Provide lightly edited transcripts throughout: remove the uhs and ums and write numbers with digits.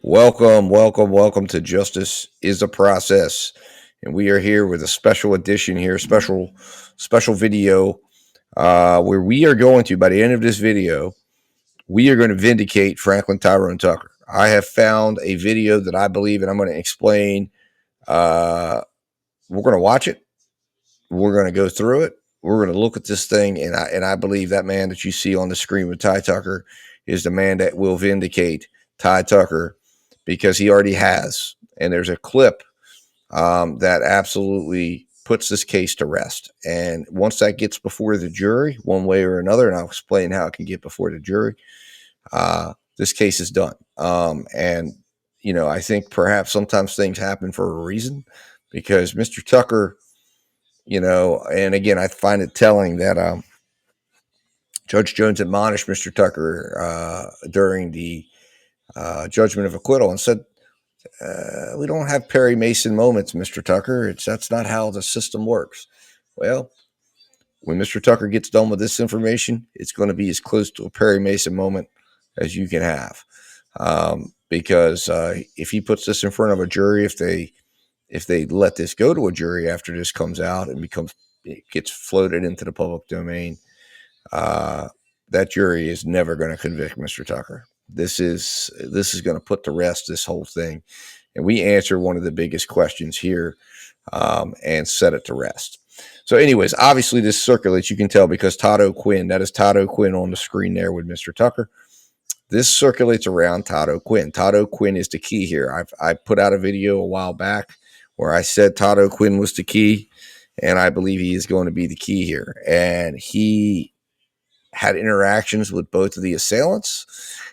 Welcome to Justice is a Process. And we are here with a special edition here, special video, where we are going to, by the end of this video, we are going to vindicate Franklin Tyrone Tucker. I have found a video that I believe, and I'm going to explain. We're going to watch it. We're going to go through it. We're going to look at this thing, and I believe that man that you see on the screen with Ty Tucker is the man that will vindicate Ty Tucker, because he already has. And there's a clip that absolutely puts this case to rest. And once that gets before the jury, one way or another, and I'll explain how it can get before the jury, this case is done. And, I think perhaps sometimes things happen for a reason, because Mr. Tucker, and again, I find it telling that Judge Jones admonished Mr. Tucker during the judgment of acquittal and said, we don't have Perry Mason moments, Mr. Tucker. That's not how the system works. Well, when Mr. Tucker gets done with this information, it's going to be as close to a Perry Mason moment as you can have. Because if he puts this in front of a jury, if they let this go to a jury after this comes out and it gets floated into the public domain, that jury is never going to convict Mr. Tucker. This is going to put to rest this whole thing, and we answer one of the biggest questions here and set it to rest. So anyways, obviously this circulates, you can tell, because Todd O'Quinn, that is Todd O'Quinn on the screen there with Mr. Tucker. This circulates around Todd O'Quinn. Todd O'Quinn is the key here. I put out a video a while back where I said Todd O'Quinn was the key, and I believe he is going to be the key here. And he had interactions with both of the assailants.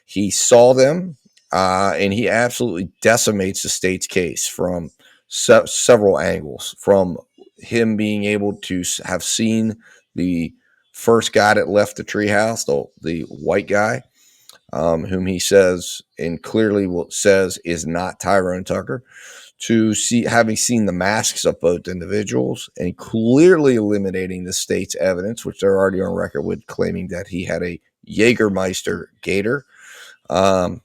He saw them, and he absolutely decimates the state's case from several angles, from him being able to have seen the first guy that left the treehouse, the white guy, whom he says and clearly says is not Tyrone Tucker, to having seen the masks of both individuals and clearly eliminating the state's evidence, which they're already on record with claiming that he had a Jägermeister gator, to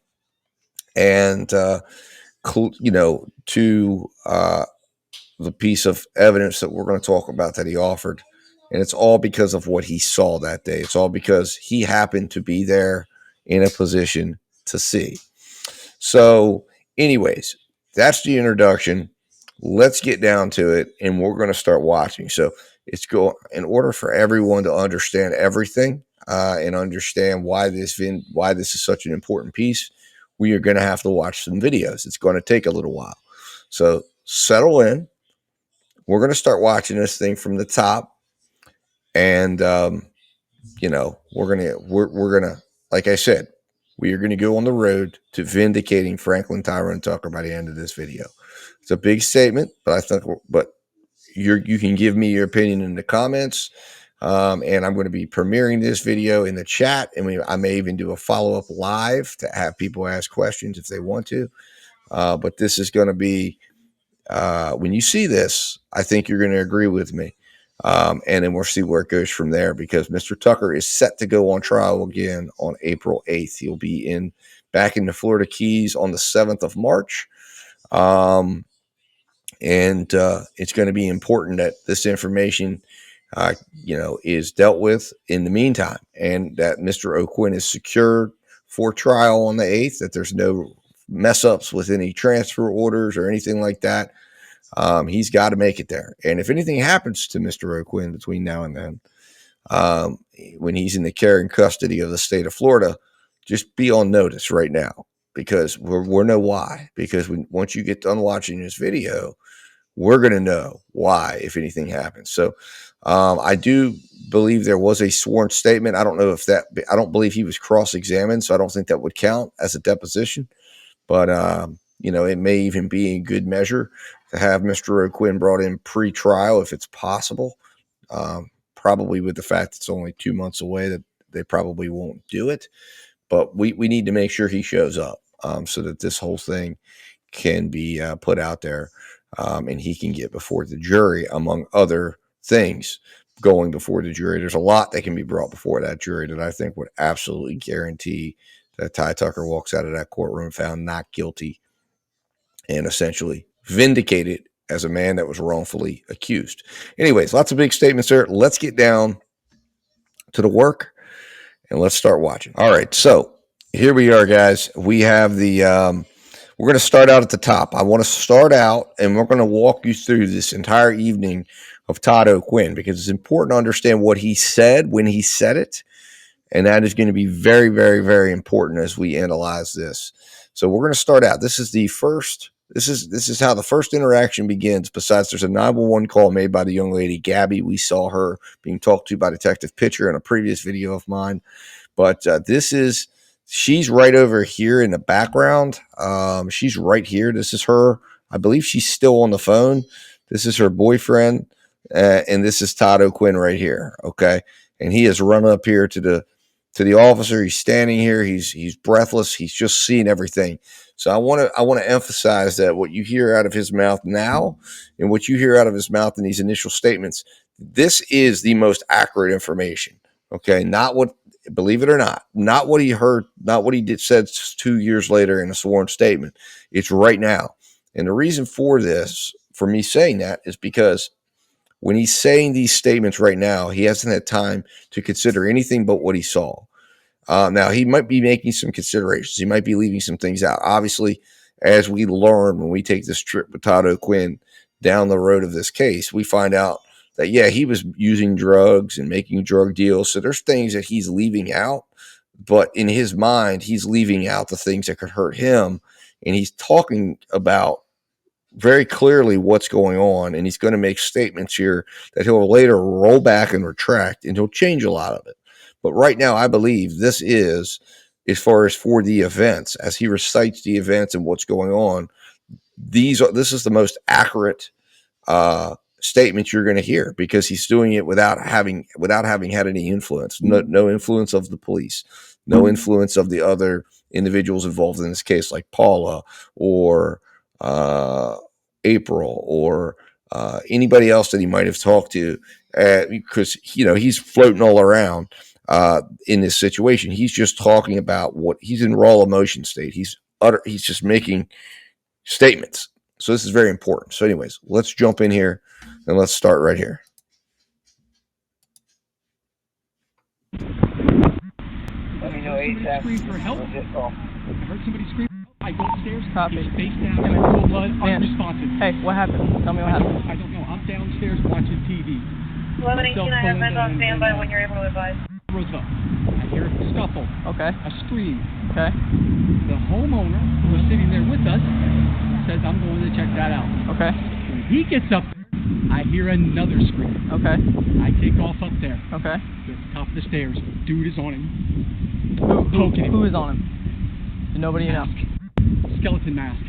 the piece of evidence that we're going to talk about that he offered. And it's all because of what he saw that day. It's all because he happened to be there in a position to see. So anyways, that's the introduction. Let's get down to it, and we're going to start watching. So in order for everyone to understand everything and understand why this is such an important piece, we are going to have to watch some videos. It's going to take a little while. So settle in. We're going to start watching this thing from the top, and we're gonna, like I said, we are going to go on the road to vindicating Franklin Tyrone Tucker by the end of this video. It's a big statement, but you can give me your opinion in the comments. And I'm going to be premiering this video in the chat, and I may even do a follow-up live to have people ask questions if they want to. But this is going to be, when you see this, I think you're going to agree with me. And then we'll see where it goes from there, because Mr. Tucker is set to go on trial again on April 8th. He'll be back in the Florida Keys on the 7th of March. And it's going to be important that this information, is dealt with in the meantime, and that Mr. O'Quinn is secured for trial on the 8th, that there's no mess ups with any transfer orders or anything like that. He's got to make it there. And if anything happens to Mr. O'Quinn between now and then, when he's in the care and custody of the state of Florida, just be on notice right now, because we'll know why. Because once you get done watching this video, we're going to know why, if anything happens. So I do believe there was a sworn statement. I don't believe he was cross-examined, so I don't think that would count as a deposition. But, it may even be in good measure to have Mr. O'Quinn brought in pre-trial if it's possible. Probably with the fact it's only 2 months away, that they probably won't do it. But we need to make sure he shows up so that this whole thing can be put out there, and he can get before the jury, among other things going before the jury. There's a lot that can be brought before that jury that I think would absolutely guarantee that Ty Tucker walks out of that courtroom found not guilty and essentially vindicated as a man that was wrongfully accused. Anyways, lots of big statements there. Let's get down to the work and let's start watching. All right, so here we are, guys. We have the we're going to start out at the top. I want to start out and we're going to walk you through this entire evening of Todd O'Quinn because it's important to understand what he said when he said it, and that is going to be very, very, very important as we analyze this. So we're going to start out. This is the first. This is how the first interaction begins. Besides, there's a 911 call made by the young lady, Gabby. We saw her being talked to by Detective Pitcher in a previous video of mine. But she's right over here in the background. She's right here. This is her. I believe she's still on the phone. This is her boyfriend. And this is Todd O'Quinn right here. Okay. And he has run up here to the officer. He's standing here. He's breathless. He's just seeing everything. So I want to emphasize that what you hear out of his mouth now and what you hear out of his mouth in these initial statements, this is the most accurate information. Okay. Not what, believe it or not what he heard, not what he said 2 years later in a sworn statement. It's right now. And the reason for this, for me saying that, is because when he's saying these statements right now, he hasn't had time to consider anything but what he saw. Now, he might be making some considerations. He might be leaving some things out. Obviously, as we learn when we take this trip with Todd O'Quinn down the road of this case, we find out that, yeah, he was using drugs and making drug deals. So there's things that he's leaving out. But in his mind, he's leaving out the things that could hurt him. And he's talking about very clearly what's going on. And he's going to make statements here that he'll later roll back and retract, and he'll change a lot of it. But right now, I believe this is, as far as for the events, as he recites the events and what's going on, this is the most accurate statement you're going to hear, because he's doing it without having had any influence. No influence of the police, no influence of the other individuals involved in this case, like Paula or April or anybody else that he might have talked to, because he's floating all around. In this situation, he's just talking about what he's in raw emotion state. He's just making statements. So this is very important. So anyways, let's jump in here and let's start right here. Let me know ASAP. Scream for help. I heard somebody scream. I go upstairs. Copy. Just face down. Cool blood. Unresponsive. Hey, what happened? Tell me what happened. I don't know. I'm downstairs watching TV. 11:18. I have men on standby when you're able to advise. Roosevelt. I hear a scuffle. Okay. A scream. Okay. The homeowner who was sitting there with us says, I'm going to check that out. Okay. When he gets up, I hear another scream. Okay. I take off up there. Okay. To the top of the stairs. Dude is on him. Who is on him? Did nobody know? Skeleton mask.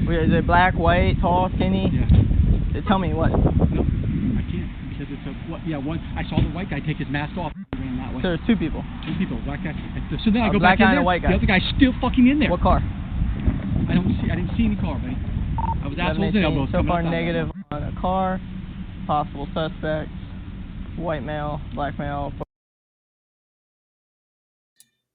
Wait, is it black, white, tall, skinny? Yeah. Tell me what. No, I can't, because it's one. I saw the white guy take his mask off and ran that way. So there's two people. Two people, black guy. So then I go black back in guy there. and a white guy. The other guy's still fucking in there. What car? I didn't see any car, buddy. I was assholes and elbows. So far negative on a car. Possible suspects. White male, black male.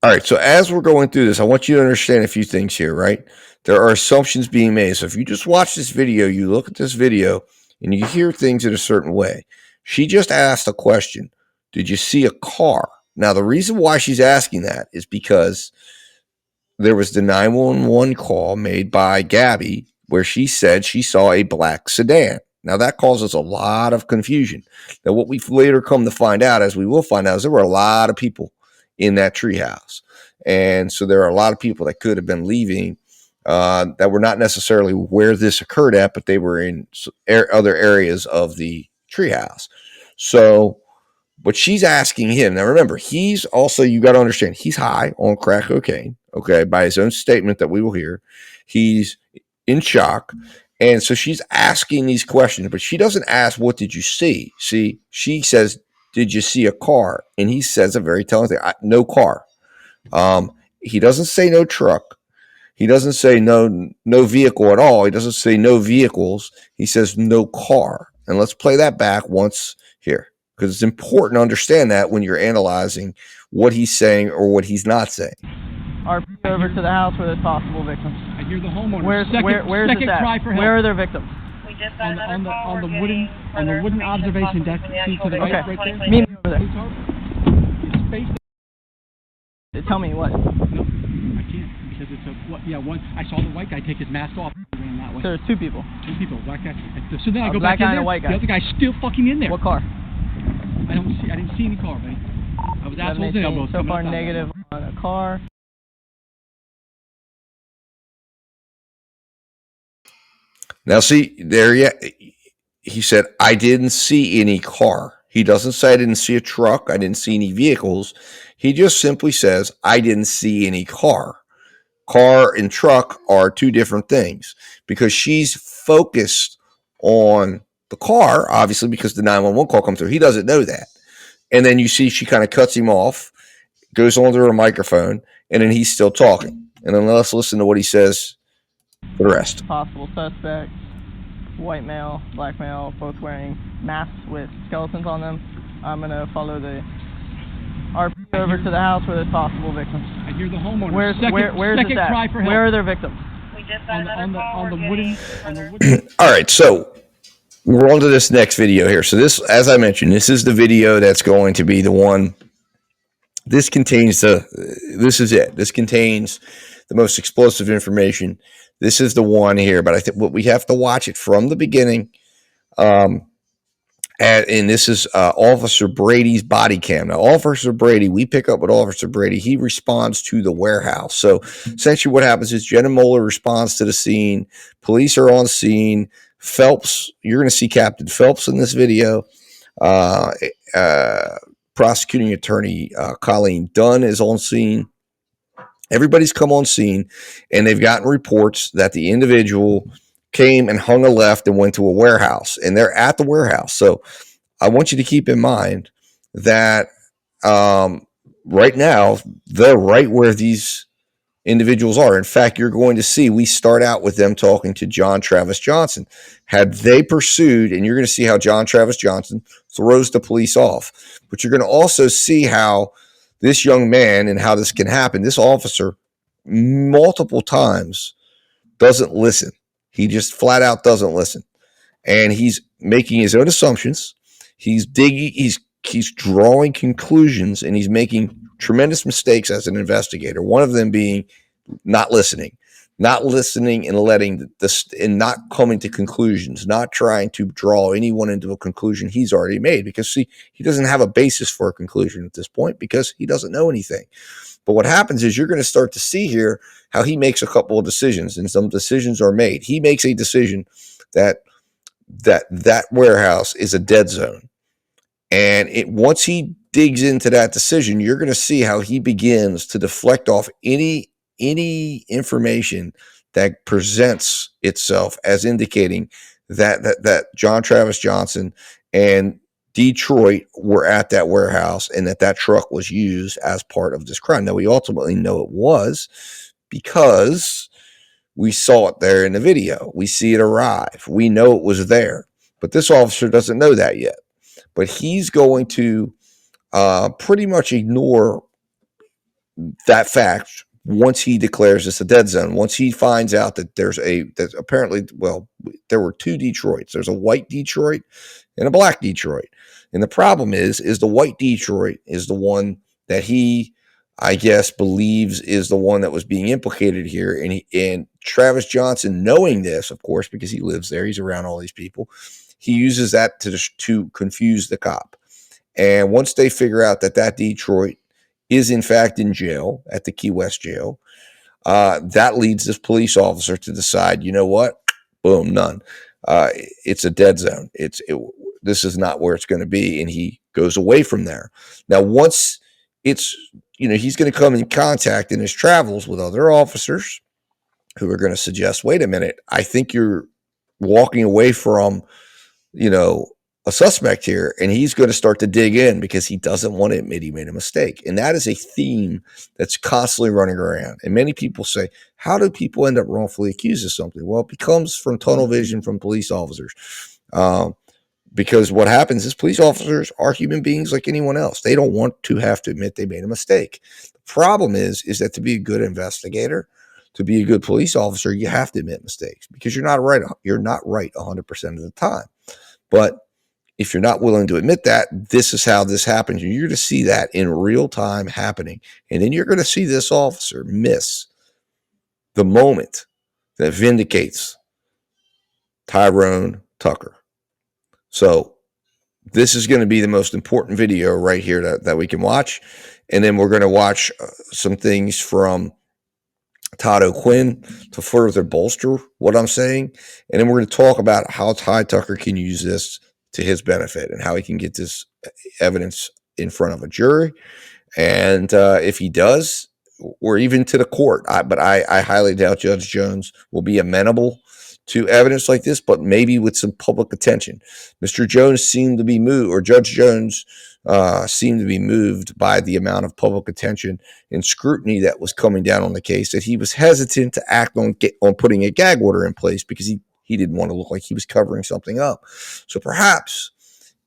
All right, so as we're going through this, I want you to understand a few things here, right? There are assumptions being made. So if you just watch this video, you look at this video, and you hear things in a certain way. She just asked a question. Did you see a car? Now, the reason why she's asking that is because there was the 911 call made by Gabby where she said she saw a black sedan. Now, that causes a lot of confusion. Now, what we've later come to find out, as we will find out, is there were a lot of people in that treehouse. And so there are a lot of people that could have been leaving that were not necessarily where this occurred at, but they were in other areas of the treehouse. So, but she's asking him. Now, remember, he's also, you got to understand, he's high on crack cocaine, okay, by his own statement that we will hear. He's in shock. And so she's asking these questions, but she doesn't ask, what did you see? See, she says, did you see a car? And he says a very telling thing, no car. He doesn't say no truck. He doesn't say no vehicle at all. He doesn't say no vehicles. He says no car. And let's play that back once here, because it's important to understand that when you're analyzing what he's saying or what he's not saying. RP over to the house where there's possible victims. I hear the homeowner. Where's second this at? cry for help. Where are their victims? We just got On another the call. wooden observation deck. See to the right, Okay. right there. Meet me over there. It's spaced. Tell me what. No, I can't because it's a one. I saw the white guy take his mask off and ran that way. So there's two people. Two people, black guy. So then I A go black back in guy there. and a white guy. The other guy's still fucking in there. What car? I didn't see any car, buddy. I was assholes and elbows. So far negative on a car. Now, see, there he said, I didn't see any car. He doesn't say I didn't see a truck. I didn't see any vehicles. He just simply says, I didn't see any car. Car and truck are two different things because she's focused on the car, obviously, because the 911 call comes through. He doesn't know that. And then you see she kind of cuts him off, goes onto her microphone, and then he's still talking. And then let's listen to what he says for the rest. Possible suspects, white male, black male, both wearing masks with skeletons on them. I'm going to follow the RP over to the house where there's possible victims. I hear the homeowner. Where's this at? Cry for help. Where are their victims? We just got another call. On the wooden. All right, so we're on to this next video here. So this, as I mentioned, this is the video that's going to be the one. This contains this is it. This contains the most explosive information. This is the one here, but I think we have to watch it from the beginning. And this is Officer Brady's body cam. Now, Officer Brady, we pick up with Officer Brady. He responds to the warehouse. So essentially what happens is Jenna Moeller responds to the scene. Police are on scene. Phelps, you're going to see Captain Phelps in this video. Prosecuting attorney Colleen Dunn is on scene. Everybody's come on scene, and they've gotten reports that the individual came and hung a left and went to a warehouse, and they're at the warehouse. So I want you to keep in mind that right now, they're right where these individuals are. In fact, you're going to see, we start out with them talking to John Travis Johnson. Had they pursued, and you're going to see how John Travis Johnson throws the police off, but you're going to also see how this young man and how this can happen. This officer multiple times doesn't listen. He just flat out doesn't listen. And he's making his own assumptions. He's digging, he's drawing conclusions, and he's making tremendous mistakes as an investigator. One of them being not listening and letting this, and not coming to conclusions, not trying to draw anyone into a conclusion he's already made, because see, he doesn't have a basis for a conclusion at this point because he doesn't know anything. But what happens is you're going to start to see here how he makes a couple of decisions, and some decisions are made. He makes a decision that warehouse is a dead zone. And once he digs into that decision, you're going to see how he begins to deflect off any information that presents itself as indicating that John Travis Johnson and Detroit were at that warehouse and that truck was used as part of this crime. Now, we ultimately know it was because we saw it there in the video. We see it arrive. We know it was there. But this officer doesn't know that yet. But he's going to pretty much ignore that fact once he declares this a dead zone. Once he finds out that that apparently, well, there were two Detroits. There's a white Detroit and a black Detroit. And the problem is the white Detroit is the one that he, I guess, believes is the one that was being implicated here. And Travis Johnson, knowing this, of course, because he lives there, he's around all these people, he uses that to confuse the cop. And once they figure out that Detroit is in fact in jail at the Key West jail, that leads this police officer to decide, you know what? Boom, none. It's a dead zone. This is not where it's going to be, and he goes away from there. Now, once it's, he's going to come in contact in his travels with other officers who are going to suggest, wait a minute, I think you're walking away from, a suspect here, and he's going to start to dig in because he doesn't want to admit he made a mistake. And that is a theme that's constantly running around. And many people say, how do people end up wrongfully accused of something? Well, it comes from tunnel vision from police officers. Because what happens is police officers are human beings like anyone else. They don't want to have to admit they made a mistake. The problem is that to be a good investigator, to be a good police officer, you have to admit mistakes because you're not right. You're not right 100% of the time. But if you're not willing to admit that, this is how this happens. You're going to see that in real time happening. And then you're going to see this officer miss the moment that vindicates Tyrone Tucker. So this is going to be the most important video right here that we can watch. And then we're going to watch some things from Todd O'Quinn to further bolster what I'm saying. And then we're going to talk about how Ty Tucker can use this to his benefit and how he can get this evidence in front of a jury. And if he does, or even to the court, but I highly doubt Judge Jones will be amenable to evidence like this, but maybe with some public attention. Mr. Jones seemed to be moved, or Judge Jones seemed to be moved by the amount of public attention and scrutiny that was coming down on the case, that he was hesitant to act on putting a gag order in place because he didn't want to look like he was covering something up. So perhaps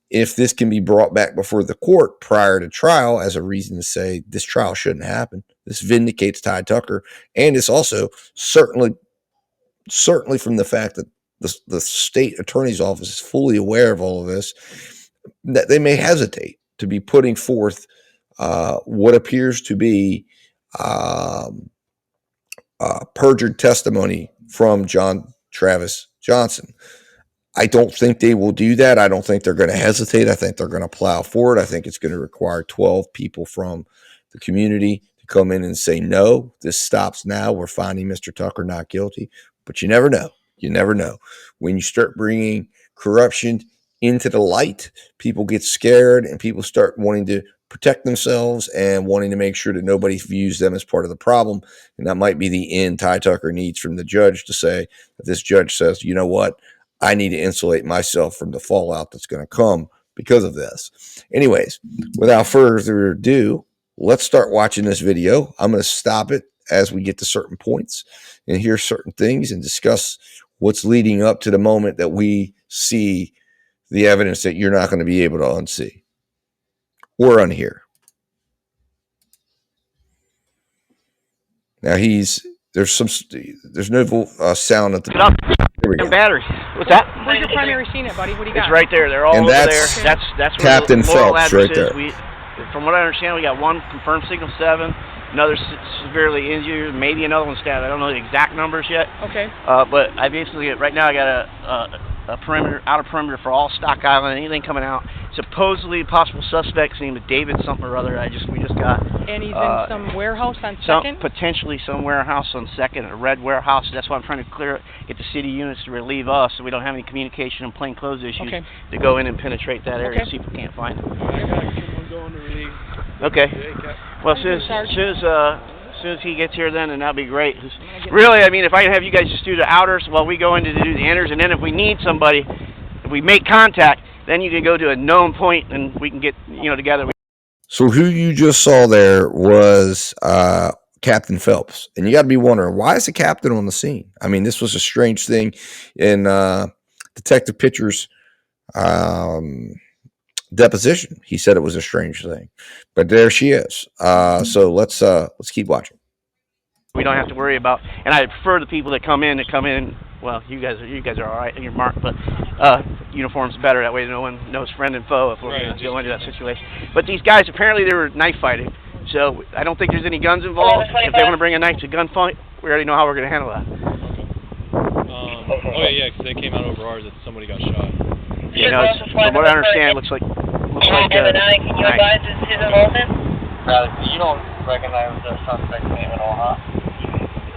if this can be brought back before the court prior to trial as a reason to say this trial shouldn't happen, this vindicates Ty Tucker, and it's also certainly from the fact that the state attorney's office is fully aware of all of this, that they may hesitate to be putting forth what appears to be perjured testimony from John Travis Johnson. I don't think they will do that. I don't think they're going to hesitate. I think they're going to plow forward. I think it's going to require 12 people from the community to come in and say, no, this stops now. We're finding Mr. Tucker not guilty. But you never know. You never know. When you start bringing corruption into the light, people get scared and people start wanting to protect themselves and wanting to make sure that nobody views them as part of the problem. And that might be the end Ty Tucker needs from the judge to say that this judge says, you know what? I need to insulate myself from the fallout that's going to come because of this. Anyways, without further ado, let's start watching this video. I'm going to stop it as we get to certain points and hear certain things and discuss what's leading up to the moment that we see the evidence that you're not going to be able to unsee or unhear. Now there's no sound at the battery. What's that? Where's your primary scene at, buddy? What do you got? It's right there. They're all and over that's, there. That's Captain Phelps right there. From what I understand, we got one confirmed signal 7, another severely injured, maybe another one stabbed. I don't know the exact numbers yet. Okay. But I basically, right now, I got a perimeter, outer perimeter for all Stock Island, anything coming out. Supposedly, possible suspects named David something or other. We just got. And he's in some warehouse on 2nd? Potentially some warehouse on 2nd, a red warehouse. That's why I'm trying to get the city units to relieve us so we don't have any communication and plainclothes issues to go in and penetrate that area so people can't find it. Okay. Well, as soon as he gets here then that'll be great. Really, I mean, if I can have you guys just do the outers while we go in to do the inners, and then if we need somebody, if we make contact, then you can go to a known point and we can get, together. So who you just saw there was Captain Phelps. And you got to be wondering, why is the captain on the scene? I mean, this was a strange thing in Detective Pitcher's deposition. He said it was a strange thing. But there she is. So let's keep watching. We don't have to worry about, and I prefer the people that come in. Well, you guys are all right in your mark, but uniforms better. That way no one knows friend and foe if we're going to go into that situation. But these guys, apparently they were knife fighting, so I don't think there's any guns involved. If they want to bring a knife to gunfight, we already know how we're going to handle that. Yeah, because they came out over ours that somebody got shot. From what I understand, it looks like. Can you advise his involvement? You don't recognize the suspect's name at all, huh?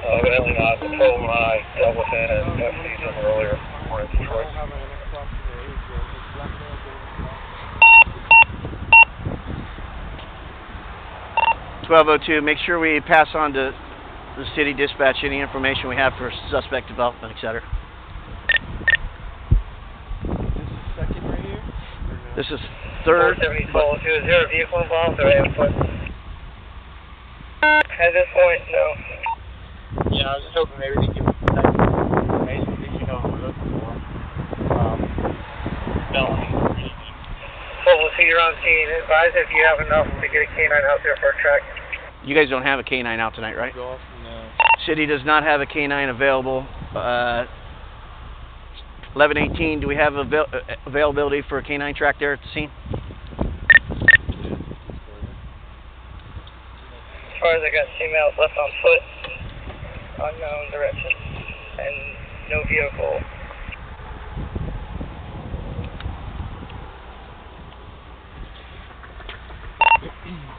Evidently not. The patrol and I dealt with it and FC'd him earlier. We're in Detroit. 1202, make sure we pass on to the city dispatch any information we have for suspect development, etc. This is 2nd right here? This is 3rd. 472, is there a vehicle involved or input? At this point, no. Yeah, I was just hoping maybe to give us some information that you know what we're looking for. felony. Well, so you're on scene. Advise if you have enough to get a canine out there for a track. You guys don't have a canine out tonight, right? No. City does not have a canine available. 1118, do we have availability for a canine track there at the scene? As far as I got females left on foot, unknown direction, and no vehicle.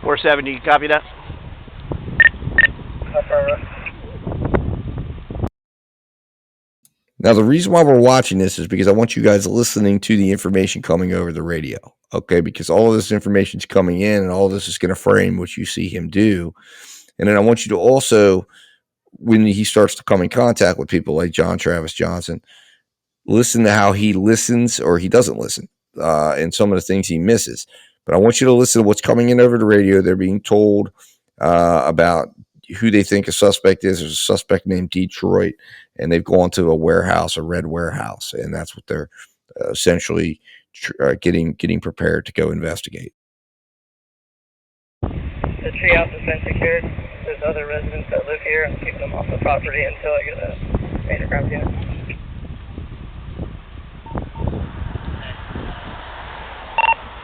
470, you copy that? Affirmative. Now, the reason why we're watching this is because I want you guys listening to the information coming over the radio, okay? Because all of this information is coming in and all of this is going to frame what you see him do. And then I want you to also, when he starts to come in contact with people like John Travis Johnson, listen to how he listens or he doesn't listen and some of the things he misses. But I want you to listen to what's coming in over the radio. They're being told about who they think a suspect is. There's a suspect named Detroit, and they've gone to a warehouse, a red warehouse, and that's what they're essentially getting prepared to go investigate. The treehouse has been secured. There's other residents that live here, and keep them off the property until I get a major crime unit.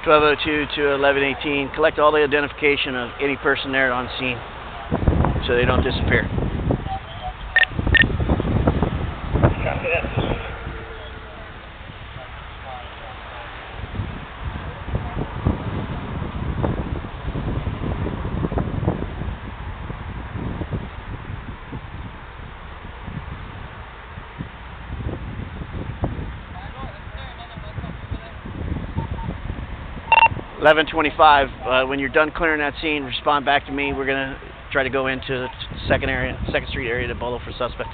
(1202 to 1118). Collect all the identification of any person there on scene, so they don't disappear. Copy that. (1125). When you're done clearing that scene, respond back to me. We're gonna try to go into the Second Street area to follow for suspects.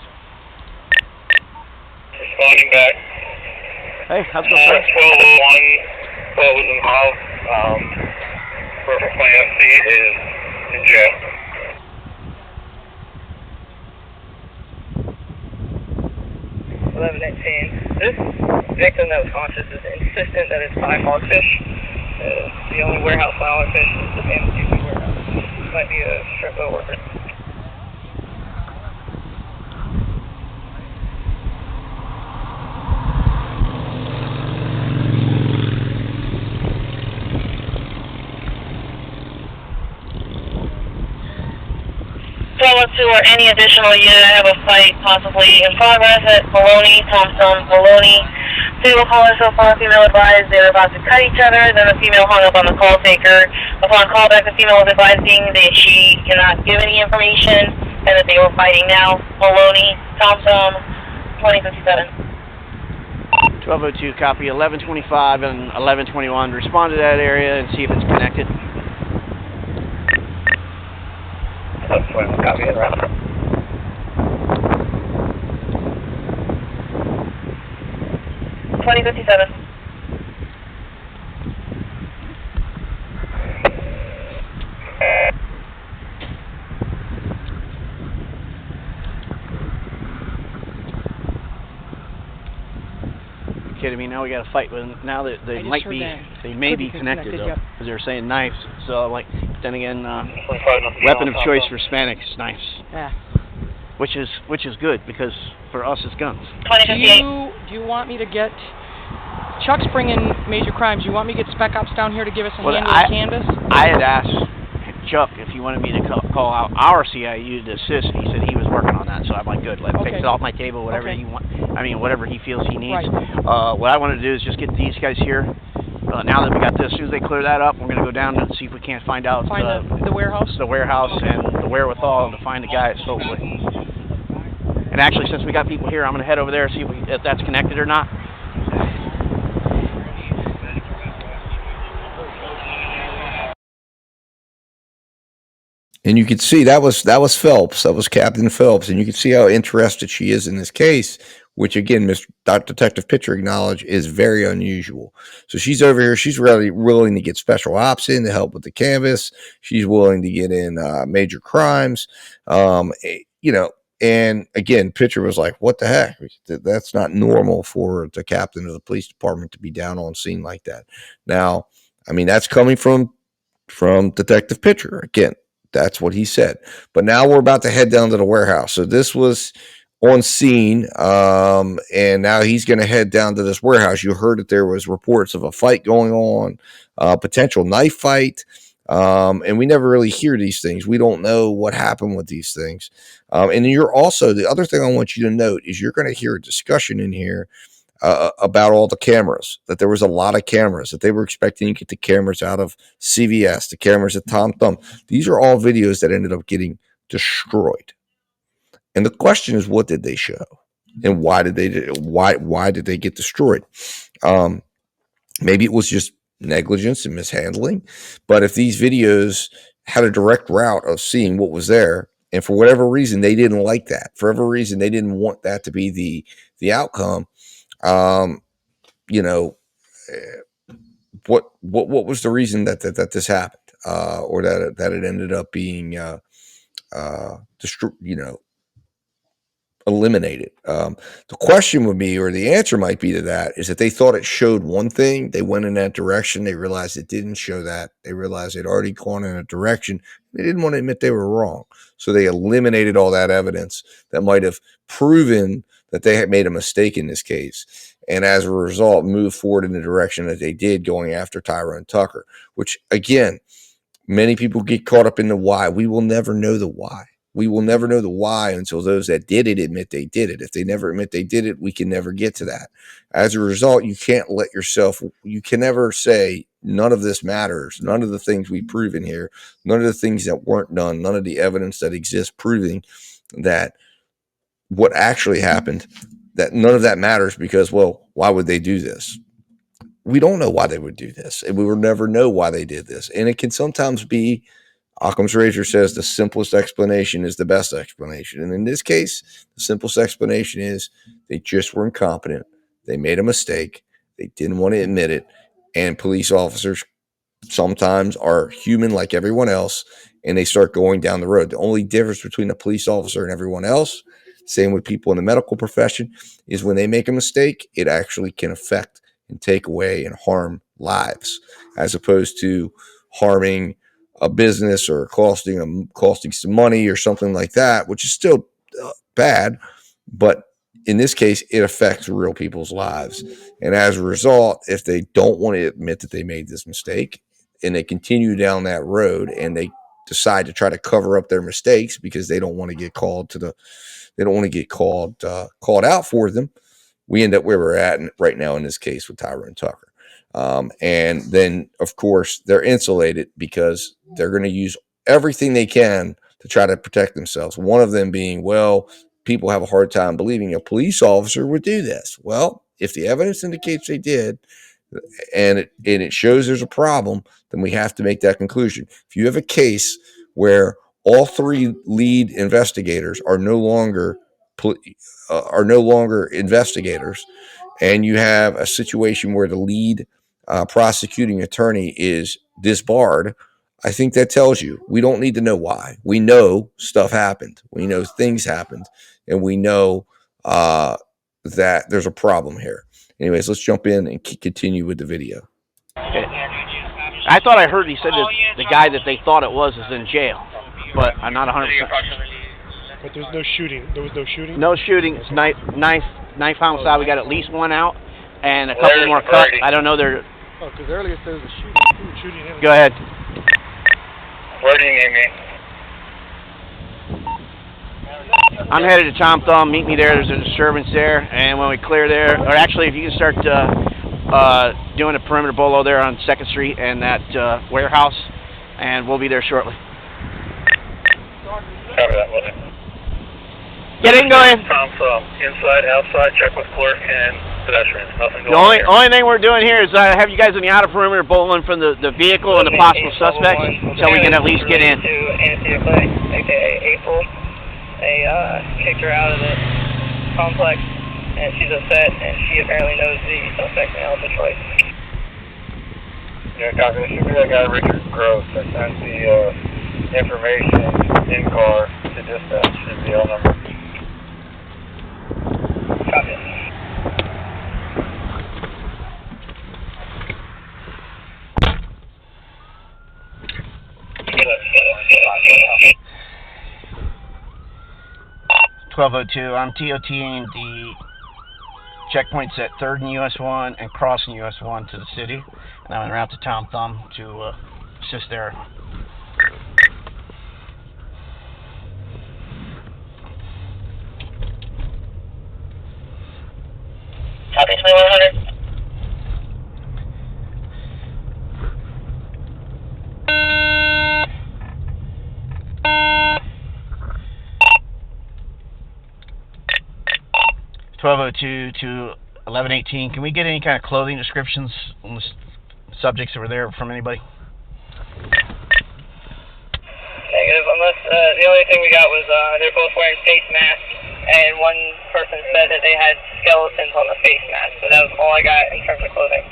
Responding back. Hey, how's it going, sir? 1201, what was involved. Perfect my FC is in jail. This victim that was conscious is insistent that it's by hogfish. The only warehouse by hogfish is the Belmonte warehouse. Might be a strip boat worker. To or any additional unit, I have a fight possibly in progress at Belmonte, Belmonte. Female caller so far, female advised they were about to cut each other, then the female hung up on the call taker. Upon callback, the female was advising that she cannot give any information and that they were fighting now. Belmonte, 2057. 1202, copy. 1125 and 1121. Respond to that area and see if it's connected. Copy it, right. 2057. Kidding me? Now we got to fight with them. Now that they may be connected though, because they were saying knives. So like, then again, weapon of choice for Hispanics, knives. Yeah. Which is good because for us it's guns. Do you want me to get Chuck's bringing major crimes? Do you want me to get Spec Ops down here to give us a hand with canvas? I had asked Chuck if he wanted me to call out our CIU to assist. He said he was working on that, so I'm like, good. Let's take it off my table, whatever he want. I mean, whatever he feels he needs. Right. What I want to do is just get these guys here. Now that we got this, as soon as they clear that up, we're going to go down and see if we can't find out the warehouse. The warehouse and the wherewithal to find the guys, hopefully. And actually, since we got people here, I'm going to head over there and see if that's connected or not. And you could see that was Phelps. That was Captain Phelps. And you can see how interested she is in this case, which again, Detective Pitcher acknowledged is very unusual. So she's over here. She's really willing to get special ops in to help with the canvas. She's willing to get in major crimes. You know, And again, Pitcher was like, what the heck? That's not normal for the captain of the police department to be down on scene like that. Now, I mean, that's coming from Detective Pitcher. Again, that's what he said. But now we're about to head down to the warehouse. So this was on scene, and now he's going to head down to this warehouse. You heard that there was reports of a fight going on, potential knife fight, and we never really hear these things. We don't know what happened with these things. And you're also, the other thing I want you to note is you're going to hear a discussion in here about all the cameras, that there was a lot of cameras, that they were expecting to get the cameras out of CVS, the cameras at Tom Thumb. These are all videos that ended up getting destroyed. And the question is, what did they show? And why did they get destroyed? Maybe it was just negligence and mishandling. But if these videos had a direct route of seeing what was there, and for whatever reason they didn't like that, for whatever reason they didn't want that to be the outcome, what was the reason that this happened, or that it ended up being eliminated? The question would be, or the answer might be to that, is that they thought it showed one thing. They went in that direction. They realized it didn't show that. They realized they'd already gone in a direction. They didn't want to admit they were wrong. So they eliminated all that evidence that might have proven that they had made a mistake in this case. And as a result, moved forward in the direction that they did, going after Tyrone Tucker, which, again, many people get caught up in the why. We will never know the why. We will never know the why until those that did it admit they did it. If they never admit they did it, we can never get to that. As a result, you can never say none of this matters. None of the things we've proven here, none of the things that weren't done, none of the evidence that exists proving that what actually happened, that none of that matters because, well, why would they do this? We don't know why they would do this, and we will never know why they did this. And it can sometimes be, Occam's razor says, the simplest explanation is the best explanation. And in this case, the simplest explanation is they just were incompetent. They made a mistake. They didn't want to admit it. And police officers sometimes are human like everyone else, and they start going down the road. The only difference between a police officer and everyone else, same with people in the medical profession, is when they make a mistake, it actually can affect and take away and harm lives, as opposed to harming a business or costing some money or something like that, which is still bad. But in this case, it affects real people's lives. And as a result, if they don't want to admit that they made this mistake and they continue down that road and they decide to try to cover up their mistakes because they don't want to get called called out for them, we end up where we're at right now in this case with Tyrone Tucker. And then, of course, they're insulated because they're going to use everything they can to try to protect themselves. One of them being, well, people have a hard time believing a police officer would do this. Well, if the evidence indicates they did, and it shows there's a problem, then we have to make that conclusion. If you have a case where all three lead investigators are no longer investigators, and you have a situation where the lead prosecuting attorney is disbarred, I think that tells you we don't need to know why. We know stuff happened. We know things happened, and we know that there's a problem here. Anyways, let's jump in and continue with the video. Okay. I thought I heard he said that the guy that they thought it was is in jail, but I'm not 100%. But there's no shooting. There was no shooting? No shooting. It's knife homicide. We got at least one out and a couple more cut. I don't know. They're... Oh, because earlier it says a shooting. Go ahead. Wording, Amy. I'm headed to Tom Thumb. Meet me there. There's a disturbance there. And when we clear there, or actually if you can start doing a perimeter bolo there on 2nd Street and that warehouse, and we'll be there shortly. Copy that, Willie. Get in, go in. Tom Thumb. Inside, outside, check with clerk and pedestrians. Nothing going on. The only thing we're doing here is have you guys in the outer perimeter bowling from the vehicle and the possible suspects, so we can at least get in. To Anesthesia Clinic, aka April. They kicked her out of the complex, and she's upset, and she apparently knows the suspect in Alpha Detroit. Yeah, copy. This should be that guy Richard Gross that sent the information in car to dispatch. Should be L number. Copy. Good. 1202. I'm TOTing the checkpoints at 3rd and US 1 and crossing US 1 to the city. And I'm en route to Tom Thumb to assist there. Copy, 2100. (1202) to 1118. Can we get any kind of clothing descriptions on the subjects that were there from anybody? Negative, unless the only thing we got was they're both wearing face masks, and one person said that they had skeletons on the face mask, but that was all I got in terms of clothing.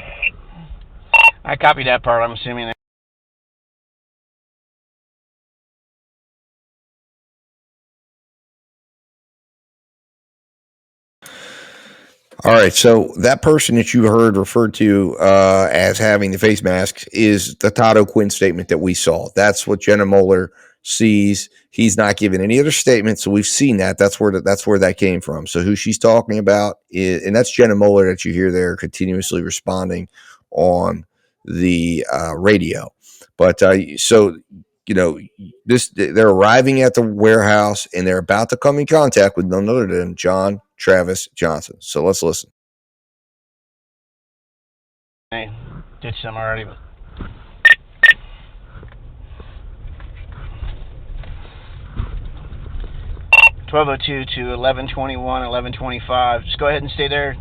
I copied that part. I'm assuming that. All right, so that person that you heard referred to as having the face mask is the Todd O'Quinn statement that we saw. That's what Jenna Moeller sees. He's not giving any other statement, so we've seen that. That's where that came from. So who she's talking about is, and that's Jenna Moeller that you hear there continuously responding on the radio. But so you know, they're arriving at the warehouse and they're about to come in contact with none other than John Travis Johnson. So let's listen. I ditched them already, but 1202 to 1121, 1125. Just go ahead and stay there.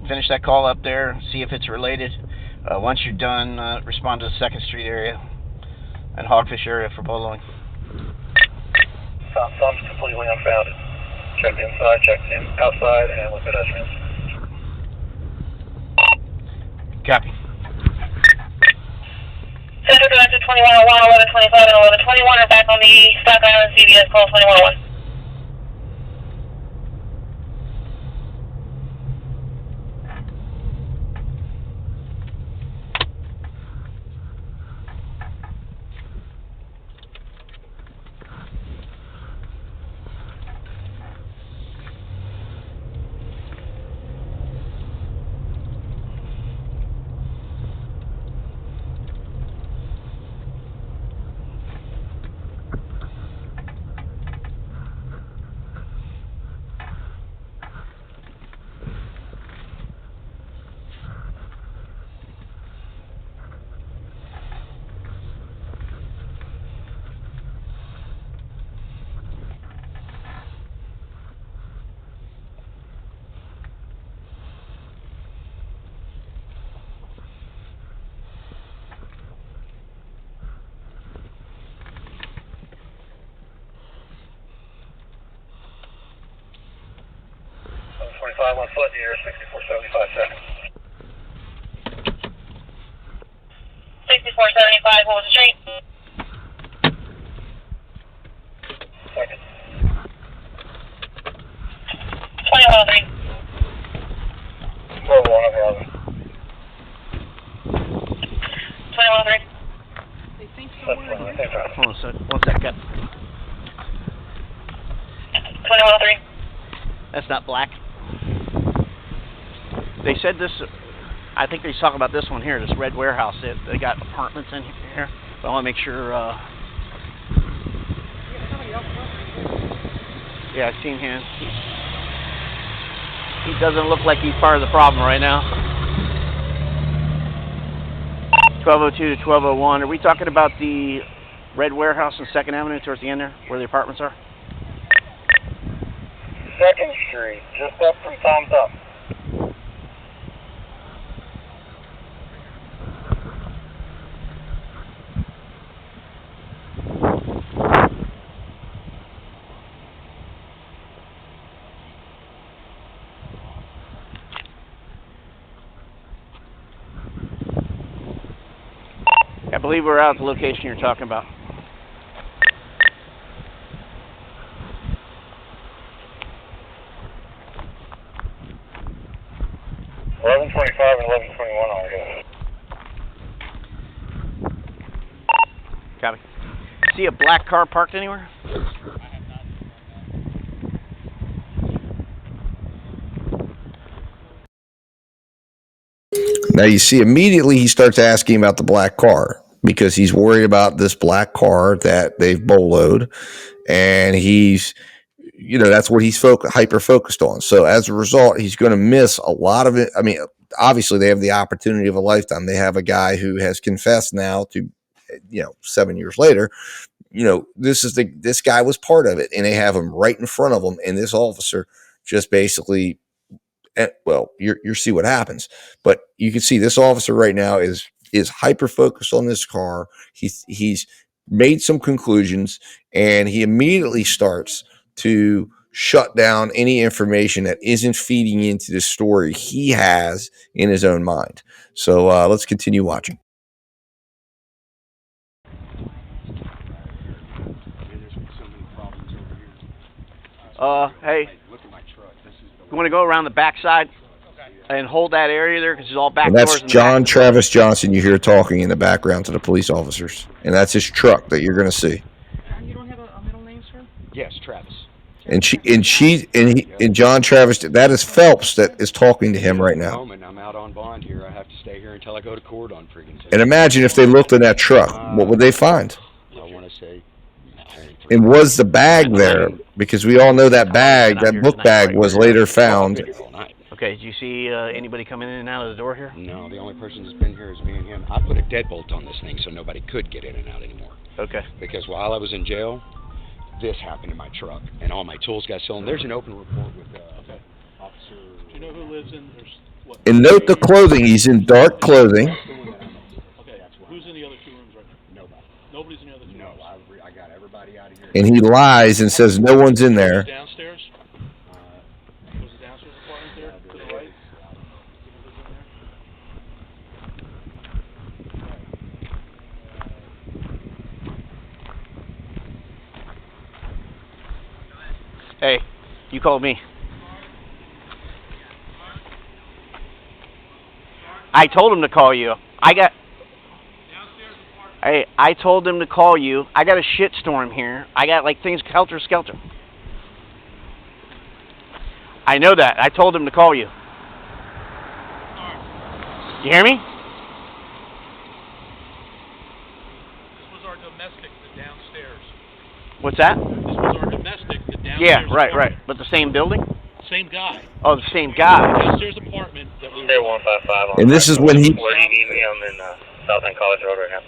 Finish that call up there. See if it's related. Once you're done, respond to the 2nd Street area and Hogfish area for boloing. South Thumb's completely unfounded. Checked inside, checked in outside, and with pedestrians. Copy. Center Director 2101, 1125, and 1121 are back on the Stock Island CVS call 2101. On foot near 6475 seconds. 6475, what was the street? Second. 2103. 4111. 2103. Hold on a sec. 1 second. 2103. That's not black. They said this, I think they're talking about this one here, this red warehouse. They got apartments in here. But I want to make sure. Yeah, I've seen him. He doesn't look like he's part of the problem right now. 1202 to 1201. Are we talking about the red warehouse on 2nd Avenue towards the end there, where the apartments are? 2nd Street, just up from Tom's Up. I believe we're out at the location you're talking about. 1125 and 1121 are here. Copy. See a black car parked anywhere? Now you see immediately he starts asking about the black car because he's worried about this black car that they've boloed, and he's, you know, that's what he's hyper focused on. So as a result, he's going to miss a lot of it. I mean, obviously they have the opportunity of a lifetime. They have a guy who has confessed now to, 7 years later. This guy was part of it, and they have him right in front of them, and this officer just basically, well, you see what happens. But you can see this officer right now is hyper focused on this car. He's made some conclusions, and he immediately starts to shut down any information that isn't feeding into the story he has in his own mind. So let's continue watching. Hey, you want to go around the backside and hold that area there because it's all back and doors. That's John Travis Johnson you hear talking in the background to the police officers. And that's his truck that you're going to see. You don't have a middle name, sir? Yes, Travis. And John Travis, that is Phelps that is talking to him right now. I'm out on bond here. I have to stay here until I go to court on freaking. And imagine if they looked in that truck, what would they find? I want to say. And was the bag there? Because we all know that bag, that book bag, was later found. Okay, did you see anybody coming in and out of the door here? No, the only person that's been here is me and him. I put a deadbolt on this thing so nobody could get in and out anymore. Okay. Because while I was in jail, this happened to my truck, and all my tools got stolen. There's an open report with officer. Do you know who lives in? There's what? And note the clothing. He's in dark clothing. Okay, who's in the other 2 rooms right now? Nobody. Nobody's in the other 2 rooms? No, I got everybody out of here. And he lies and says no one's in there. Downstairs? Was the downstairs apartment there to the right? Hey, you called me. I told him to call you. I told him to call you. I got a shitstorm here. I got like things helter-skelter. I know that. I told him to call you. You hear me? This was our domestic, the downstairs. What's that? This was our domestic, the downstairs. Yeah, right. Apartment. But the same building? Same guy. Oh, the same guy. Downstairs apartment that we Stay 155 on. And this is when he. Where do you need me? I'm in South End College Road right now.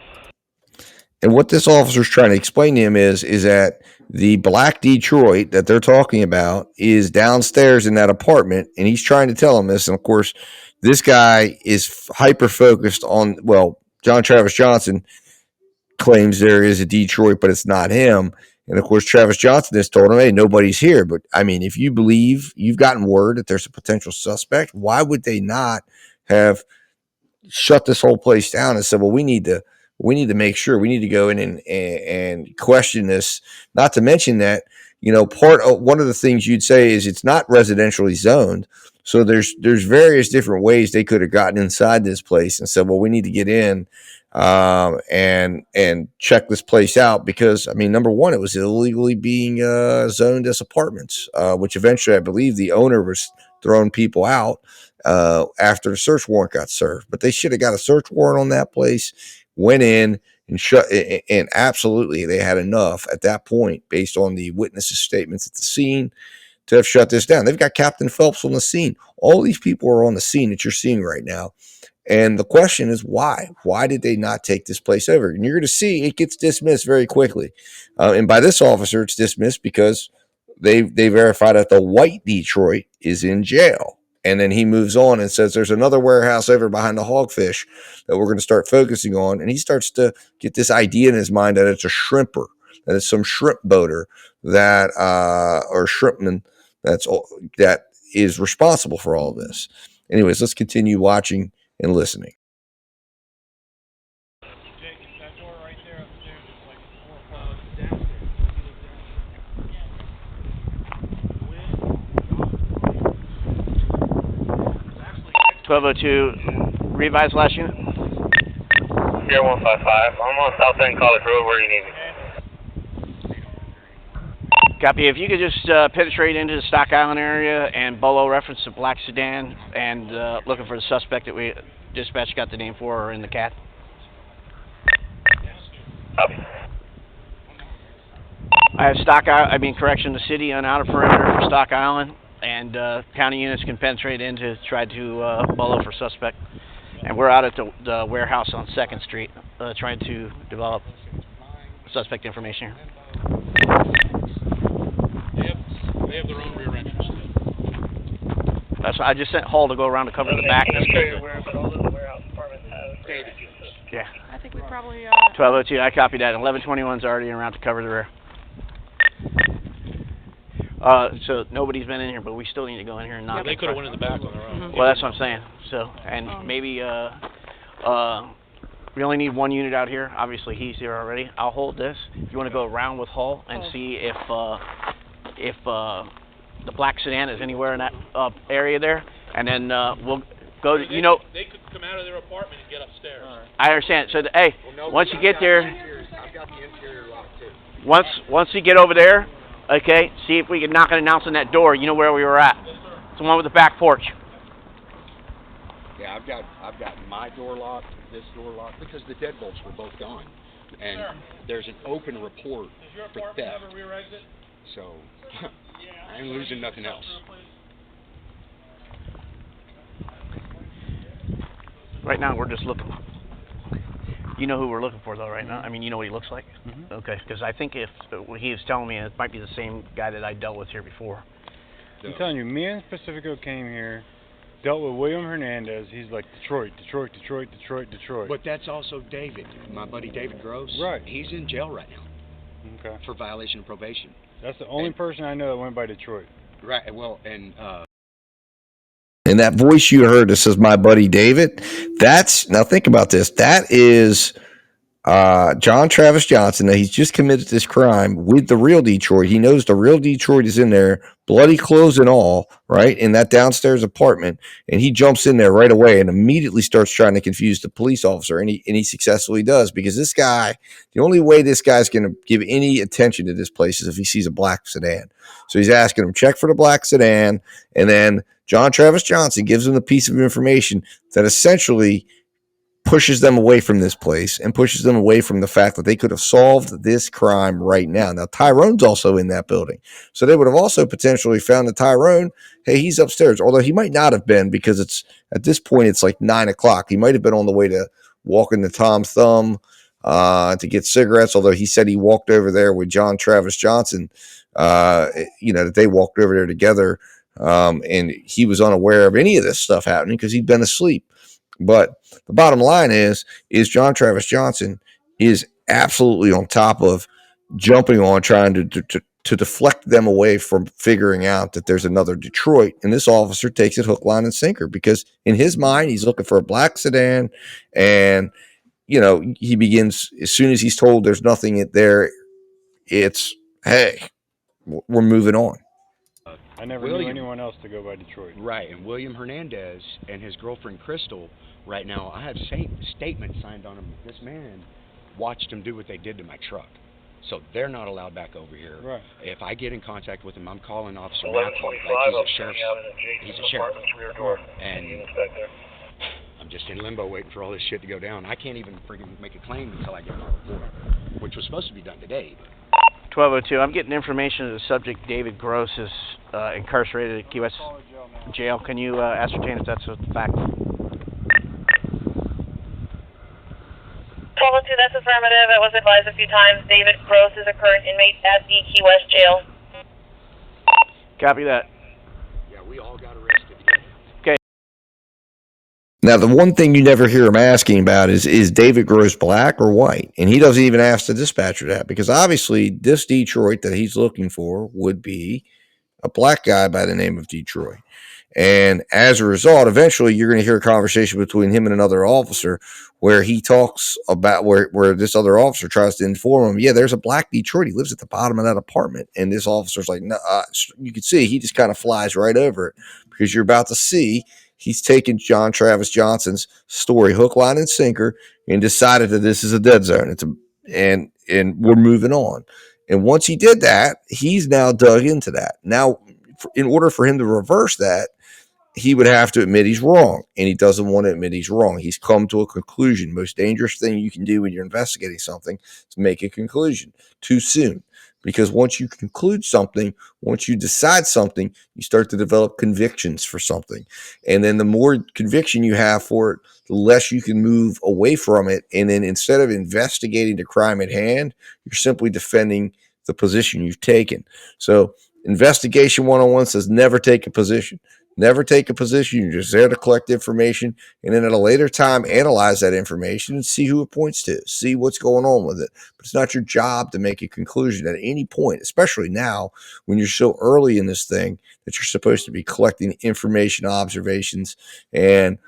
And what this officer's trying to explain to him is that the black Detroit that they're talking about is downstairs in that apartment, and he's trying to tell him this. And of course, this guy is hyper focused on. Well, John Travis Johnson claims there is a Detroit, but it's not him. And of course, Travis Johnson has told him, "Hey, nobody's here." But I mean, if you believe you've gotten word that there's a potential suspect, why would they not have shut this whole place down and said, "Well, we need to make sure. We need to go in and question this." Not to mention that, one of the things you'd say is it's not residentially zoned. So there's various different ways they could have gotten inside this place and said, well, we need to get in and check this place out because, I mean, number one, it was illegally being zoned as apartments, which eventually I believe the owner was throwing people out after the search warrant got served. But they should have got a search warrant on that place, went in and shut, and absolutely they had enough at that point based on the witnesses' statements at the scene to have shut this down. They've got Captain Phelps on the scene. All these people are on the scene that you're seeing right now. And the question is why? Why did they not take this place over? And you're going to see it gets dismissed very quickly. And by this officer, it's dismissed because they verified that the white Detroit is in jail. And then he moves on and says there's another warehouse over behind the Hogfish that we're going to start focusing on. And he starts to get this idea in his mind that it's a shrimper, that it's some shrimp boater that or shrimpman that is responsible for all of this. Anyways, let's continue watching and listening. Jake, that door right there upstairs is like 4 downstairs. 1202, revise last unit. Here 155. I'm on South End College Road. Where do you need me? Copy. If you could just penetrate into the Stock Island area and Bolo reference the black sedan and looking for the suspect that we dispatch got the name for or in the cat. Copy. I have the city on outer perimeter for Stock Island, and county units can penetrate in to try to Bolo for suspect. And we're out at the warehouse on 2nd Street trying to develop suspect information here. They have their own rear entrance. That's why I just sent Hall to go around to cover the back. I'm sure you're aware, but all those warehouse apartments have. Yeah. I think we probably 1202, I copied that. 1121's already around to cover the rear. So nobody's been in here, but we still need to go in here and knock. Yeah, they could have went in the back on their own. Well, that's what I'm saying. So, and maybe we only need one unit out here. Obviously, he's here already. I'll hold this. If you want to go around with Hull and see if the black sedan is anywhere in that area there, and then we'll go to, They could come out of their apartment and get upstairs. Right. I understand. So, hey, once you get there, I've got the interior locked too. once you get over there, okay, see if we can knock and announce on that door. You know where we were at. It's the one with the back porch. Yeah, I've got my door locked, this door locked, because the deadbolts were both gone, and there's an open report for theft. Have a rear exit? So I ain't losing nothing else. Right now, we're just looking. You know who we're looking for, though, right now? I mean, you know what he looks like? Mm-hmm. Okay, because I think if what he was telling me, it might be the same guy that I dealt with here before. I'm telling you, me and Pacifico came here, dealt with William Hernandez. He's like Detroit. But that's also David, my buddy David Gross. Right. He's in jail right now. Okay. For violation of probation. That's the only person I know that went by Detroit. Right. Well, and that voice you heard that says "my buddy David," now think about this. That is John Travis Johnson. Now he's just committed this crime with the real Detroit. He knows the real Detroit is in there, bloody clothes and all, right, in that downstairs apartment, and he jumps in there right away and immediately starts trying to confuse the police officer, and he successfully does, because this guy, the only way this guy's going to give any attention to this place is if he sees a black sedan. So he's asking him, check for the black sedan, and then John Travis Johnson gives him the piece of information that essentially pushes them away from this place and pushes them away from the fact that they could have solved this crime right now. Now, Tyrone's also in that building. So they would have also potentially found that Tyrone, hey, he's upstairs, although he might not have been, because it's at this point, it's like 9 o'clock. He might have been on the way to walking to Tom Thumb to get cigarettes, although he said he walked over there with John Travis Johnson, that they walked over there together, and he was unaware of any of this stuff happening because he'd been asleep. But the bottom line is John Travis Johnson is absolutely on top of jumping on, trying to deflect them away from figuring out that there's another Detroit. And this officer takes it hook, line, and sinker, because in his mind, he's looking for a black sedan. And, he begins, as soon as he's told there's nothing there, it's, hey, we're moving on. I never knew anyone else to go by Detroit. Right, and William Hernandez and his girlfriend Crystal, right now, I have statements signed on them. This man watched them do what they did to my truck. So they're not allowed back over here. Right. If I get in contact with him, I'm calling Officer 1125. Matt, he's a sheriff. Rear door. And I'm just in limbo waiting for all this shit to go down. I can't even freaking make a claim until I get my report, which was supposed to be done today. 1202. I'm getting information that the subject, David Gross, is incarcerated at Key West jail. Can you ascertain if that's a fact? 1202, that's affirmative. I was advised a few times. David Gross is a current inmate at the Key West jail. Copy that. Yeah, we all got arrested together. Okay. Now, the one thing you never hear him asking about is David Gross black or white? And he doesn't even ask the dispatcher that, because obviously this Detroit that he's looking for would be a black guy by the name of Detroit. And as a result, eventually you're going to hear a conversation between him and another officer where he talks about where this other officer tries to inform him, yeah, there's a black Detroit. He lives at the bottom of that apartment. And this officer's like, no, you can see he just kind of flies right over it, because you're about to see he's taken John Travis Johnson's story, hook, line, and sinker, and decided that this is a dead zone. And we're moving on. And once he did that, he's now dug into that. Now, in order for him to reverse that, he would have to admit he's wrong, and he doesn't want to admit he's wrong. He's come to a conclusion. Most dangerous thing you can do when you're investigating something is make a conclusion too soon. Because once you conclude something, once you decide something, you start to develop convictions for something. And then the more conviction you have for it, the less you can move away from it. And then instead of investigating the crime at hand, you're simply defending the position you've taken. So investigation 101 says never take a position. Never take a position. You're just there to collect information, and then at a later time, analyze that information and see who it points to, see what's going on with it. But it's not your job to make a conclusion at any point, especially now when you're so early in this thing that you're supposed to be collecting information, observations, and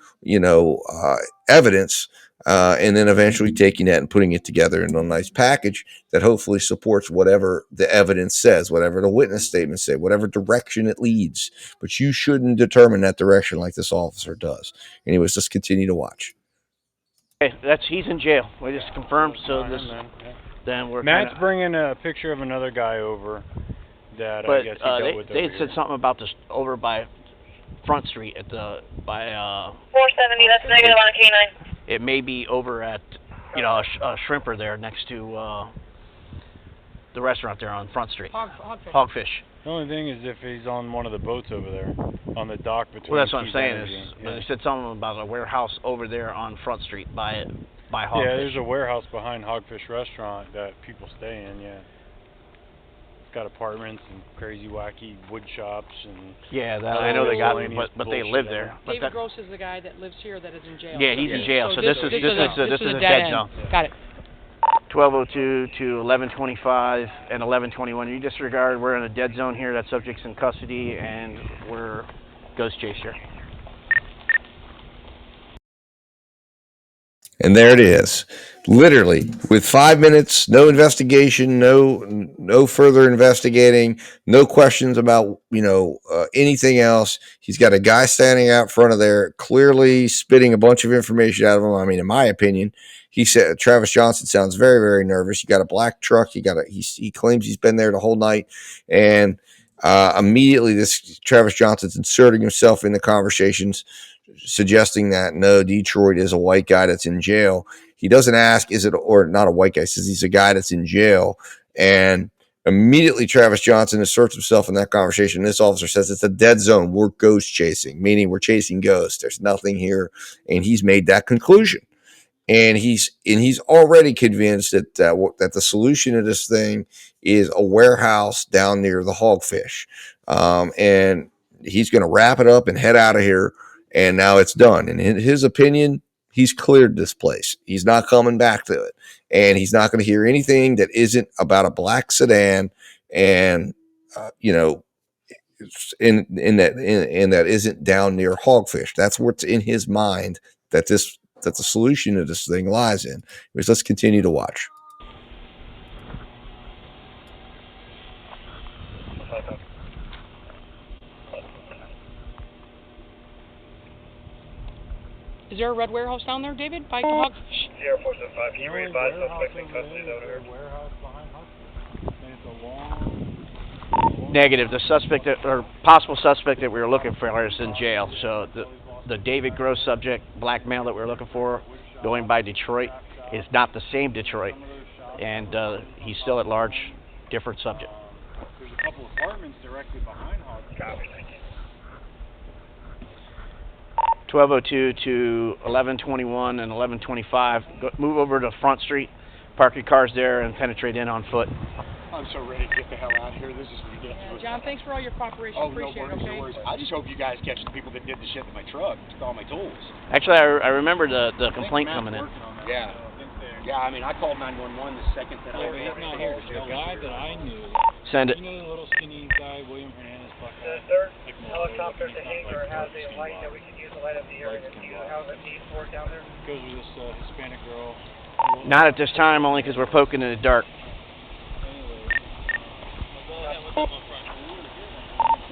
evidence, and then eventually taking that and putting it together in a nice package that hopefully supports whatever the evidence says, whatever the witness statements say, whatever direction it leads. But you shouldn't determine that direction like this officer does. Anyways, let's continue to watch. Okay, he's in jail. We just confirmed. So then we're. Matt's bringing a picture of another guy over that I guess he dealt with. They said something about this over by Front Street at 470. That's negative on a K9. It may be over at, a shrimper there next to the restaurant there on Front Street. Hogfish. The only thing is if he's on one of the boats over there, on the dock between. Well, that's what I'm saying. They said something about a warehouse over there on Front Street by Hogfish. Yeah, there's a warehouse behind Hogfish Restaurant that people stay in. Yeah. It's got apartments and crazy, wacky wood shops and. Yeah, I know they got them, but they live there. David Gross is the guy that lives here that is in jail. Yeah, he's in jail. So this is a dead zone. Got it. 1202 to 1125 and 1121. You disregard, we're in a dead zone here. That subject's in custody, and we're ghost chase here. And there it is. Literally, with 5 minutes, no investigation, no further investigating, no questions about, anything else. He's got a guy standing out front of there, clearly spitting a bunch of information out of him. I mean, in my opinion, he said Travis Johnson sounds very, very nervous. You got a black truck. He claims he's been there the whole night. And immediately this Travis Johnson's inserting himself in the conversations, suggesting that no, Detroit is a white guy that's in jail. He doesn't ask, is it, or not a white guy, says he's a guy that's in jail. And immediately Travis Johnson asserts himself in that conversation. This officer says it's a dead zone. We're ghost chasing, meaning we're chasing ghosts. There's nothing here. And he's made that conclusion. And he's already convinced that the solution to this thing is a warehouse down near the Hogfish. And he's going to wrap it up and head out of here. And now it's done. And in his opinion, he's cleared this place. He's not coming back to it. And he's not going to hear anything that isn't about a black sedan and, that isn't down near Hogfish. That's what's in his mind that the solution to this thing lies in. Let's continue to watch. Is there a red warehouse down there, David? By the Hogfish? Sierra 475. Can you re-advise suspects in custody over here? Warehouse behind Hogfish. And it's a long. Negative. The suspect or possible suspect that we were looking for is in jail. So the David Gross subject, black male that we were looking for, going by Detroit, is not the same Detroit, and he's still at large, different subject. There's a couple apartments directly behind Hogfish. 1202 to 1121 and 1125. Move over to Front Street, park your cars there, and penetrate in on foot. I'm so ready to get the hell out of here. This is ridiculous. John, thanks for all your cooperation. Appreciate it, okay? No worries. I just hope you guys catch the people that did the shit to my truck, took all my tools. Actually, I remember the complaint coming in. Yeah. Yeah, I mean, I called 911 the second that I he's not here. The guy that I knew. Send it. You know the little skinny guy, William Hernandez? The third helicopter to Hanger has a light that we can use to light up the area. Do you have a need for it down there? Goes with this Hispanic girl. Not at this time, only because we're poking in the dark.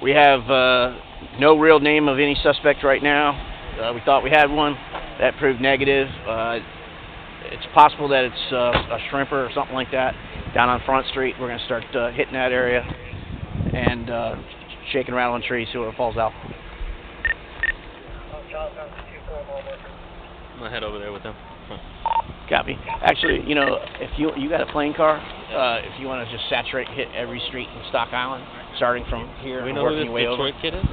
We have No real name of any suspect right now. We thought we had one. That proved negative. It's possible that it's a shrimper or something like that down on Front Street. We're going to start hitting that area and shaking around on trees, see what falls out. I'm going to head over there with them. Copy. Actually, you know, if you got a plane car, if you want to just saturate, hit every street in Stock Island, starting from here and working your way over. Detroit kid is?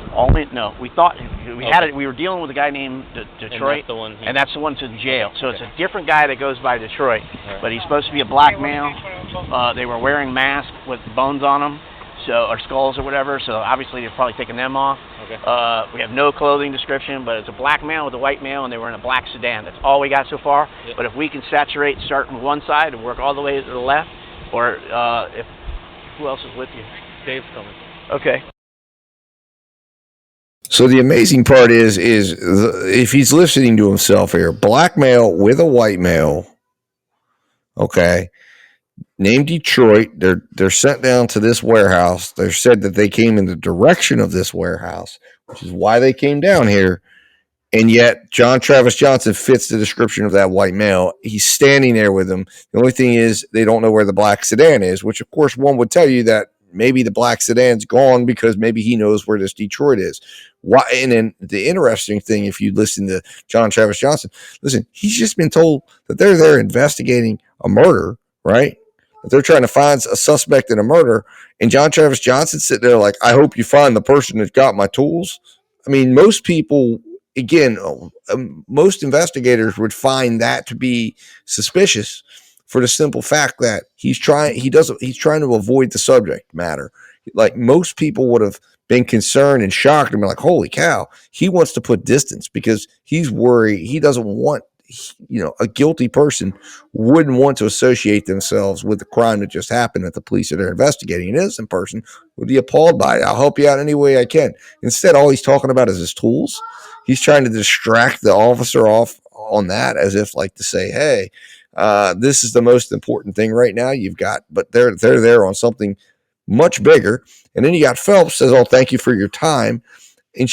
No, we thought we had it. We were dealing with a guy named Detroit, and that's the one to jail. So it's a different guy that goes by Detroit, but he's supposed to be a black male. They were wearing masks with bones on them, or skulls or whatever. So obviously they're probably taking them off. Okay. We have no clothing description, but it's a black male with a white male, and they were in a black sedan. That's all we got so far. Yep. But if we can saturate, start from one side and work all the way to the left, or who else is with you? Dave's coming. Okay. So the amazing part is if he's listening to himself here, black male with a white male, okay, named Detroit. They're sent down to this warehouse. They're said that they came in the direction of this warehouse, which is why they came down here. And yet John Travis Johnson fits the description of that white male. He's standing there with him. The only thing is they don't know where the black sedan is, which of course one would tell you that maybe the black sedan's gone because maybe he knows where this Detroit is. Why? And then the interesting thing, if you listen to John Travis Johnson, listen, he's just been told that they're there investigating a murder, right? That they're trying to find a suspect in a murder. And John Travis Johnson sitting there like, I hope you find the person that got my tools. I mean, most people, again, most investigators would find that to be suspicious for the simple fact that he's trying to avoid the subject matter. Like most people would have been concerned and shocked and been like, holy cow, he wants to put distance because he's worried. He doesn't want, a guilty person wouldn't want to associate themselves with the crime that just happened that the police are there investigating. An innocent person would be appalled by it. I'll help you out any way I can. Instead, all he's talking about is his tools. He's trying to distract the officer off on that as if like to say, hey, this is the most important thing right now you've got, but they're there on something much bigger. And then you got Phelps says, oh, thank you for your time. And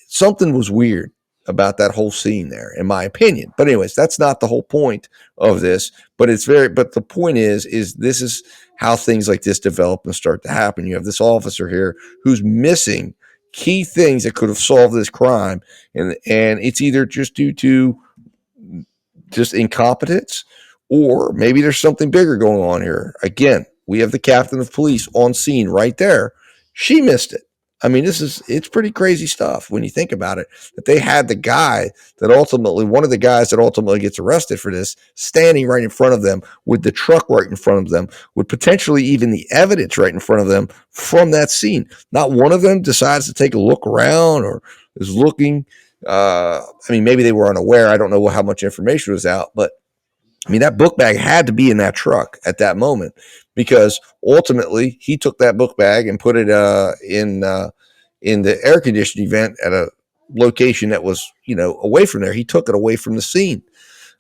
something was weird about that whole scene there, in my opinion. But anyways, that's not the whole point of this, but but the point is this is how things like this develop and start to happen. You have this officer here who's missing key things that could have solved this crime. And it's either just due to just incompetence, or maybe there's something bigger going on here. Again, we have the captain of police on scene right there. She missed it. I mean, it's pretty crazy stuff when you think about it, that they had the guy that one of the guys that ultimately gets arrested for this, standing right in front of them with the truck right in front of them, with potentially even the evidence right in front of them from that scene. Not one of them decides to take a look around or is looking. I mean, maybe they were unaware. I don't know how much information was out, but I mean, that book bag had to be in that truck at that moment, because ultimately he took that book bag and put it in the air conditioning vent at a location that was, away from there. He took it away from the scene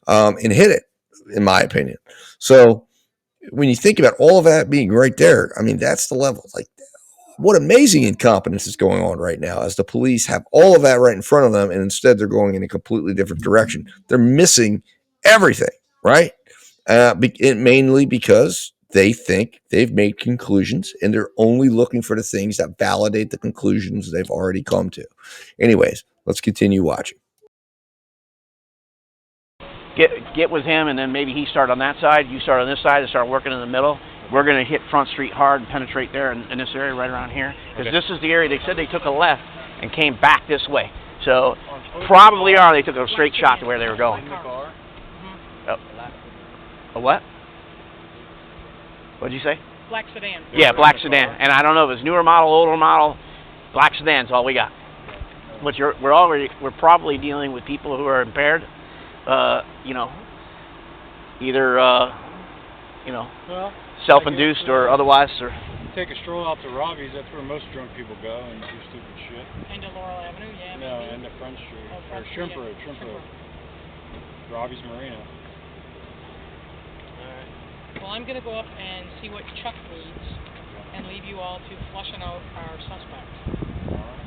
and hid it, in my opinion. So when you think about all of that being right there, I mean, that's the level. Like, what amazing incompetence is going on right now as the police have all of that right in front of them, and instead they're going in a completely different direction. They're missing everything. Right? Mainly because they think they've made conclusions and they're only looking for the things that validate the conclusions they've already come to. Anyways, let's continue watching. Get with him, and then maybe he start on that side, you start on this side, and start working in the middle. We're going to hit Front Street hard and penetrate there in this area right around here. Because this is the area they said they took a left and came back this way. So probably they took a straight shot to where they were going. Oh. A what? What'd you say? Black sedan. Yeah, black sedan. And I don't know if it's newer model, older model. Black sedan's all we got. But we're probably dealing with people who are impaired. Either self-induced or otherwise. Or take a stroll out to Robbie's. That's where most drunk people go and do stupid shit. And to Laurel Avenue, yeah. No, and to Front Street. Or Shrimp Road. Robbie's Marina. Well, I'm going to go up and see what Chuck needs and leave you all to flush out our suspect.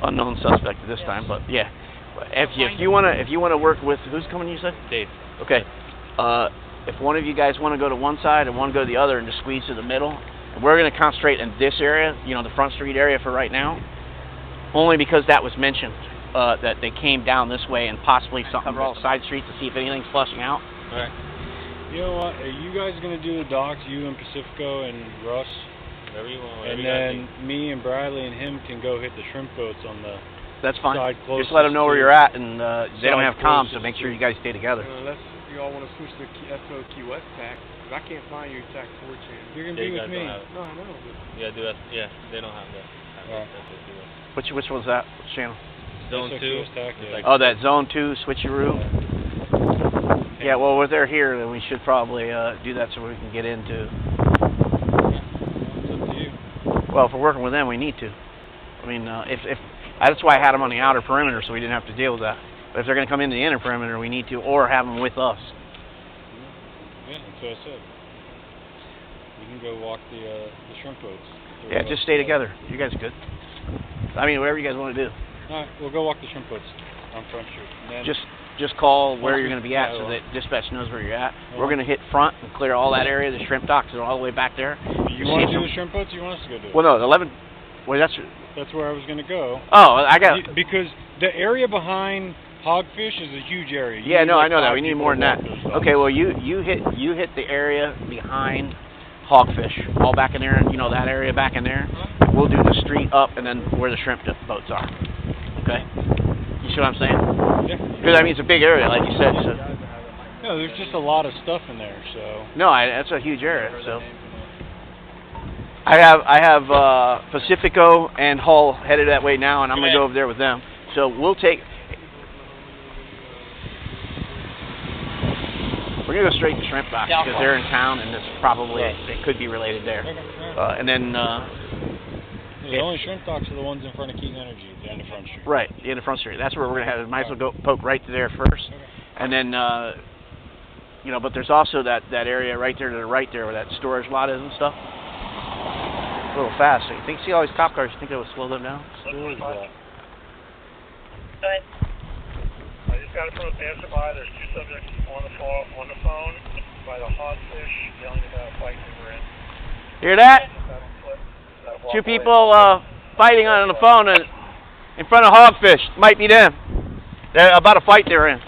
unknown suspect at this time, but yeah. If you wanna work with who's coming, you said? Dave. Okay. If one of you guys want to go to one side and one go to the other and just squeeze to the middle, and we're going to concentrate in this area, the Front Street area for right now, only because that was mentioned that they came down this way and possibly cover all side streets to see if anything's flushing out. All right. You know what? Are you guys gonna do the docks? You and Pacifico and Russ. Whatever you want. And then me and Bradley and him can go hit the shrimp boats on the. That's fine. Side just let them know where you're at, and they don't have comms, so closest make sure you guys stay together. Unless you all want to switch to Key West tack, because I can't find your tack 4 channel. You're gonna be with me. No, I know. Yeah, do that. Yeah, they don't have that. Which was that? Which channel? Zone 2. Oh, that Zone 2 switcheroo. Yeah, well, if they're here, then we should probably do that so we can get into. It's up to you. Well, if we're working with them, we need to. I mean, if that's why I had them on the outer perimeter, so we didn't have to deal with that. But if they're going to come into the inner perimeter, we need to, or have them with us. Yeah, that's what I said. We can go walk the shrimp boats. Yeah, just stay together. You guys are good. I mean, whatever you guys want to do. All right, we'll go walk the shrimp boats on Front Street. And then Just call where you're going to be at so that dispatch knows where you're at. We're going to hit front and clear all that area. The shrimp docks are all the way back there. You want to do the shrimp boats? Or you want us to go do it? Well, no, the 11. Well, that's where I was going to go. Oh, I got. Because the area behind Hogfish is a huge area. Yeah, no, I know that. We need more than that. Okay, well, you hit the area behind Hogfish, all back in there. That area back in there. We'll do the street up and then where the shrimp boats are. Okay. You see what I'm saying? Yeah. Because it's a big area, like you said. So. No, there's just a lot of stuff in there. So. No, that's a huge area. So. I have Pacifico and Hull headed that way now, and I'm gonna go over there with them. So we'll take. We're gonna go straight to shrimp box because they're in town, and it could be related there. And then. The only shrimp docks are the ones in front of Keaton Energy, the end of Front Street. Right, the end of Front Street. That's where we're gonna have. Might as well go poke right to there first, and then but there's also that area right there to the right there where that storage lot is and stuff. A little fast. So see all these cop cars? You think that would slow them down? Storage lot. Go ahead. I just got it from a passerby. There's 2 subjects on the phone by the Hogfish yelling about a fight they were in. Hear that? 2 people fighting on the phone in front of Hogfish. Might be them. They're about a fight they're in.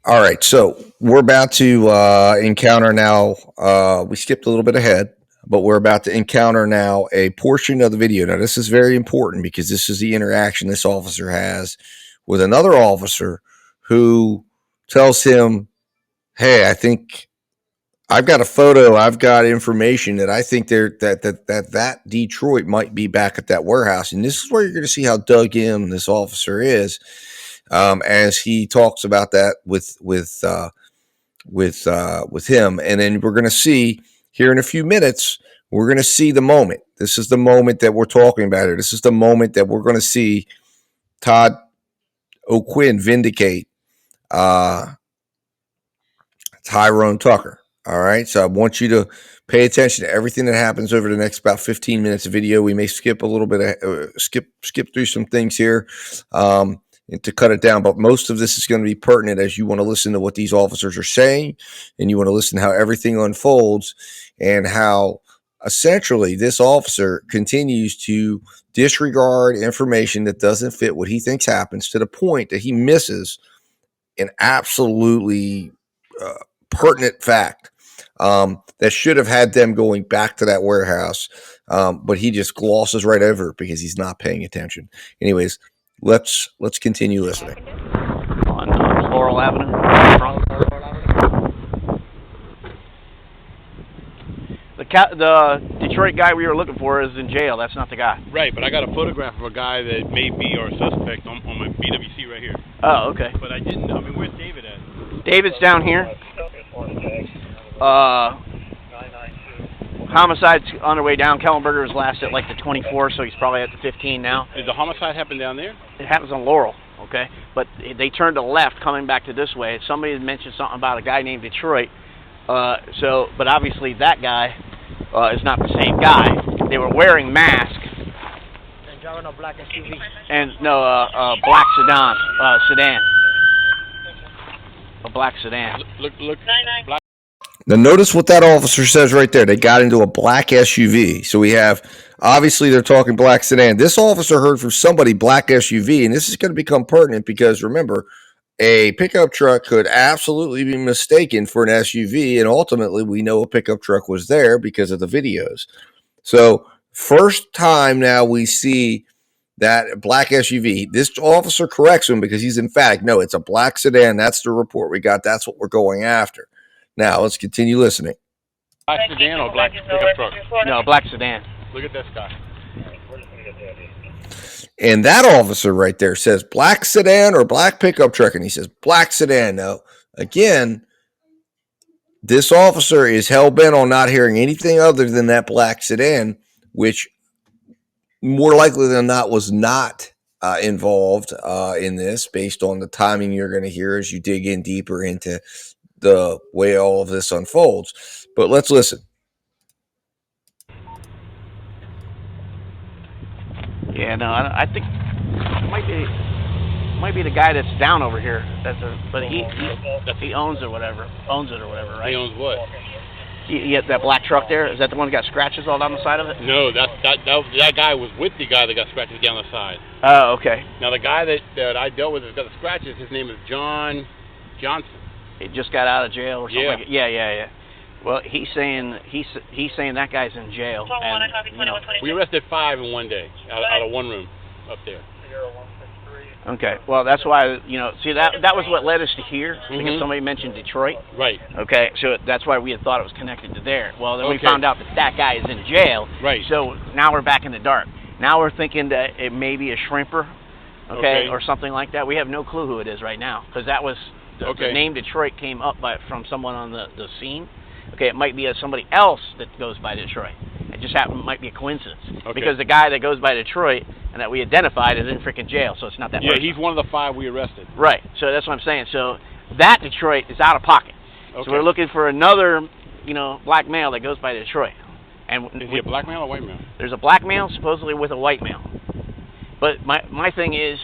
All right, so we're about to encounter now. We skipped a little bit ahead, but we're about to encounter now a portion of the video. Now, this is very important because this is the interaction this officer has with another officer who tells him, "Hey, I think I've got a photo. I've got information that I think that Detroit might be back at that warehouse." And this is where you're going to see how dug in this officer is. As he talks about that with him, and then we're going to see here in a few minutes. We're going to see the moment. This is the moment that we're talking about here. This is the moment that we're going to see Todd O'Quinn vindicate Tyrone Tucker. All right, so I want you to pay attention to everything that happens over the next about 15 minutes of video. We may skip a little bit, skip through some things here. And to cut it down, but most of this is going to be pertinent as you want to listen to what these officers are saying, and you want to listen to how everything unfolds and how essentially this officer continues to disregard information that doesn't fit what he thinks happens to the point that he misses an absolutely pertinent fact. that should have had them going back to that warehouse. But he just glosses right over it because he's not paying attention. Anyways, let's continue listening. On Laurel Avenue. The Detroit guy we were looking for is in jail. That's not the guy. Right, but I got a photograph of a guy that may be our suspect on my BWC right here. Oh, okay. But I didn't know. I mean, where's David at? David's down here. Homicide's on their way down. Kellenberger was last at like the 24, so he's probably at the 15 now. Did the homicide happen down there? It happens on Laurel, okay? But they turned to the left coming back to this way. Somebody had mentioned something about a guy named Detroit. But obviously that guy is not the same guy. They were wearing masks. And driving a black SUV. And no, black sedan. A black sedan. Look. Black. Now, notice what that officer says right there. They got into a black SUV. So we have, obviously, they're talking black sedan. This officer heard from somebody black SUV, and this is going to become pertinent because, remember, a pickup truck could absolutely be mistaken for an SUV, and ultimately, we know a pickup truck was there because of the videos. So, first time now we see that black SUV. This officer corrects him because he's emphatic. No, it's a black sedan. That's the report we got. That's what we're going after. Now, let's continue listening. Black sedan or black pickup truck? No, black sedan. Look at this guy. And that officer right there says black sedan or black pickup truck. And he says black sedan. Now, again, this officer is hell-bent on not hearing anything other than that black sedan, which more likely than not was not involved in this based on the timing you're going to hear as you dig in deeper into the way all of this unfolds. But let's listen. Yeah, no, I think it might be the guy that's down over here. But he owns it or whatever. Right? He owns what? You get that black truck there? Is that the one that got scratches all down the side of it? No, that guy was with the guy that got scratches down the side. Oh, okay. Now the guy that I dealt with that got the scratches, his name is John Johnson. He just got out of jail or something. Yeah. Like yeah. Well, he's saying that guy's in jail. And, we arrested 5 in one day out of one room up there. Okay. Well, that's why see that was what led us to here because somebody mentioned Detroit. Right. Okay. So that's why we had thought it was connected to there. Well, then we found out that guy is in jail. Right. So now we're back in the dark. Now we're thinking that it may be a shrimper, okay, or something like that. We have no clue who it is right now because that was the name Detroit came up from someone on the scene. Okay, it might be somebody else that goes by Detroit. It just might be a coincidence because the guy that goes by Detroit and that we identified is in freaking jail, so it's not that. Yeah, he's one of the 5 we arrested. Right. So that's what I'm saying. So that Detroit is out of pocket. Okay. So we're looking for another, black male that goes by Detroit. And is he a black male or white male? There's a black male supposedly with a white male. But my thing is.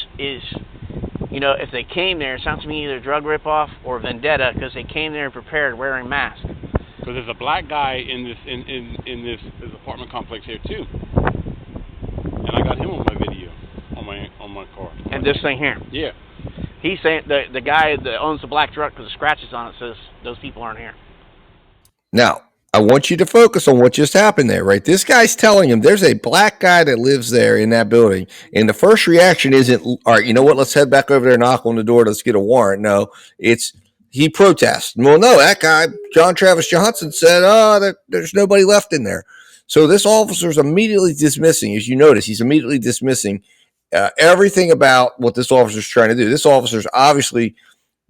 If they came there, it sounds to me either drug ripoff or vendetta because they came there prepared wearing masks. Because there's a black guy in this apartment complex here too, and I got him on my video on my car. And this thing here. Yeah. He's saying the guy that owns the black truck with the scratches on it says those people aren't here. Now, I want you to focus on what just happened there, right? This guy's telling him there's a black guy that lives there in that building. And the first reaction isn't, all right, you know what? Let's head back over there, knock on the door. Let's get a warrant. No, he protests. Well, no, that guy, John Travis Johnson said, there's nobody left in there. So this officer's immediately dismissing, as you notice, he's immediately dismissing everything about what this officer's trying to do. This officer's obviously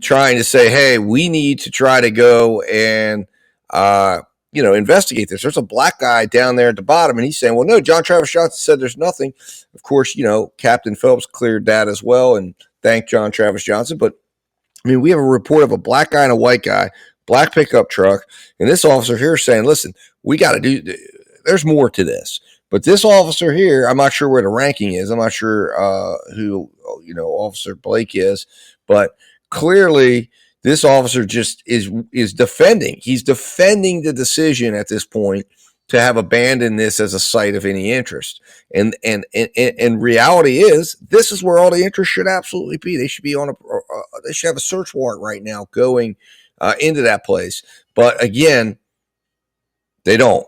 trying to say, hey, we need to try to go and, investigate this. There's a black guy down there at the bottom, and he's saying, well, no, John Travis Johnson said there's nothing. Of course, Captain Phelps cleared that as well and thanked John Travis Johnson. But, we have a report of a black guy and a white guy, black pickup truck, and this officer here is saying, listen, we got to there's more to this. But this officer here, I'm not sure where the ranking is. I'm not sure who, Officer Blake is, but clearly this officer just is defending. He's defending the decision at this point to have abandoned this as a site of any interest. And reality is, this is where all the interest should absolutely be. They should be they should have a search warrant right now going into that place. But again, They don't.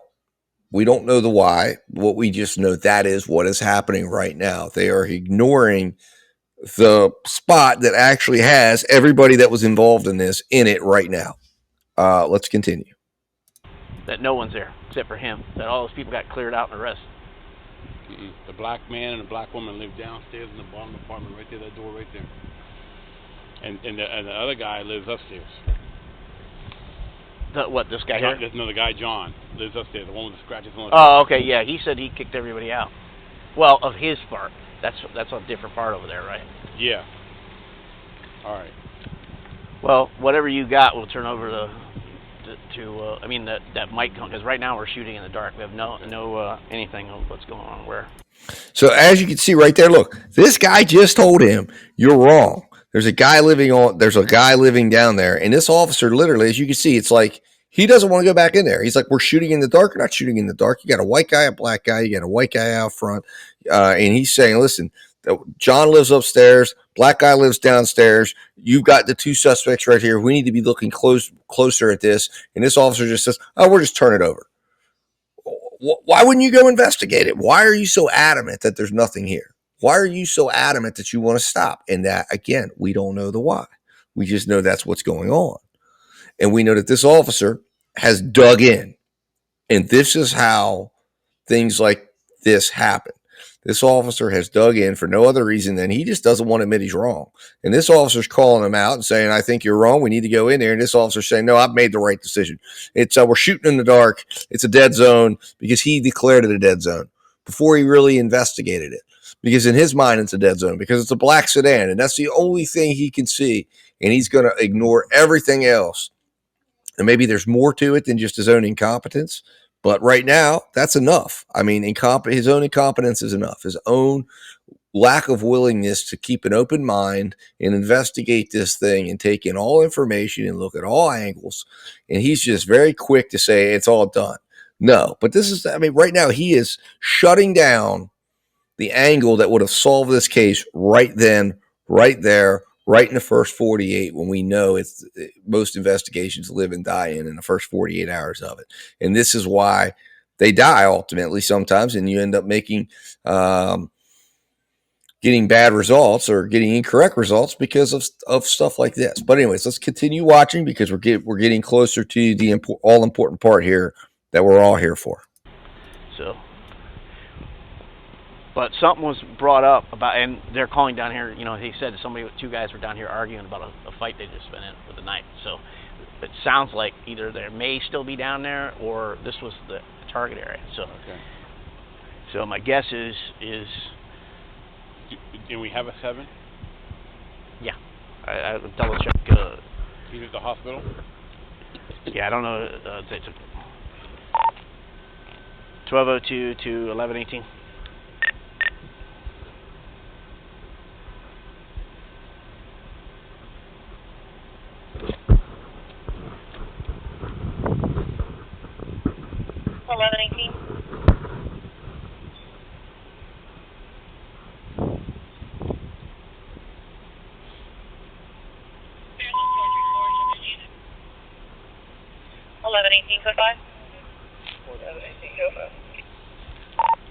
We don't know the why. What we just know that is what is happening right now. They are ignoring the spot that actually has everybody that was involved in this in it right now. Let's continue. That no one's there except for him. That all those people got cleared out and arrested. The black man and the black woman live downstairs in the bottom apartment right there, that door right there. And the other guy lives upstairs. This guy here? No, the guy John lives upstairs. The one with the scratches on the Oh, okay, yeah. He said he kicked everybody out. Well, of his part. That's a different part over there, right? Yeah. All right. Well, whatever you got, we'll turn over to that mic, because right now we're shooting in the dark. We have no anything of what's going on where. So as you can see right there, look, this guy just told him you're wrong. There's a guy living down there, and this officer literally, as you can see, it's like he doesn't want to go back in there. He's like, we're shooting in the dark. We're not shooting in the dark. You got a white guy, a black guy, you got a white guy out front, and he's saying, listen, John lives upstairs, black guy lives downstairs. You've got the two suspects right here. We need to be looking closer at this. And this officer just says, oh, we'll just turn it over. Why wouldn't you go investigate it? Why are you so adamant that there's nothing here? Why are you so adamant that you want to stop? And that, again, we don't know the why. We just know that's what's going on. And we know that this officer has dug in. And this is how things like this happen. This officer has dug in for no other reason than he just doesn't want to admit he's wrong. And this officer's calling him out and saying, I think you're wrong. We need to go in there. And this officer's saying, no, I've made the right decision. It's we're shooting in the dark. It's a dead zone, because he declared it a dead zone before he really investigated it. Because in his mind, it's a dead zone because it's a black sedan. And that's the only thing he can see. And he's going to ignore everything else. And maybe there's more to it than just his own incompetence. But right now, that's enough. I mean, his own incompetence is enough. His own lack of willingness to keep an open mind and investigate this thing and take in all information and look at all angles. And he's just very quick to say it's all done. No, but right now he is shutting down the angle that would have solved this case right then, right there, right in the first 48, when we know most investigations live and die in the first 48 hours of it. And this is why they die ultimately sometimes, and you end up making getting bad results or getting incorrect results because of stuff like this. But anyways, let's continue watching, because we're getting closer to the all important part here that we're all here for. So, but something was brought up about, and they're calling down here, he said two guys were down here arguing about a fight they just been in with a knife. So it sounds like either they may still be down there or this was the target area. So, okay. So my guess is. Do we have a 7? Yeah, I double check. He's at the hospital. Yeah, I don't know. They took 1202 to 1118. Code 5.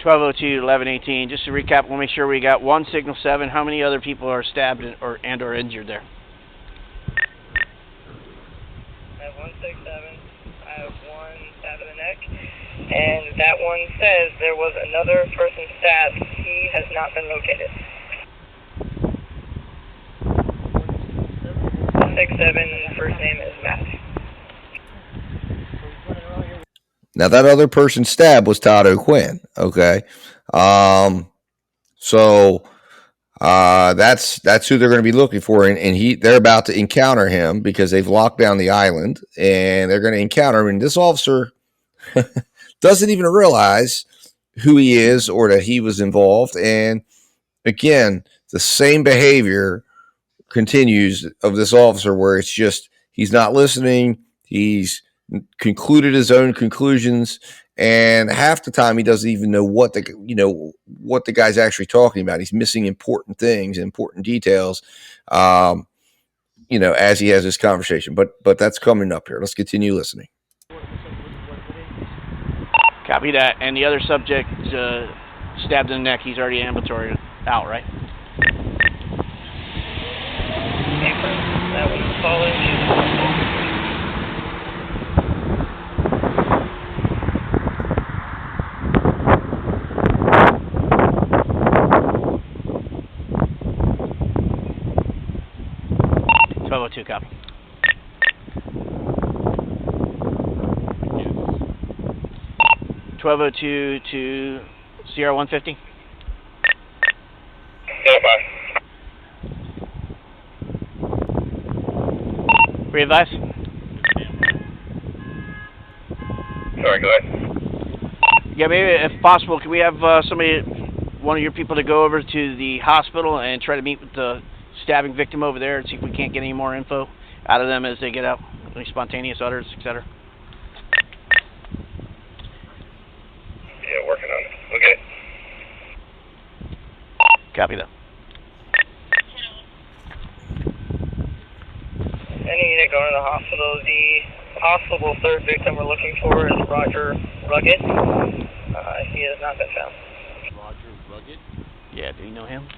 1202 to 1118. Just to recap, we'll make sure we got one signal 7. How many other people are stabbed or injured there? I have 167. I have one stab in the neck, and that one says there was another person stabbed. He has not been located. 167. First name is Matt. Now, that other person stabbed was Todd O'Quinn, okay? So that's who they're going to be looking for, and they're about to encounter him because they've locked down the island, and they're going to encounter him, and this officer doesn't even realize who he is or that he was involved, and again, the same behavior continues of this officer where it's just he's not listening, he's concluded his own conclusions, and half the time he doesn't even know what the guy's actually talking about. He's missing important things, important details, as he has this conversation. But that's coming up here. Let's continue listening. Copy that. And the other subject stabbed in the neck, he's already ambulatory out, right? That was Paula. Two copy. Yes. 1202 to CR 150. Re-advise. Sorry, go ahead. Yeah, maybe if possible, can we have one of your people to go over to the hospital and try to meet with the stabbing victim over there and see if we can't get any more info out of them as they get out, any spontaneous utters, etc. Yeah, working on it. Okay. Copy that. Any unit going to the hospital. The possible third victim we're looking for is Roger Rugged. He has not been found. Roger Rugged? Yeah, do you know him?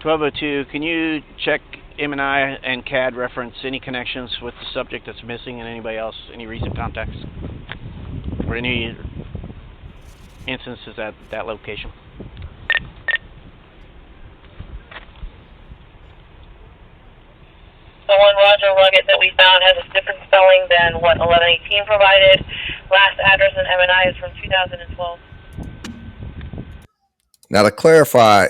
.1202, can you check M&I and CAD reference any connections with the subject that's missing and anybody else, any recent contacts? Or any instances at that location? The one Roger Rugged that we found has a different spelling than what 1118 provided. Last address in M&I is from 2012. Now to clarify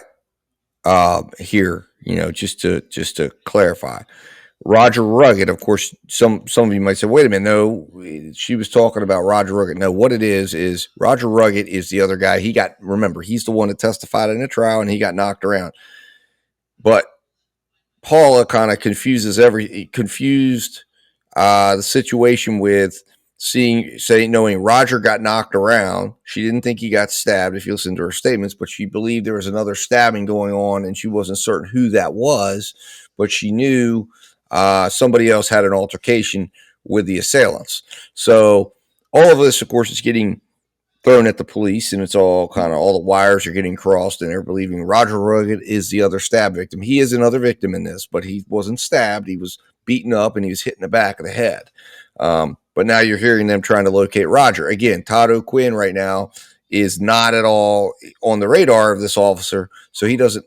here, just to clarify, Roger Rugged, of course, some of you might say, wait a minute, no, she was talking about Roger Rugged. No, what it is Roger Rugged is the other guy. Remember, he's the one that testified in the trial and he got knocked around. But Paula kind of confused the situation with knowing Roger got knocked around. She didn't think he got stabbed, if you listen to her statements, but she believed there was another stabbing going on, and she wasn't certain who that was, but she knew somebody else had an altercation with the assailants. So all of this, of course, is getting thrown at the police, and it's all the wires are getting crossed, and they're believing Roger Rugged is the other stab victim. He is another victim in this, but he wasn't stabbed. He was beaten up, and he was hit in the back of the head. But now you're hearing them trying to locate Roger. Again, Todd O'Quinn right now is not at all on the radar of this officer, so he doesn't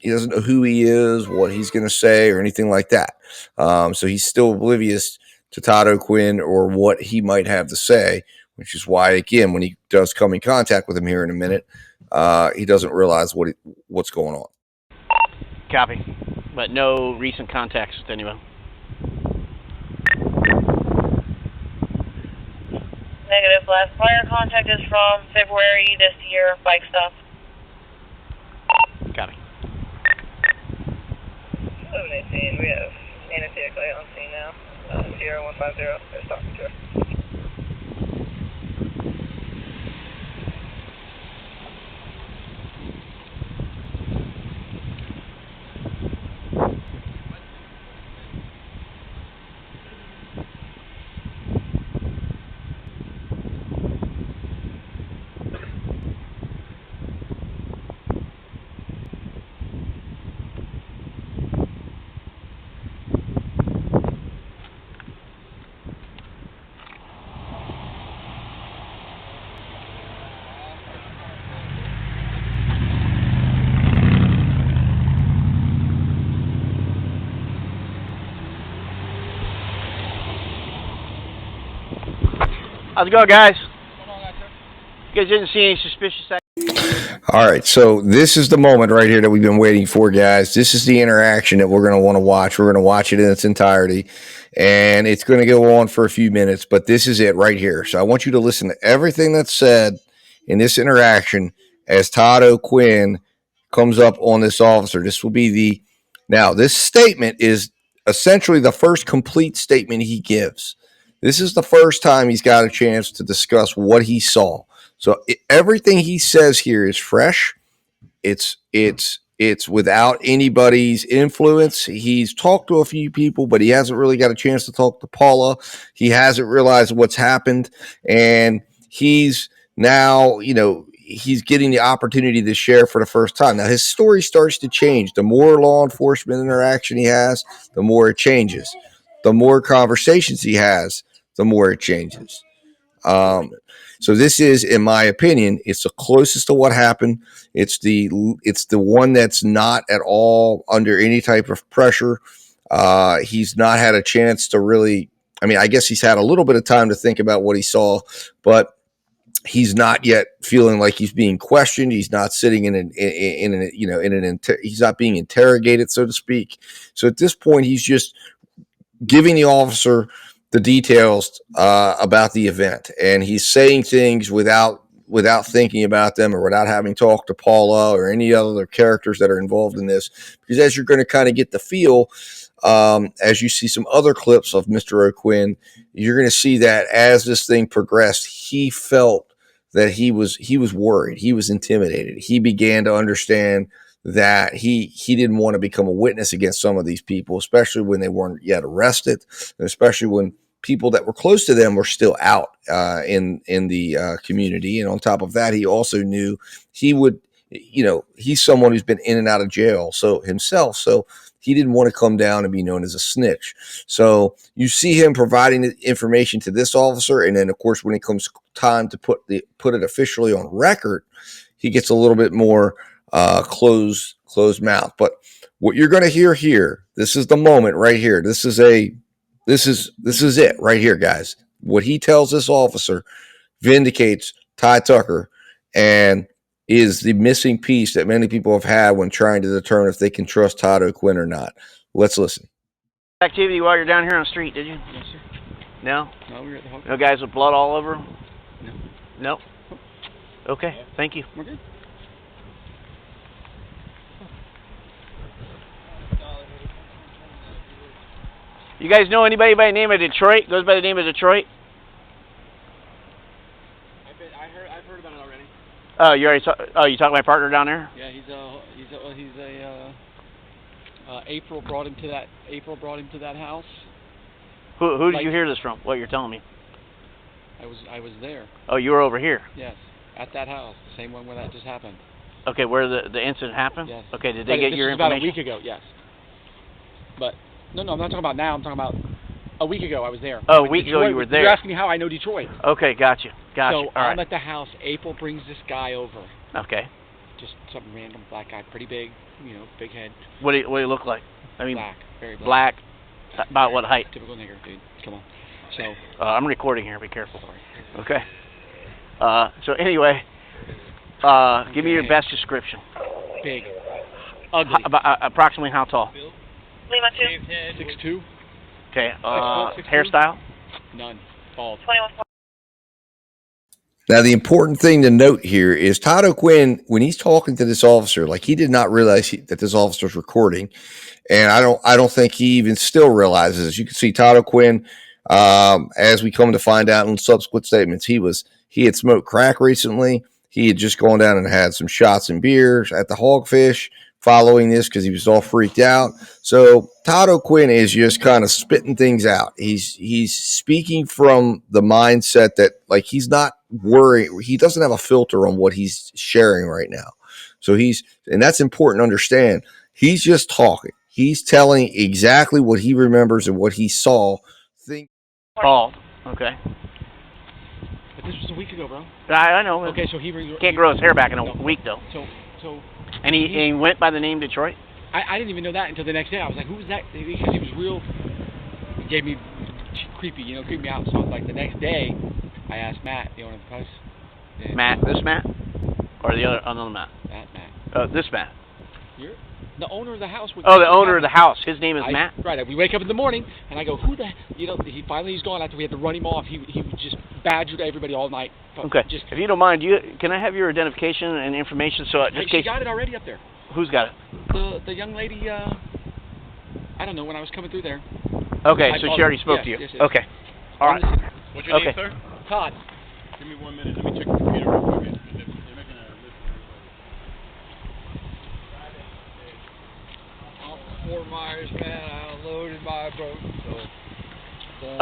know who he is, what he's going to say, or anything like that. So he's still oblivious to Todd O'Quinn or what he might have to say, which is why, again, when he does come in contact with him here in a minute, he doesn't realize what's going on. Copy. But no recent contacts with anyone. Negative. Last prior contact is from February this year, bike stop. Copy. 1118, we have Anastia Clay on scene now. 0150 is talking to her. How's it going, guys? You guys didn't see any suspicious activity? All right, so this is the moment right here that we've been waiting for, guys. This is the interaction that we're going to want to watch. We're going to watch it in its entirety, and it's going to go on for a few minutes, but this is it right here. So I want you to listen to everything that's said in this interaction as Todd O'Quinn comes up on this officer. This will be now, this statement is essentially the first complete statement he gives. This is the first time he's got a chance to discuss what he saw. So everything he says here is fresh. It's without anybody's influence. He's talked to a few people, but he hasn't really got a chance to talk to Paula. He hasn't realized what's happened, and he's now, he's getting the opportunity to share for the first time. Now his story starts to change. The more law enforcement interaction he has, the more it changes. The more conversations he has, the more it changes. So this is, in my opinion, it's the closest to what happened. It's the one that's not at all under any type of pressure. He's not had a chance to really, I guess he's had a little bit of time to think about what he saw, but he's not yet feeling like he's being questioned. He's not sitting he's not being interrogated, so to speak. So at this point, he's just giving the officer the details about the event, and he's saying things without thinking about them or without having talked to Paula or any other characters that are involved in this. Because as you're going to kind of get the feel, as you see some other clips of Mr. O'Quinn, you're going to see that as this thing progressed, he felt that he was worried, he was intimidated. He began to understand that he didn't want to become a witness against some of these people, especially when they weren't yet arrested, and especially when people that were close to them were still out in the community. And on top of that, he also knew he would, he's someone who's been in and out of jail himself. So he didn't want to come down and be known as a snitch. So you see him providing the information to this officer. And then, of course, when it comes time to put it officially on record, he gets a little bit more closed mouth. But what you're going to hear here, this is the moment right here. This is it right here, guys. What he tells this officer vindicates Ty Tucker and is the missing piece that many people have had when trying to determine if they can trust Todd O'Quinn or not. Let's listen. Activity while you're down here on the street, did you? Yes, sir. No? No, we were at the hospital. No guys with blood all over? No. No? Okay, thank you. We're good. You guys know anybody by the name of Detroit? Goes by the name of Detroit? I've heard about it already. Oh, you already you talked to my partner down there? Yeah, April brought him to that house. Who did you hear this from? What you're telling me? I was there. Oh, you were over here? Yes, at that house, the same one where that just happened. Okay, where the incident happened? Yes. Okay, did they get your information? About a week ago, yes. But no, I'm not talking about now. I'm talking about a week ago. I was there. Oh, a week ago you were there. You're asking me how I know Detroit. Okay, gotcha. So all I'm right. at the house. April brings this guy over. Okay. Just some random black guy, pretty big, big head. What do you look like? I mean, black, very black. About what height? Typical nigger, dude. Come on. So I'm recording here. Be careful. Sorry. Okay. So anyway, give me your best description. Big. Ugly. Approximately how tall? Lima 2. 6'2". Okay. Hairstyle? None. Bald. 21. Now, the important thing to note here is Todd O'Quinn, when he's talking to this officer, like, he did not realize that this officer was recording. And I don't think he even still realizes. As you can see, Todd O'Quinn, as we come to find out in subsequent statements, he had smoked crack recently. He had just gone down and had some shots and beers at the Hogfish following this because he was all freaked out. So Todd O'Quinn is just kind of spitting things out. He's speaking from the mindset that, like, he's not worried. He doesn't have a filter on what he's sharing right now. So and that's important to understand. He's just talking. He's telling exactly what he remembers and what he saw. Bald. Okay. But this was a week ago, bro. I know. Okay, so he can't grow his hair back in a week, though. So. And he went by the name Detroit? I didn't even know that until the next day. I was like, who was that? Because he was real. He gave me creepy, creeped me out. So like the next day, I asked Matt, the owner of the place. Matt, this Matt, or the other Matt? That Matt. This Matt. You're the owner of the house. Oh, the owner of the house. His name is Matt. Right. We wake up in the morning, and I go, who the? He's gone after we had to run him off. He just badgered everybody all night. Okay. If you don't mind, can I have your identification and information? So she got it already up there. Who's got it? The young lady. I don't know, when I was coming through there. Okay, so she already spoke to you. Yes. Okay. All right. What's your name, sir? Todd. Give me 1 minute. Let me check the computer real quick. They're making a list. I'm 4 miles, man. I unloaded my boat, so.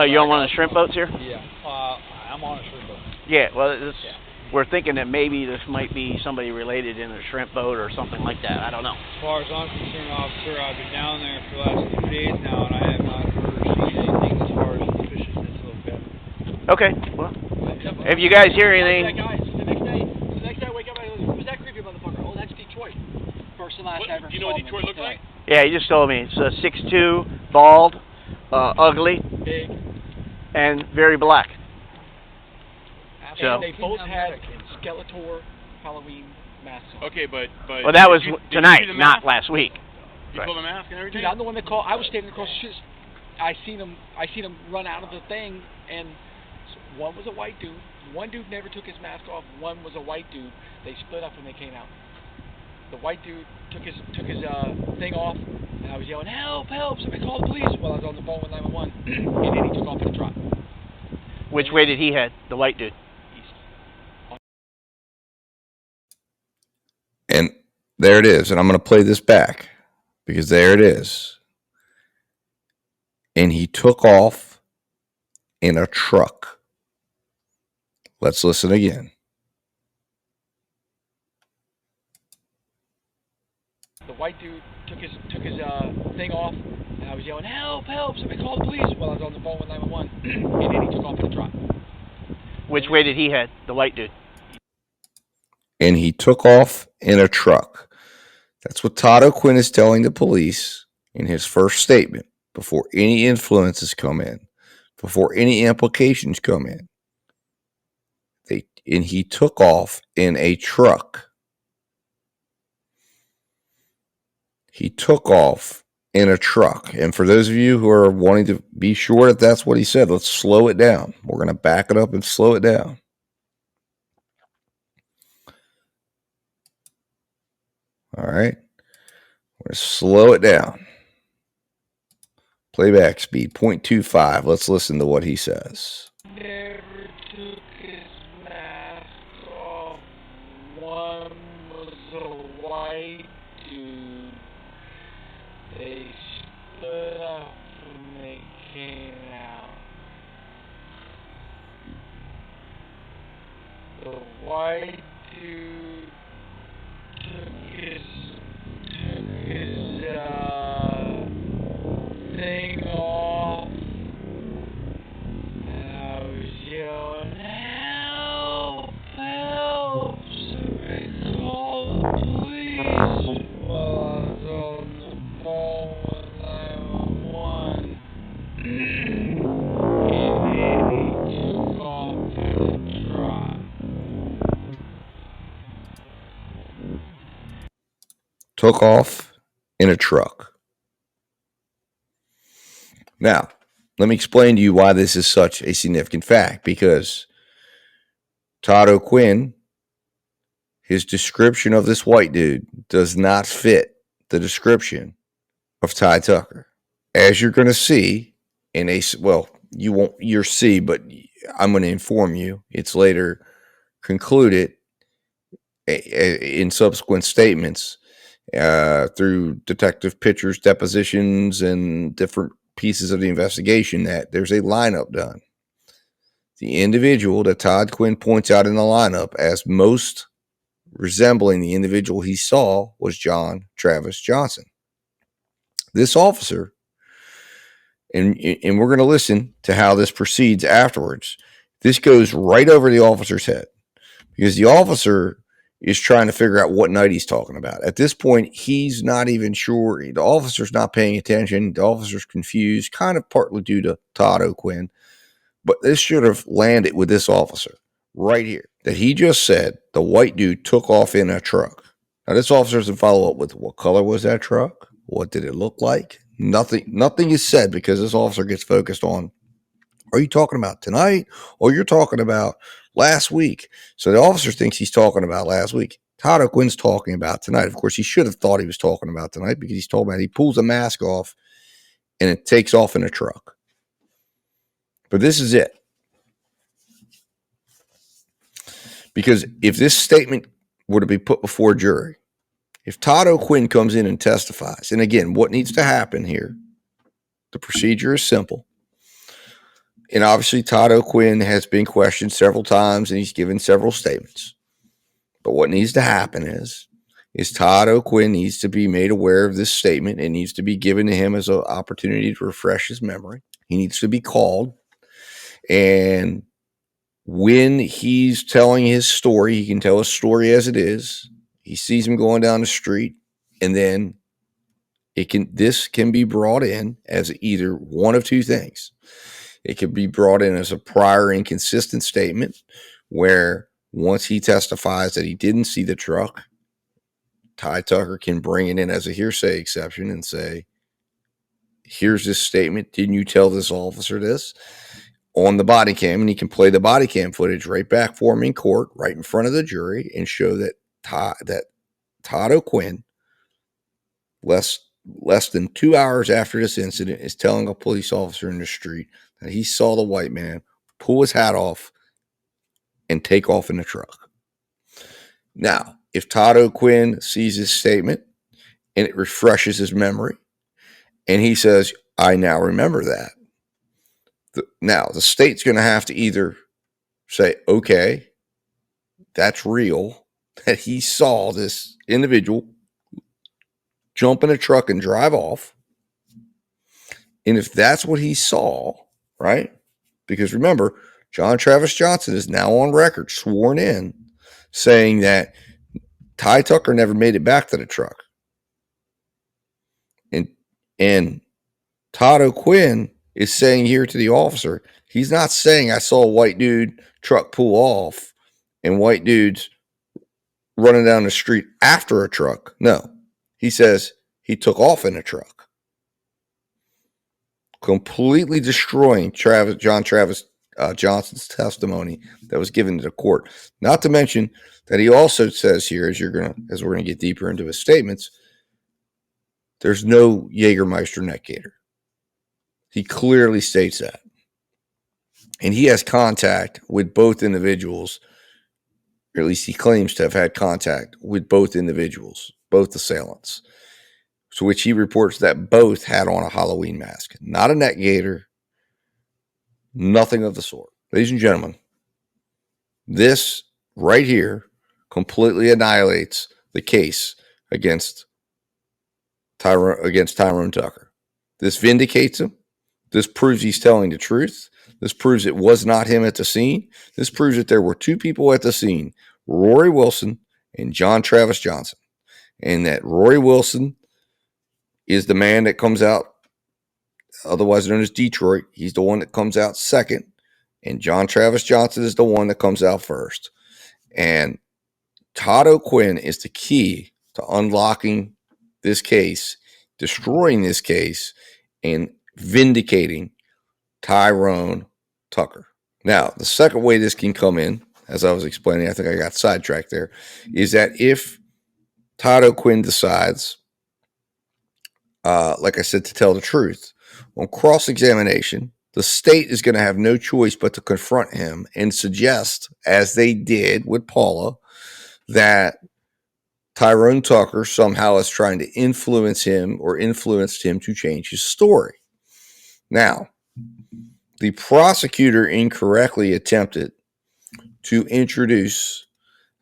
You're on one of the shrimp boats here? Yeah. I'm on a shrimp boat. Yeah. Well, we're thinking that maybe this might be somebody related in a shrimp boat or something like that. I don't know. As far as I'm concerned, officer, I've been down there for the last 2 days now, and I have not heard or seen anything as far as suspiciousness of that. Okay. Well, if you guys hear anything. That guy, the next day I wake up, I go, who's that creepy motherfucker? Oh, that's Detroit. First and last ever. Do you know what Detroit looks like? Yeah, he just told me. It's 6'2", bald, ugly, big, and very black. So. And they both had Skeletor Halloween masks on. Okay, but well, that was tonight, not last week. You saw the mask and everything? Dude, I'm the one that called. I was standing across the street. I seen them run out of the thing, and one was a white dude. One dude never took his mask off. One was a white dude. They split up when they came out. The white dude took his thing off, and I was yelling, "Help! Help! Somebody call the police!" While I was on the phone with 911, and then he took off in a truck. Which way did he head? The white dude. And there it is. And I'm going to play this back because there it is. And he took off in a truck. Let's listen again. The white dude took his thing off, and I was yelling, "Help! Help! Somebody call the police!" While I was on the phone with 911, and then he took off in a truck. Which way did he head? The white dude. And he took off in a truck. That's what Todd O'Quinn is telling the police in his first statement before any influences come in, before any implications come in. And he took off in a truck. He took off in a truck. And for those of you who are wanting to be sure that that's what he said, let's slow it down. We're going to back it up and slow it down. All right. We're going to slow it down. Playback speed 0.25. Let's listen to what he says. Never took his mask off. One was a white dude. They stood up when they came out. The white dude took his thing off, and I was yelling, "Help! Help! Somebody call the police!" While I was on the phone with 911, and then he took off in a truck. Took off in a truck. Now, let me explain to you why this is such a significant fact, because Todd O'Quinn, his description of this white dude does not fit the description of Ty Tucker. As you're going to see in you'll see, but I'm going to inform you. It's later concluded in subsequent statements through detective pictures, depositions, and different pieces of the investigation that there's a lineup done. The individual that Todd Quinn points out in the lineup as most resembling the individual he saw was John Travis Johnson. This officer, and we're going to listen to how this proceeds afterwards. This goes right over the officer's head because the officer is trying to figure out what night he's talking about. At this point, he's not even sure. The officer's not paying attention. The officer's confused, kind of partly due to Todd O'Quinn. But this should have landed with this officer right here, that he just said the white dude took off in a truck. Now, this officer doesn't follow up with what color was that truck? What did it look like? Nothing is said because this officer gets focused on, are you talking about tonight or you're talking about last week? So the officer thinks he's talking about last week. Todd O'Quinn's talking about tonight. Of course, he should have thought he was talking about tonight because he's told me he pulls the mask off and it takes off in a truck. But this is it. Because if this statement were to be put before a jury, if Todd O'Quinn comes in and testifies, and again, what needs to happen here, the procedure is simple. And obviously, Todd O'Quinn has been questioned several times and he's given several statements. But what needs to happen is Todd O'Quinn needs to be made aware of this statement. It needs to be given to him as an opportunity to refresh his memory. He needs to be called. And when he's telling his story, he can tell his story as it is. He sees him going down the street, and then this can be brought in as either one of two things. It could be brought in as a prior inconsistent statement where once he testifies that he didn't see the truck, Ty Tucker can bring it in as a hearsay exception and say, here's this statement. Didn't you tell this officer this? On the body cam, and he can play the body cam footage right back for him in court, right in front of the jury, and show that Todd O'Quinn, less than 2 hours after this incident, is telling a police officer in the street that he saw the white man pull his hat off and take off in the truck. Now, if Todd O'Quinn sees his statement and it refreshes his memory, and he says, I now remember that. Now, the state's going to have to either say, okay, that's real, that he saw this individual jump in a truck and drive off. And if that's what he saw, right? Because remember, John Travis Johnson is now on record, sworn in, saying that Ty Tucker never made it back to the truck. And Todd O'Quinn is saying here to the officer, he's not saying I saw a white dude truck pull off and white dudes running down the street after a truck. No, he says he took off in a truck, completely destroying John Travis Johnson's testimony that was given to the court. Not to mention that he also says here, as we're gonna get deeper into his statements, there's no Jägermeister neck gaiter. He clearly states that. And he has contact with both individuals, or at least he claims to have had contact with both individuals, both assailants, to which he reports that both had on a Halloween mask, not a neck gaiter, nothing of the sort. Ladies and gentlemen, this right here completely annihilates the case against Tyrone Tucker. This vindicates him. This proves he's telling the truth. This proves it was not him at the scene. This proves that there were two people at the scene, Rory Wilson and John Travis Johnson, and that Rory Wilson is the man that comes out, otherwise known as Detroit. He's the one that comes out second, and John Travis Johnson is the one that comes out first. And Todd O'Quinn is the key to unlocking this case, destroying this case, and vindicating Tyrone Tucker. Now, the second way this can come in, as I was explaining, I think I got sidetracked there, is that if Todd O'Quinn decides, like I said, to tell the truth, on cross-examination, the state is going to have no choice but to confront him and suggest, as they did with Paula, that Tyrone Tucker somehow is trying to influence him or influenced him to change his story. Now, the prosecutor incorrectly attempted to introduce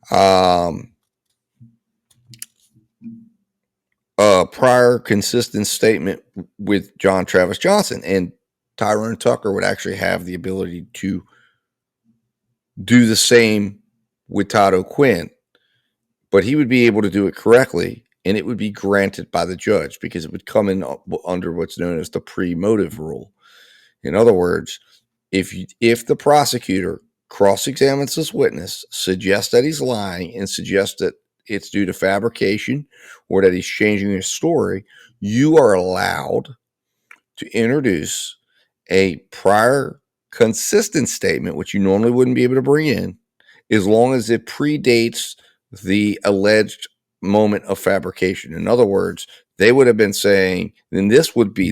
a prior consistent statement with John Travis Johnson, and Tyrone Tucker would actually have the ability to do the same with Todd O'Quinn, but he would be able to do it correctly, and it would be granted by the judge because it would come in under what's known as the pre-motive rule. In other words, if the prosecutor cross-examines this witness, suggests that he's lying, and suggests that it's due to fabrication or that he's changing his story, you are allowed to introduce a prior consistent statement, which you normally wouldn't be able to bring in, as long as it predates the alleged moment of fabrication. In other words, they would have been saying, then this would be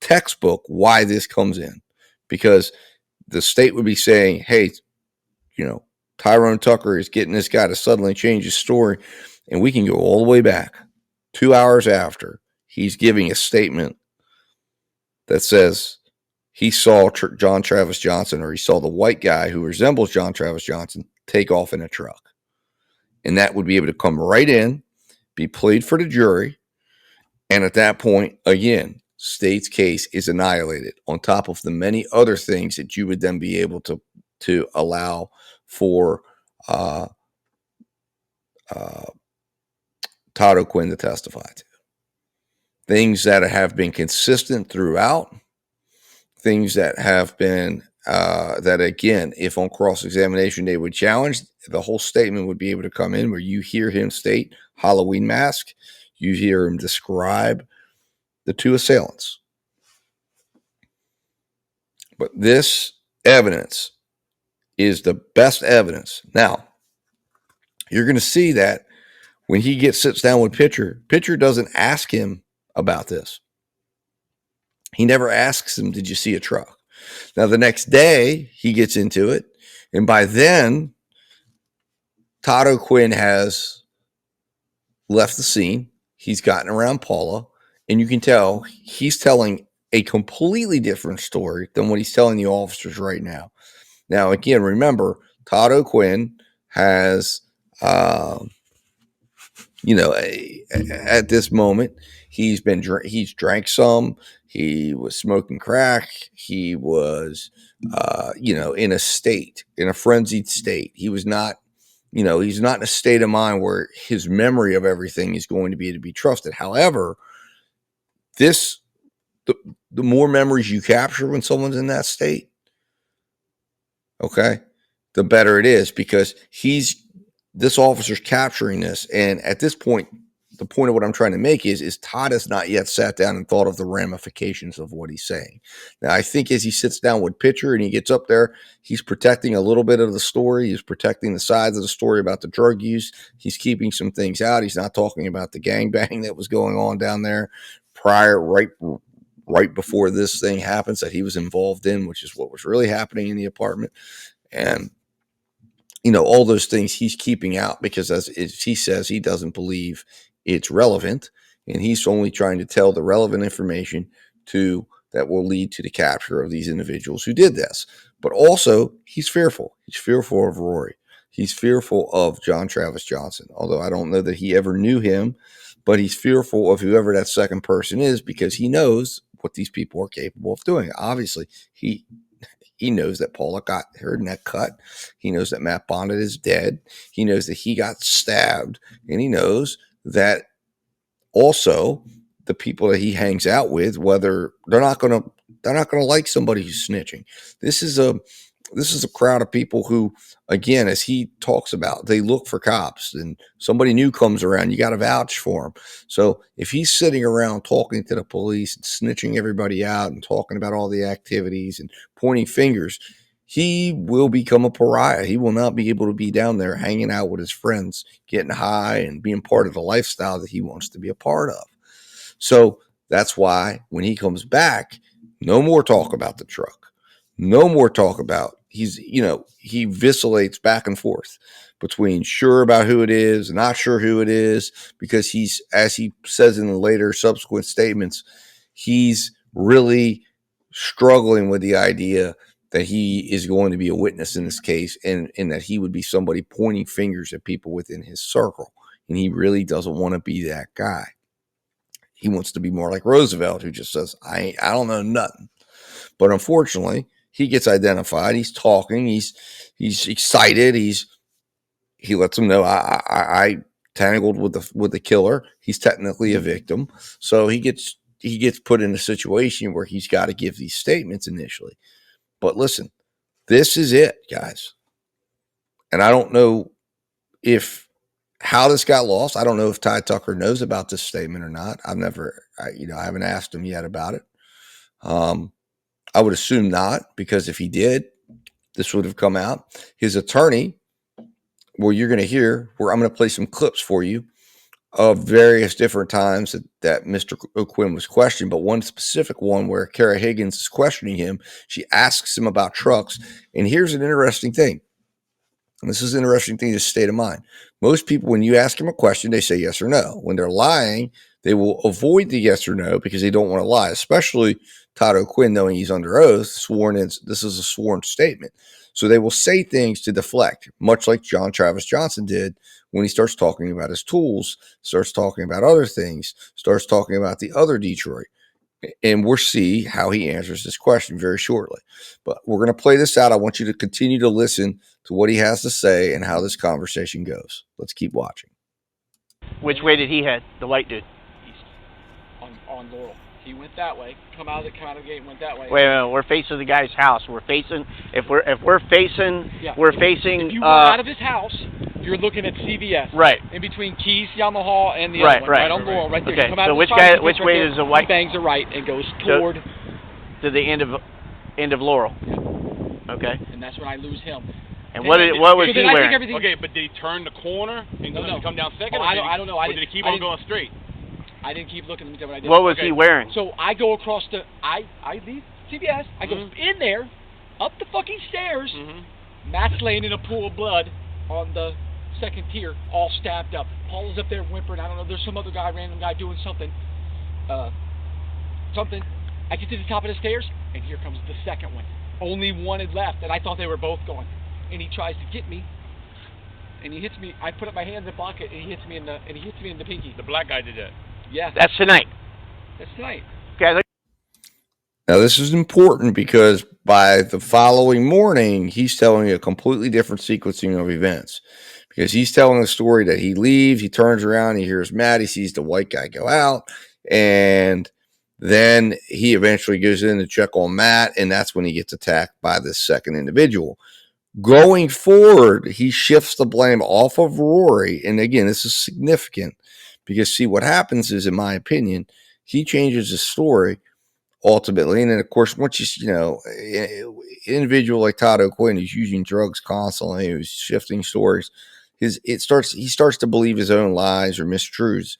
textbook why this comes in, because the state would be saying, hey, Tyrone Tucker is getting this guy to suddenly change his story. And we can go all the way back 2 hours after he's giving a statement that says he saw John Travis Johnson, or he saw the white guy who resembles John Travis Johnson, take off in a truck. And that would be able to come right in, be played for the jury. And at that point, again, state's case is annihilated on top of the many other things that you would then be able to allow for Todd O'Quinn to testify to. Things that have been consistent throughout, things that have been, that again, if on cross-examination they would challenge, the whole statement would be able to come in where you hear him state Halloween mask, you hear him describe the two assailants. But this evidence is the best evidence. Now, you're going to see that when he sits down with Pitcher doesn't ask him about this. He never asks him, did you see a truck? Now, the next day, he gets into it, and by then, Todd O'Quinn has left the scene. He's gotten around Paula, and you can tell he's telling a completely different story than what he's telling the officers right now. Now, again, remember, Todd O'Quinn has, at this moment, he's drank some. He was smoking crack. He was, in a frenzied state. He was not, he's not in a state of mind where his memory of everything is going to be trusted. However, the more memories you capture when someone's in that state, okay, the better it is, because this officer's capturing this. And at this point, the point of what I'm trying to make is Todd has not yet sat down and thought of the ramifications of what he's saying. Now, I think as he sits down with Pitcher and he gets up there, he's protecting a little bit of the story. He's protecting the sides of the story about the drug use. He's keeping some things out. He's not talking about the gangbang that was going on down there right before this thing happens that he was involved in, which is what was really happening in the apartment. And all those things he's keeping out because, as he says, he doesn't believe it's relevant, and he's only trying to tell the relevant information that will lead to the capture of these individuals who did this. But also, he's fearful. He's fearful of Rory. He's fearful of John Travis Johnson, although I don't know that he ever knew him, but he's fearful of whoever that second person is because he knows what these people are capable of doing. Obviously, he knows that Paula got her neck cut. He knows that Matt Bonnetts is dead. He knows that he got stabbed, and he knows that also the people that he hangs out with, whether they're not going to like somebody who's snitching. This is a crowd of people who, again, as he talks about, they look for cops, and somebody new comes around, you got to vouch for him. So if he's sitting around talking to the police and snitching everybody out and talking about all the activities and pointing fingers, he will become a pariah. He will not be able to be down there hanging out with his friends, getting high and being part of the lifestyle that he wants to be a part of. So that's why when he comes back, no more talk about the truck. No more talk about he vacillates back and forth between sure about who it is, not sure who it is, because he's, as he says in the later subsequent statements, he's really struggling with the idea that he is going to be a witness in this case, and that he would be somebody pointing fingers at people within his circle. And he really doesn't want to be that guy. He wants to be more like Roosevelt, who just says, I don't know nothing. But unfortunately, he gets identified. He's talking. He's excited. He lets them know I tangled with the killer. He's technically a victim, so he gets put in a situation where he's got to give these statements initially. But listen, this is it, guys. And I don't know how this got lost. I don't know if Ty Tucker knows about this statement or not. I haven't asked him yet about it. I would assume not, because if he did, this would have come out. His attorney, well, you're going to hear where I'm going to play some clips for you of various different times that Mr. O'Quinn was questioned, but one specific one where Kara Higgins is questioning him. She asks him about trucks. And here's an interesting thing. And this is an interesting thing to state of mind. Most people, when you ask them a question, they say yes or no. When they're lying, they will avoid the yes or no because they don't want to lie, especially Todd O'Quinn, knowing he's under oath, sworn in. This is a sworn statement. So they will say things to deflect, much like John Travis Johnson did when he starts talking about his tools, starts talking about other things, starts talking about the other Detroit. And we'll see how he answers this question very shortly. But we're going to play this out. I want you to continue to listen to what he has to say and how this conversation goes. Let's keep watching. Which way did he head? The white dude. On Laurel. He went that way. Come out of the gate and went that way. Wait, we're facing the guy's house. We're facing. If we're facing. If you run out of his house, you're looking at CVS. Right. In between Keys, Yamaha, and the other one. Right on Laurel, right there. Okay. Come out So of which way does the white? He bangs a right and goes toward. To the end of Laurel. Yeah. Okay. And that's when I lose him. And what was he wearing? Okay, but did he turn the corner and come down second? Oh, I don't know. Or did he keep on going straight? I didn't keep looking. Let me tell you what I did. What was he wearing? So I go across the. I leave CVS. I go in there, up the fucking stairs. Matt's laying in a pool of blood on the second tier, all stabbed up. Paula's up there whimpering. I don't know. There's some other guy, random guy, doing something. Something. I get to the top of the stairs, and here comes the second one. Only one had left, and I thought they were both gone. And he tries to get me, and he hits me. I put up my hand in the pocket, and he hits me in the pinky. The black guy did that. Yeah. That's tonight. That's tonight. Okay. Now, this is important because by the following morning, he's telling a completely different sequencing of events. Because he's telling a story that he leaves, he turns around, he hears Matt, he sees the white guy go out, and then he eventually goes in to check on Matt, and that's when he gets attacked by this second individual. Going forward, he shifts the blame off of Rory, and again, this is significant. Because, see, what happens is, in my opinion, he changes his story ultimately. And then, of course, once an individual like Todd O'Quinn who's using drugs constantly, who's shifting stories, he starts to believe his own lies or mistruths.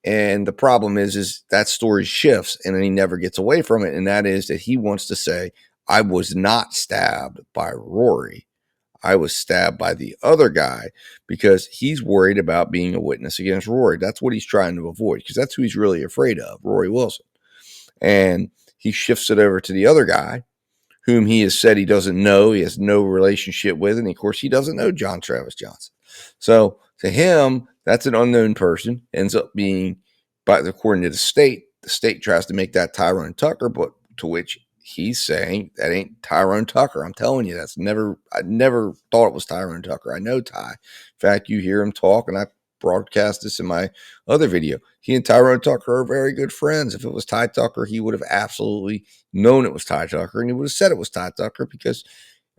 And the problem is that story shifts and then he never gets away from it. And that is that he wants to say, I was not stabbed by Rory. I was stabbed by the other guy because he's worried about being a witness against Rory. That's what he's trying to avoid because that's who he's really afraid of, Rory Wilson. And he shifts it over to the other guy whom he has said he doesn't know, he has no relationship with, and of course he doesn't know John Travis Johnson. So to him, that's an unknown person, ends up being, according to the state tries to make that Tyrone Tucker, but to which he's saying that ain't Tyrone Tucker. I'm telling you, I never thought it was Tyrone Tucker. I know Ty. In fact, you hear him talk, and I broadcast this in my other video. He and Tyrone Tucker are very good friends. If it was Ty Tucker, he would have absolutely known it was Ty Tucker, and he would have said it was Ty Tucker because,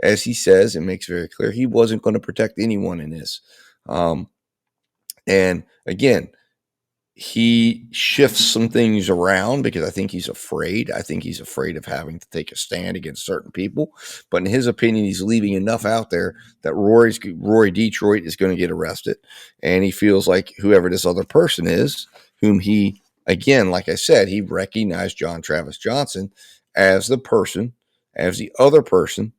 as he says, it makes very clear he wasn't going to protect anyone in this. And again, he shifts some things around because I think he's afraid. I think he's afraid of having to take a stand against certain people. But in his opinion, he's leaving enough out there that Rory Detroit is going to get arrested. And he feels like whoever this other person is, whom he, again, like I said, he recognized John Travis Johnson as the person, as the other person,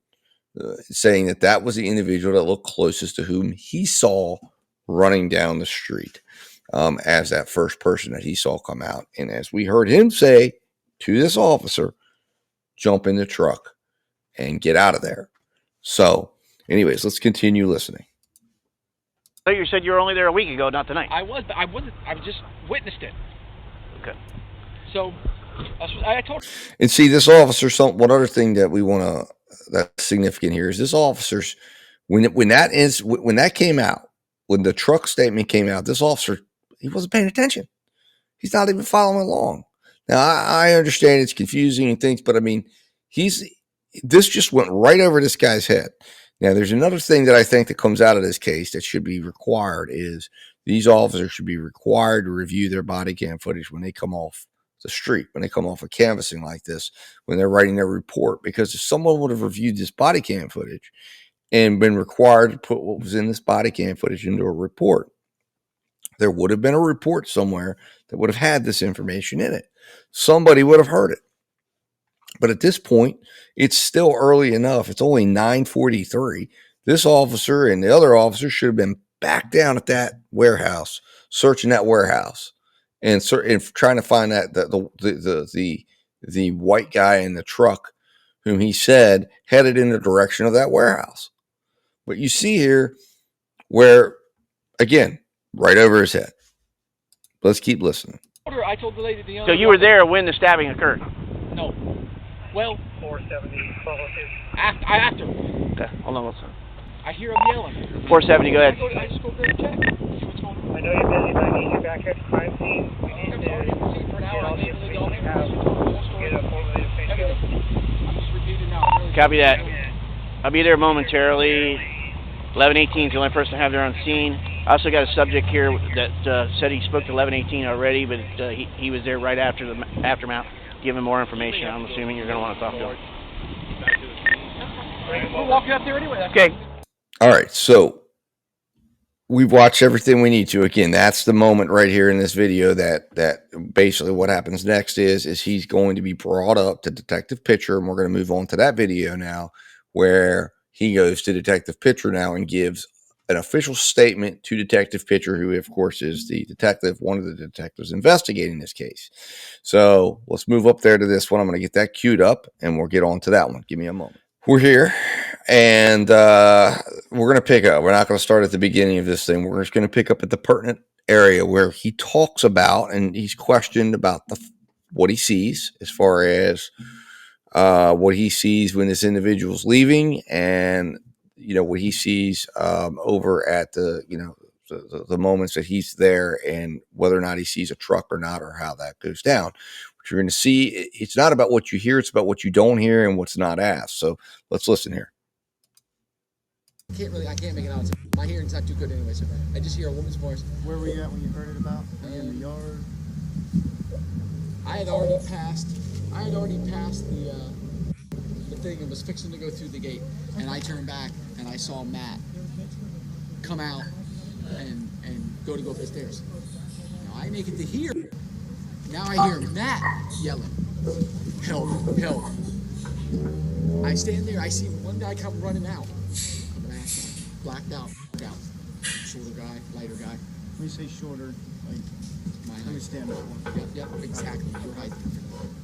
saying that was the individual that looked closest to whom he saw running down the street. As that first person that he saw come out. And as we heard him say to this officer, jump in the truck and get out of there. So, anyways, let's continue listening. So you said you were only there a week ago, not tonight. I was, but I wasn't. I just witnessed it. Okay. So, I told. And see, this officer, one other thing that we want to, that's significant here is this officer's, when that came out, when the truck statement came out, this officer, he wasn't paying attention. He's not even following along. Now, I understand it's confusing and things, but I mean, this just went right over this guy's head. Now, there's another thing that I think that comes out of this case that should be required is these officers should be required to review their body cam footage when they come off the street, when they come off of canvassing like this, when they're writing their report. Because if someone would have reviewed this body cam footage and been required to put what was in this body cam footage into a report, there would have been a report somewhere that would have had this information in it. Somebody would have heard it. But at this point, it's still early enough. It's only 9:43. This officer and the other officer should have been back down at that warehouse, searching that warehouse, and trying to find that the white guy in the truck, whom he said headed in the direction of that warehouse. But you see here where, again, right over his head. Let's keep listening. I told the lady So you were there when the stabbing occurred? No. Well, 470 after. Okay, hold on one second. I hear him yelling. 470, go ahead. I just go there and check. See what's going on. I know you're busy, but I need you back at the crime scene. We need to for an hour. get all the information we have. Get a formulated picture. I'm just repeating now. Copy that. I'll be there momentarily. 1118 is the only person I have there on scene. I also got a subject here that said he spoke to 1118 already, but he was there right after the aftermath, giving more information. I'm assuming you're going to want to talk to him. We're walking up there anyway. Okay. All right, so we've watched everything we need to. Again, that's the moment right here in this video that basically what happens next is he's going to be brought up to Detective Pitcher, and we're going to move on to that video now where he goes to Detective Pitcher now and gives an official statement to Detective Pitcher, who, of course, is the detective, one of the detectives investigating this case. So let's move up there to this one. I'm going to get that queued up, and we'll get on to that one. Give me a moment. We're here, and we're going to pick up. We're not going to start at the beginning of this thing. We're just going to pick up at the pertinent area where he talks about, and he's questioned about what he sees as far as what he sees when this individual's leaving, and what he sees over at the moments that he's there, and whether or not he sees a truck or not, or how that goes down. What you're going to see, it's not about what you hear, it's about what you don't hear and what's not asked. So let's listen here. I can't make it out. My hearing's not too good anyway, so I just hear a woman's voice. Where were you at when you heard it about? In the yard? I had already passed the thing and was fixing to go through the gate, and I turned back and I saw Matt come out and go up the stairs. Now I make it to here. Now I hear Matt yelling, "Help, help." I stand there, I see one guy come running out. Blacked out. Shorter guy, lighter guy. When you say shorter, like my height. Let me stand up. Yep, exactly. Your height.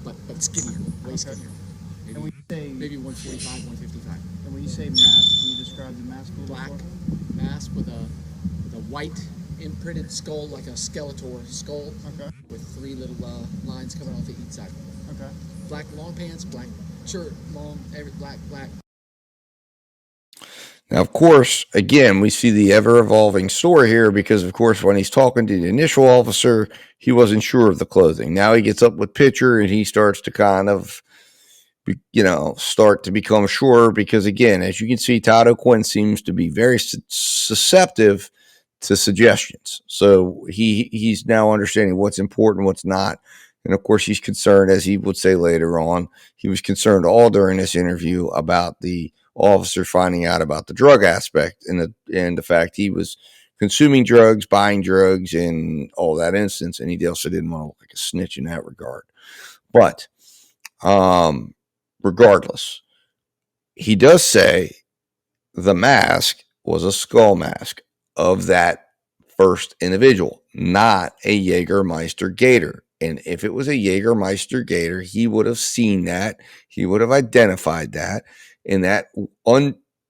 But skinnier, way skinnier. Maybe, and when you say maybe 145, 155. And when you say mask, can you describe the mask? Black mask with a white imprinted skull, like a Skeletor skull. Okay. With 3 little lines coming off the each side. Okay. Black long pants, black shirt, black. Now, of course, again, we see the ever-evolving story here because, of course, when he's talking to the initial officer, he wasn't sure of the clothing. Now he gets up with Pitcher and he starts to kind of, start to become sure because, again, as you can see, Todd O'Quinn seems to be very susceptible to suggestions. So he's now understanding what's important, what's not. And, of course, he's concerned, as he would say later on, he was concerned all during this interview about the officer finding out about the drug aspect and the fact he was consuming drugs, buying drugs, and all that instance. And he also didn't want to look like a snitch in that regard. But regardless, he does say the mask was a skull mask of that first individual, not a Jägermeister Gator. And if it was a Jägermeister Gator, he would have seen that. He would have identified that. And that,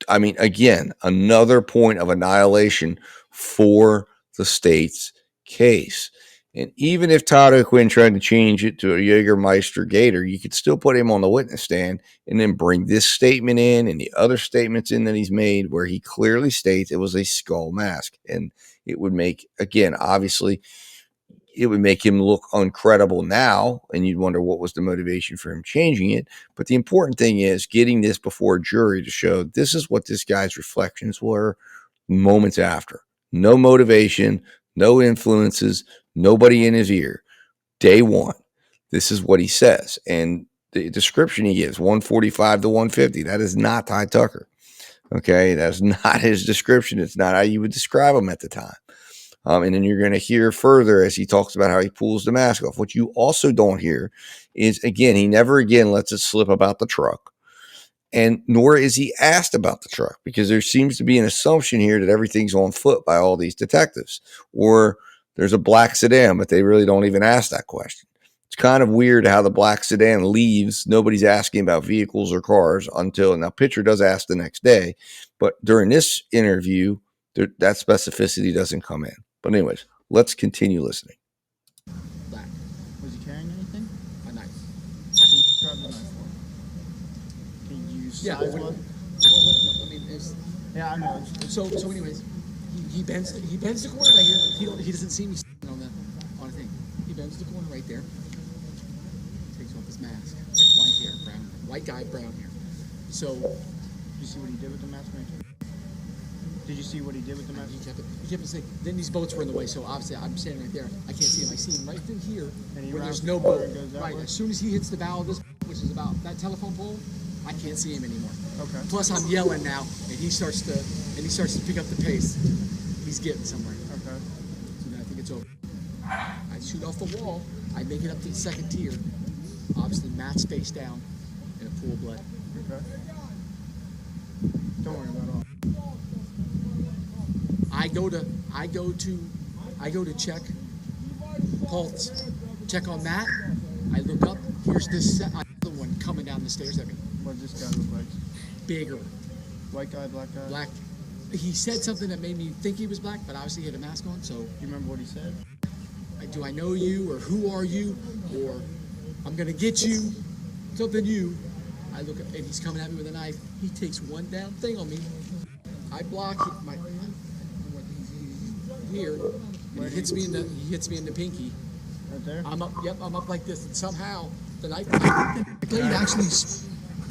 again, another point of annihilation for the state's case. And even if Todd O'Quinn tried to change it to a Jägermeister Gator, you could still put him on the witness stand and then bring this statement in and the other statements in that he's made where he clearly states it was a skull mask. And it would make, again, obviously, it would make him look uncredible now, and you'd wonder what was the motivation for him changing it. But the important thing is getting this before a jury to show this is what this guy's reflections were moments after. No motivation, no influences, nobody in his ear. Day one, this is what he says. And the description he gives, 145 to 150, that is not Ty Tucker. Okay, that's not his description. It's not how you would describe him at the time. And then you're going to hear further as he talks about how he pulls the mask off. What you also don't hear is, again, he never again lets it slip about the truck. And nor is he asked about the truck, because there seems to be an assumption here that everything's on foot by all these detectives, or there's a black sedan, but they really don't even ask that question. It's kind of weird how the black sedan leaves. Nobody's asking about vehicles or cars until now. Pitcher does ask the next day, but during this interview, that specificity doesn't come in. But anyways, let's continue listening. Black. Was he carrying anything? A knife. Can you describe the knife for me? Can you Yeah. size Well, one? I mean, it's, Yeah, I know. so anyways, he bends the corner right here. He doesn't see me on a thing. He bends the corner right there. Takes off his mask. White hair, brown. White guy, brown hair. So, Did you see what he did with the mask? Did you see what he did with the mask? he kept saying. Then these boats were in the way, so obviously I'm standing right there. I can't see him. I see him right through here, And he where rounds there's no the corner boat. and goes that Right. way? As soon as he hits the bow of this, which is about that telephone pole, I can't see him anymore. Okay. Plus I'm yelling now, and he starts to pick up the pace. He's getting somewhere. Okay. So then I think it's over. I shoot off the wall. I make it up to the second tier. Obviously, Matt's face down in a pool of blood. Okay. Don't worry about all. I go to check pulse, check on Matt. I look up. Here's this other one coming down the stairs at me. What does this guy look like? Bigger. White guy, black guy? Black. He said something that made me think he was black, but obviously he had a mask on. So Do you remember what he said? do I know you, or who are you, or I'm gonna get you, something you. I look at, and he's coming at me with a knife. He takes one down thing on me. I block my here. And he hits me in the pinky. Right there? I'm up. Yep, I'm up like this, and somehow the knife blade actually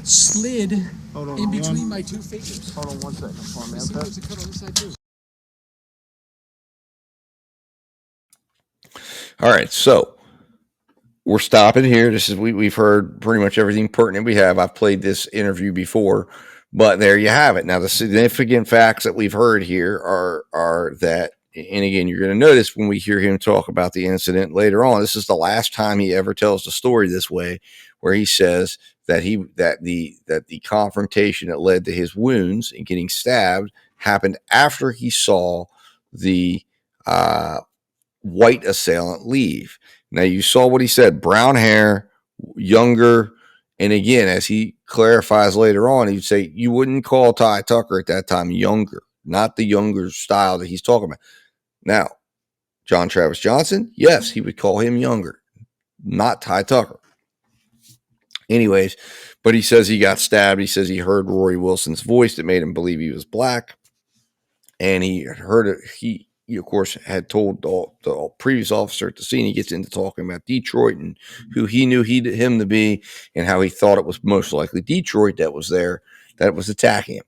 slid Hold on, in between one- my two fingers. Hold on 1 second for me, See, okay? there's a cut on this side too. All right, so we're stopping here. This is we've heard pretty much everything pertinent we have. I've played this interview before, but there you have it. Now, the significant facts that we've heard here are that, and again, you're going to notice when we hear him talk about the incident later on, this is the last time he ever tells the story this way, where he says that the confrontation that led to his wounds and getting stabbed happened after he saw the white assailant leave. Now, you saw what he said: brown hair, younger. And again, as he clarifies later on, he'd say you wouldn't call Ty Tucker at that time younger, not the younger style that he's talking about. Now, John Travis Johnson, yes, he would call him younger, not Ty Tucker. Anyways, but he says he got stabbed. He says he heard Rory Wilson's voice that made him believe he was black. And he heard it. He of course, had told the previous officer at the scene. He gets into talking about Detroit and who he knew him to be, and how he thought it was most likely Detroit that was there, that was attacking him.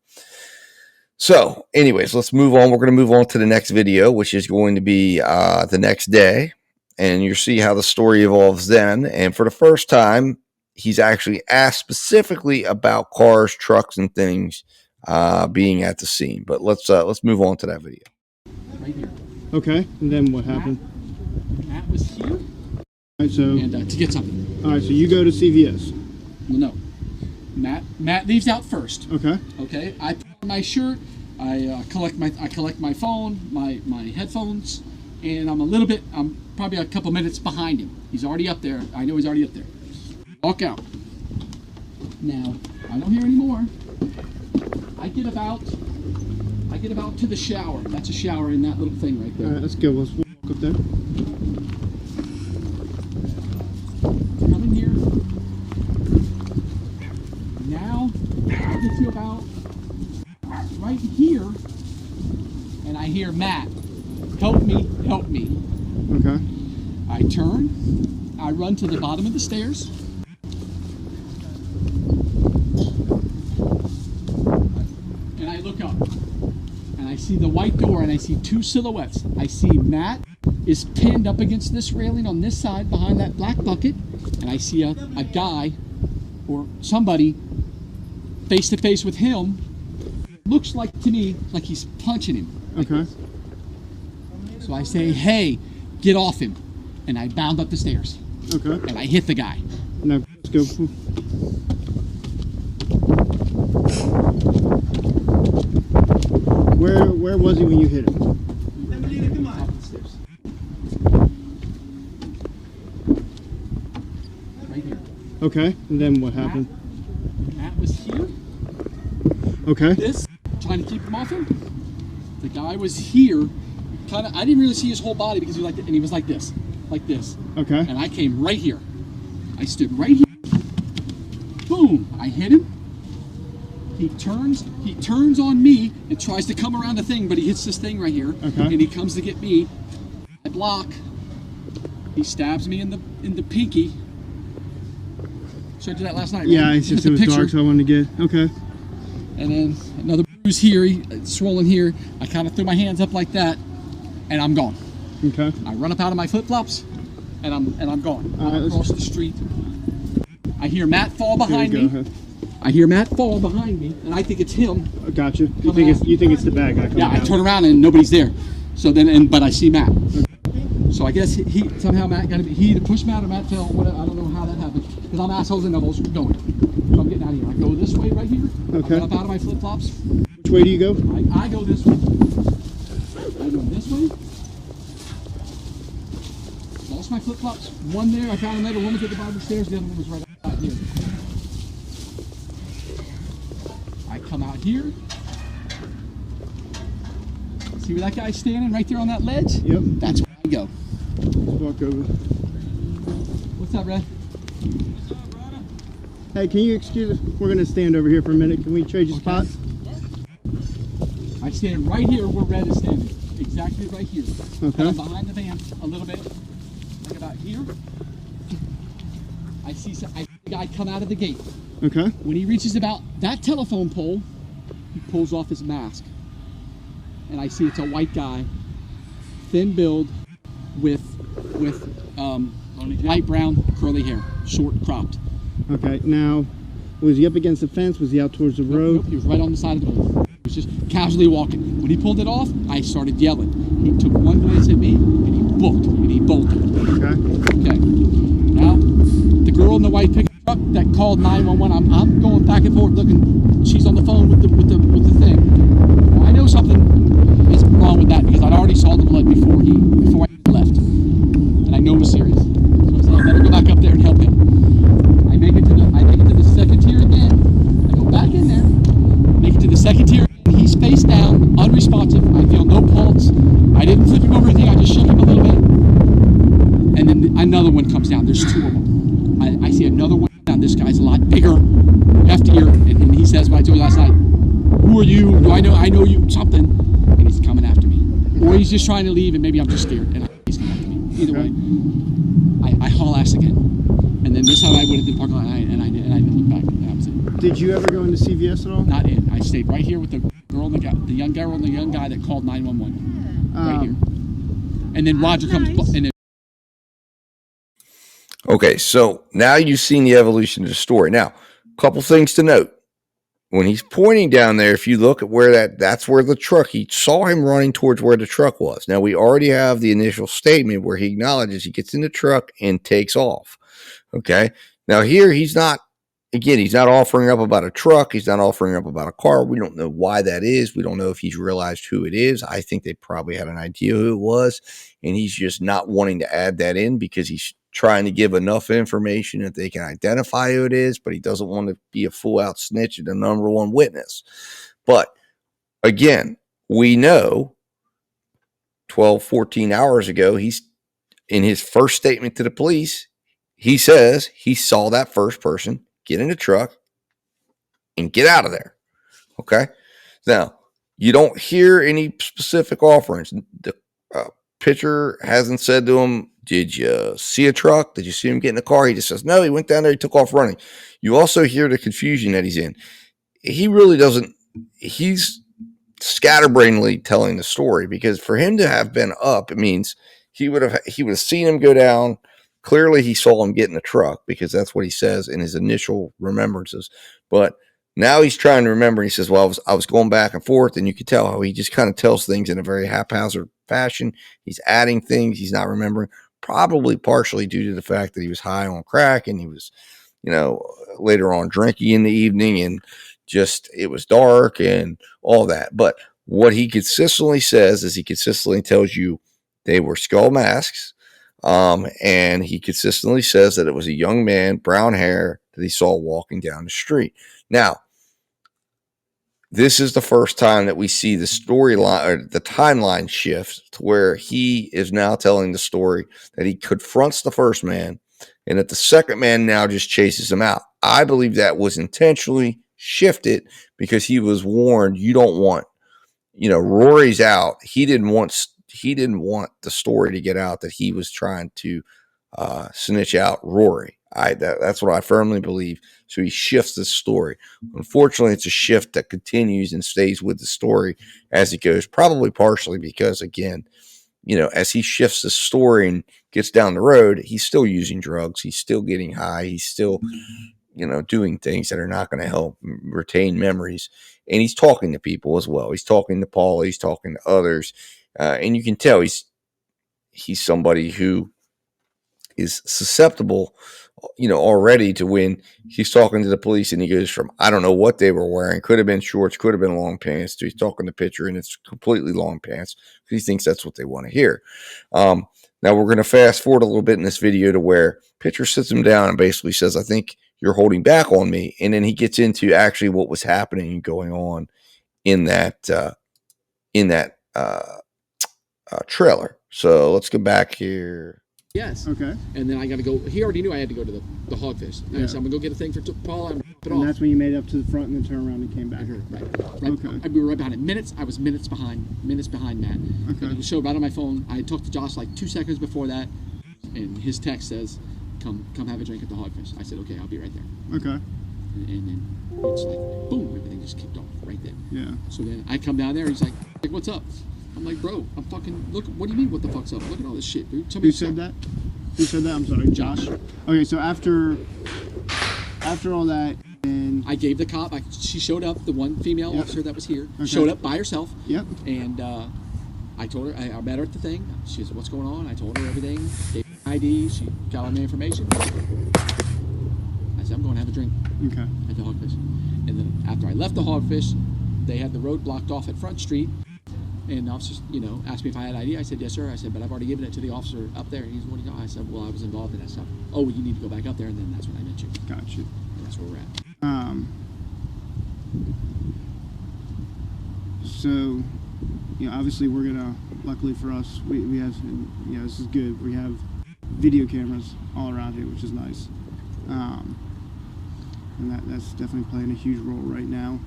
So, anyways, let's move on. We're going to move on to the next video, which is going to be the next day, and you'll see how the story evolves then. And for the first time, he's actually asked specifically about cars, trucks, and things being at the scene. But let's move on to that video. Right here. Okay, and then what happened? Matt was here. All right, so And to get something. all right, so you go to CVS. Well, no. Matt leaves out first. Okay. Okay. I put on my shirt. I collect my phone, my headphones, and I'm probably a couple minutes behind him. He's already up there. I know he's already up there. Walk out. Now, I don't hear any more. I get about to the shower. That's a shower in that little thing right there. All right, let's go. Let's walk up there. Come in here. Now, I get to about right here, and I hear Matt, help me, help me. Okay. I turn, I run to the bottom of the stairs. And I look up, and I see the white door, and I see two silhouettes. I see Matt is pinned up against this railing on this side behind that black bucket, and I see a guy or somebody face to face with him. Looks like to me like he's punching him. Okay. So I say, hey, get off him. And I bound up the stairs. Okay. And I hit the guy. Now, let's go. Where was he when you hit him? Top of the stairs. Right here. Okay, and then what happened? Matt was here. Okay. This, trying to keep him off him. The guy was here. Kind of, I didn't really see his whole body because he was like, and he was like this. Okay. And I came right here. I stood right here. Boom! I hit him. He turns on me and tries to come around the thing, but he hits this thing right here. Okay. And he comes to get me. I block. He stabs me in the pinky. Showed you that last night, right? Yeah, it's just it was dark, so I wanted to get. Okay. And then another bruise here, swollen here. I kind of threw my hands up like that, and I'm gone. Okay. I run up out of my flip-flops, and I'm gone. All right, across the street. I hear Matt fall behind Here me. we go. I hear Matt fall behind me, and I think it's him. Gotcha. You think it's the bad guy coming Yeah, I down. turn around and nobody's there. So then, but I see Matt. So I guess he somehow Matt got to be. He either pushed Matt or Matt fell. Whatever. I don't know how that happened. Because I'm assholes and doubles going. So I'm getting out of here. I go this way right here. Okay. I run up out of my flip-flops. Which way do you go? I go this way. I go this way. Lost my flip-flops. One there. I found another. One was at the bottom of the stairs. The other one was right out here. I come out here. See where that guy's standing right there on that ledge? Yep. That's where I go. Let's walk over. What's up, Red? Hey, can you excuse us? We're going to stand over here for a minute. Can we trade you spots? I stand right here where Red is standing. Exactly right here. Okay. And I'm behind the van a little bit. Like about here. I see the guy come out of the gate. Okay. When he reaches about that telephone pole, he pulls off his mask. And I see it's a white guy, thin build, with light brown curly hair, short cropped. Okay. Now, was he up against the fence? Was he out towards the road? Nope, he was right on the side of the road. He was just casually walking. When he pulled it off, I started yelling. He took one glance at me and he booked and he bolted. Okay. Okay. Now, the girl in the white pickup truck that called 911, I'm going back and forth looking. She's on the phone with the thing. Well, I know something is wrong with that because I already saw the blood before I left, and I know it was serious. So I said I better go back up there and help him. I make it to the second tier again. I go back in there, make it to the second tier. And he's face down, unresponsive. I feel no pulse. I didn't flip him over anything. I just shook him a little bit, and then another one comes down. There's two of them. I see another one down. This guy's a lot bigger, heftier, and he says what I told you last night. Who are you? Do I know you? Something. And he's coming after me. Or he's just trying to leave and maybe I'm just scared and he's coming after me. Either way, I haul ass again. And then this time I went into the parking lot and I didn't look back. And that was it. Did you ever go into CVS at all? Not in. I stayed right here with the girl and the young girl and the young guy that called 911. Right here. And then Roger comes and then. Okay, so now you've seen the evolution of the story. Now, a couple things to note. When he's pointing down there, if you look at where that's where the truck, he saw him running towards where the truck was. Now, we already have the initial statement where he acknowledges he gets in the truck and takes off. Okay. Now, here he's not offering up about a truck. He's not offering up about a car. We don't know why that is. We don't know if he's realized who it is. I think they probably had an idea who it was, and he's just not wanting to add that in because he's trying to give enough information that they can identify who it is, but he doesn't want to be a full-out snitch and the number one witness. But again, we know 12, 14 hours ago, he's in his first statement to the police, he says he saw that first person get in the truck and get out of there. Okay. Now, you don't hear any specific offerings. The pitcher hasn't said to him, did you see a truck? Did you see him get in the car? He just says, no, he went down there. He took off running. You also hear the confusion that he's in. He really doesn't. He's scatterbrainedly telling the story because for him to have been up, it means he would have seen him go down. Clearly, he saw him get in the truck because that's what he says in his initial remembrances. But Now he's trying to remember. He says, well, I was going back and forth, and you could tell how he just kind of tells things in a very haphazard fashion. He's adding things. He's not remembering, probably partially due to the fact that he was high on crack and he was, later on drinking in the evening, and just it was dark and all that. But what he consistently says is he consistently tells you they were skull masks. And he consistently says that it was a young man, brown hair, that he saw walking down the street. Now, this is the first time that we see the storyline or the timeline shift to where he is now telling the story that he confronts the first man and that the second man now just chases him out. I believe that was intentionally shifted because he was warned, you don't want, Rory's out. He didn't want the story to get out that he was trying to snitch out Rory. That's what I firmly believe. So he shifts the story. Unfortunately, it's a shift that continues and stays with the story as it goes, probably partially because, again, as he shifts the story and gets down the road, he's still using drugs. He's still getting high. He's still, doing things that are not going to help retain memories. And he's talking to people as well. He's talking to Paula. He's talking to others. And you can tell he's somebody who is susceptible, already to when he's talking to the police and he goes from, I don't know what they were wearing, could have been shorts, could have been long pants, to he's talking to picture and it's completely long pants. He thinks that's what they want to hear. Now we're going to fast forward a little bit in this video to where Pitcher sits him down and basically says, I think you're holding back on me. And then he gets into actually what was happening and going on in that trailer. So let's go back here. Yes. Okay. And then I got to go. He already knew I had to go to the hogfish. Yeah. I said, I'm going to go get a thing for Paula and put And off. that's when you made it up to the front and then turned around and came back. Right. Okay. We were right behind it. I was minutes behind Matt. Okay. It showed right on my phone. I talked to Josh like 2 seconds before that, and his text says, come have a drink at the hogfish. I said, okay, I'll be right there. Okay. And then it's like, boom, everything just kicked off right there. Yeah. So then I come down there, he's like, what's up? I'm like, bro, I'm fucking, look, what do you mean what the fuck's up? Look at all this shit, dude. Who said that? Who said that? I'm sorry. Josh. Okay, so after all that, and I gave the cop, she showed up, the one female officer that was here, showed up by herself. Yep. And I told her, I met her at the thing. She said, what's going on? I told her everything, gave her ID, she got all my information. I said, I'm going to have a drink at the hogfish. And then after I left the hogfish, they had the road blocked off at Front Street. And the officer, asked me if I had ID. I said, yes, sir. I said, but I've already given it to the officer up there. He's what do you know? I said, well, I was involved in that stuff. Oh, well, you need to go back up there, and then that's when I met you. Got you. And that's where we're at. So, obviously we're gonna. Luckily for us, we have. This is good. We have video cameras all around here, which is nice. And that's definitely playing a huge role right now.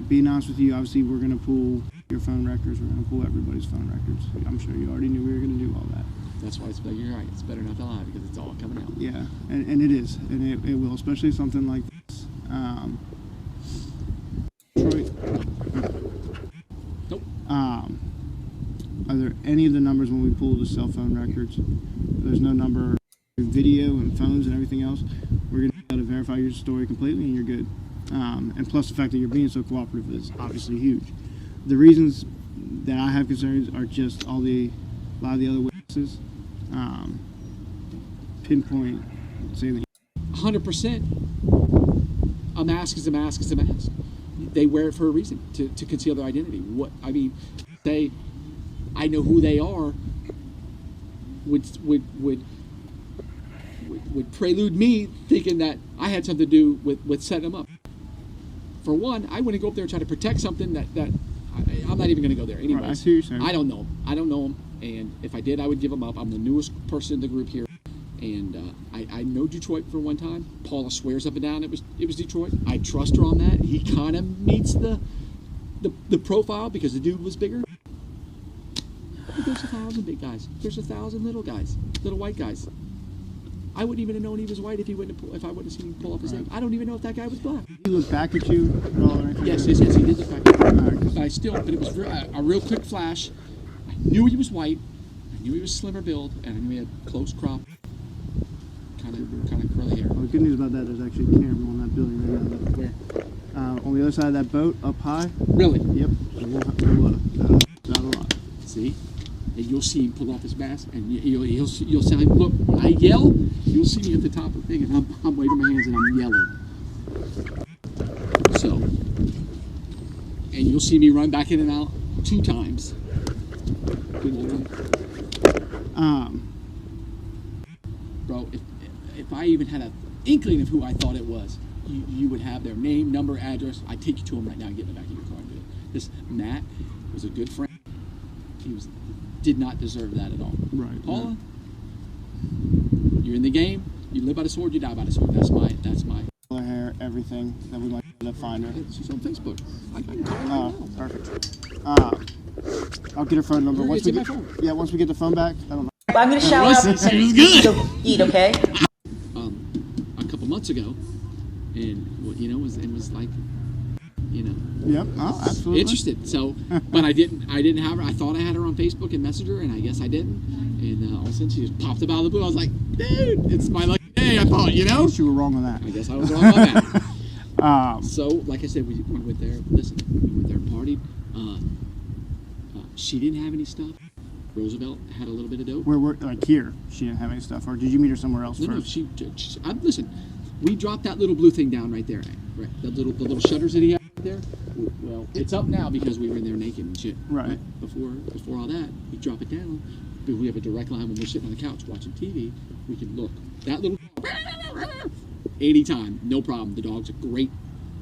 Being honest with you, obviously we're gonna pull your phone records. We're gonna pull everybody's phone records. I'm sure you already knew we were gonna do all that. That's why you're right. It's better not to lie because it's all coming out. Yeah, and it is, and it will, especially something like this. Troy. Nope. Are there any of the numbers when we pull the cell phone records? There's no number, video and phones and everything else. We're gonna be able to verify your story completely, and you're good. And plus the fact that you're being so cooperative is obviously huge. The reasons that I have concerns are just a lot of the other witnesses pinpoint saying that 100%. A mask is a mask is a mask. They wear it for a reason, to conceal their identity. Say, I know who they are, would prelude me thinking that I had something to do with setting them up. For one, I wouldn't go up there and try to protect something that I'm not even going to go there anyways. Right, I see what you're saying. I don't know them, and if I did, I would give them up. I'm the newest person in the group here, and I know Detroit for one time. Paula swears up and down it was Detroit. I trust her on that. He kind of meets the profile because the dude was bigger. But there's 1,000 big guys. There's 1,000 little guys, little white guys. I wouldn't even have known he was white if I wouldn't have seen him pull up his name. I don't even know if that guy was black. Did he look back at you at all or anything? Yes, he did look back at me. But it was a real quick flash. I knew he was white. I knew he was slimmer build, and I knew he had close crop, kind of curly hair. Well, the good news about that, there's actually a camera on that Billy right Where? on the other side of that boat, up high. Really? Yep. So that'll a lot. See? And you'll see him pull off his mask, and you'll see him, look, when I yell, you'll see me at the top of the thing, and I'm waving my hands and I'm yelling. So, and you'll see me run back in and out 2 times. Bro, if I even had an inkling of who I thought it was, you would have their name, number, address. I'd take you to them right now and get in the back of your car and do it. This Matt was a good friend. He did not deserve that at all. Right. Paula, you're in the game. You live by the sword, you die by the sword. That's my. Color hair, everything that we might be able to find her. She's on Facebook. I can call her right now. Perfect. I'll get her phone number once we get. Yeah, once we get the phone back. I don't know. I'm gonna shower up and eat, okay? A couple months ago, and was like, Yep. Oh, absolutely. Interested. So, but I didn't have her. I thought I had her on Facebook and Messenger, and I guess I didn't. And all of a sudden, she just popped up out of the blue. I was like, dude, it's my lucky day. I thought, I guess you were wrong on that. I guess I was wrong on that. So, like I said, we went there. Listen, we went there and partied. She didn't have any stuff. Roosevelt had a little bit of dope. Where like here, she didn't have any stuff, or did you meet her somewhere else first? No, listen. We dropped that little blue thing down right there, right? The little shutters that he had right there. Well, it's up now because we were in there naked and shit. Right. Before all that, we drop it down. But we have a direct line when we're sitting on the couch watching TV. We can look. That little anytime, no problem. The dog's a great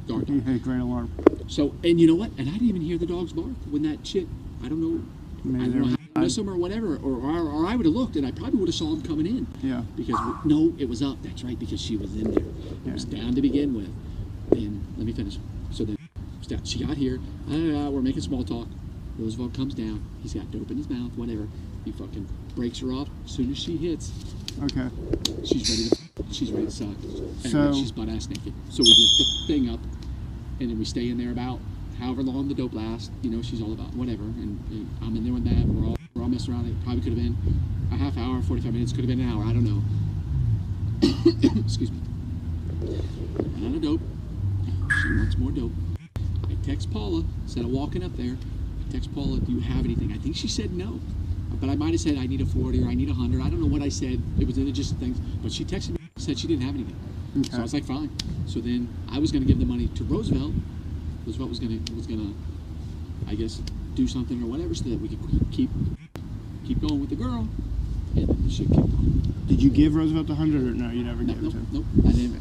dog. Hey, great alarm. So, and you know what? And I didn't even hear the dogs bark when that shit. I don't know. Maybe I don't know how to miss them or whatever, or I would have looked and I probably would have saw them coming in. Yeah. Because no, it was up. That's right, because she was in there. It was down to begin with. And let me finish. So then she got here. We're making small talk. Roosevelt comes down. He's got dope in his mouth. Whatever. He fucking breaks her off. As soon as she hits, okay, she's ready to suck. And then she's butt ass naked. So we lift the thing up, and then we stay in there about however long the dope lasts. She's all about whatever, and I'm in there with that. We're all messing around. It probably could have been a half hour, 45 minutes. Could have been an hour. I don't know. Excuse me. Run out of dope. She wants more dope. I text Paula instead of walking up there. I text Paula, do you have anything? I think she said no, but I might have said I need a 40 or I need 100. I don't know what I said. It was in the gist of things. But she texted me and said she didn't have anything. Okay. So I was like, fine. So then I was going to give the money to Roosevelt. Roosevelt was gonna, I guess, do something or whatever so that we could keep going with the girl, and then the shit kept going. Did you give Roosevelt the 100 or no? You never gave it to him. Nope.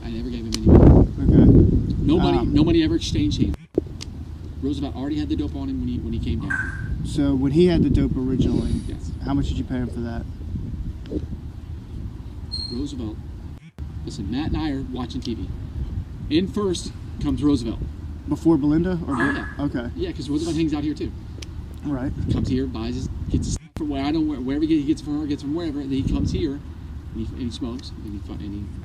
I never gave him any money. Okay. Nobody ever exchanged hands. Roosevelt already had the dope on him when he came down. So when he had the dope originally, yes. How much did you pay him for that? Roosevelt. Listen, Matt and I are watching TV. In first comes Roosevelt. Before Belinda? Or yeah. Okay. Yeah, because Roosevelt hangs out here too. Right. He comes here, gets his stuff from where wherever he gets from her, gets from wherever, and then he comes here, and he smokes, and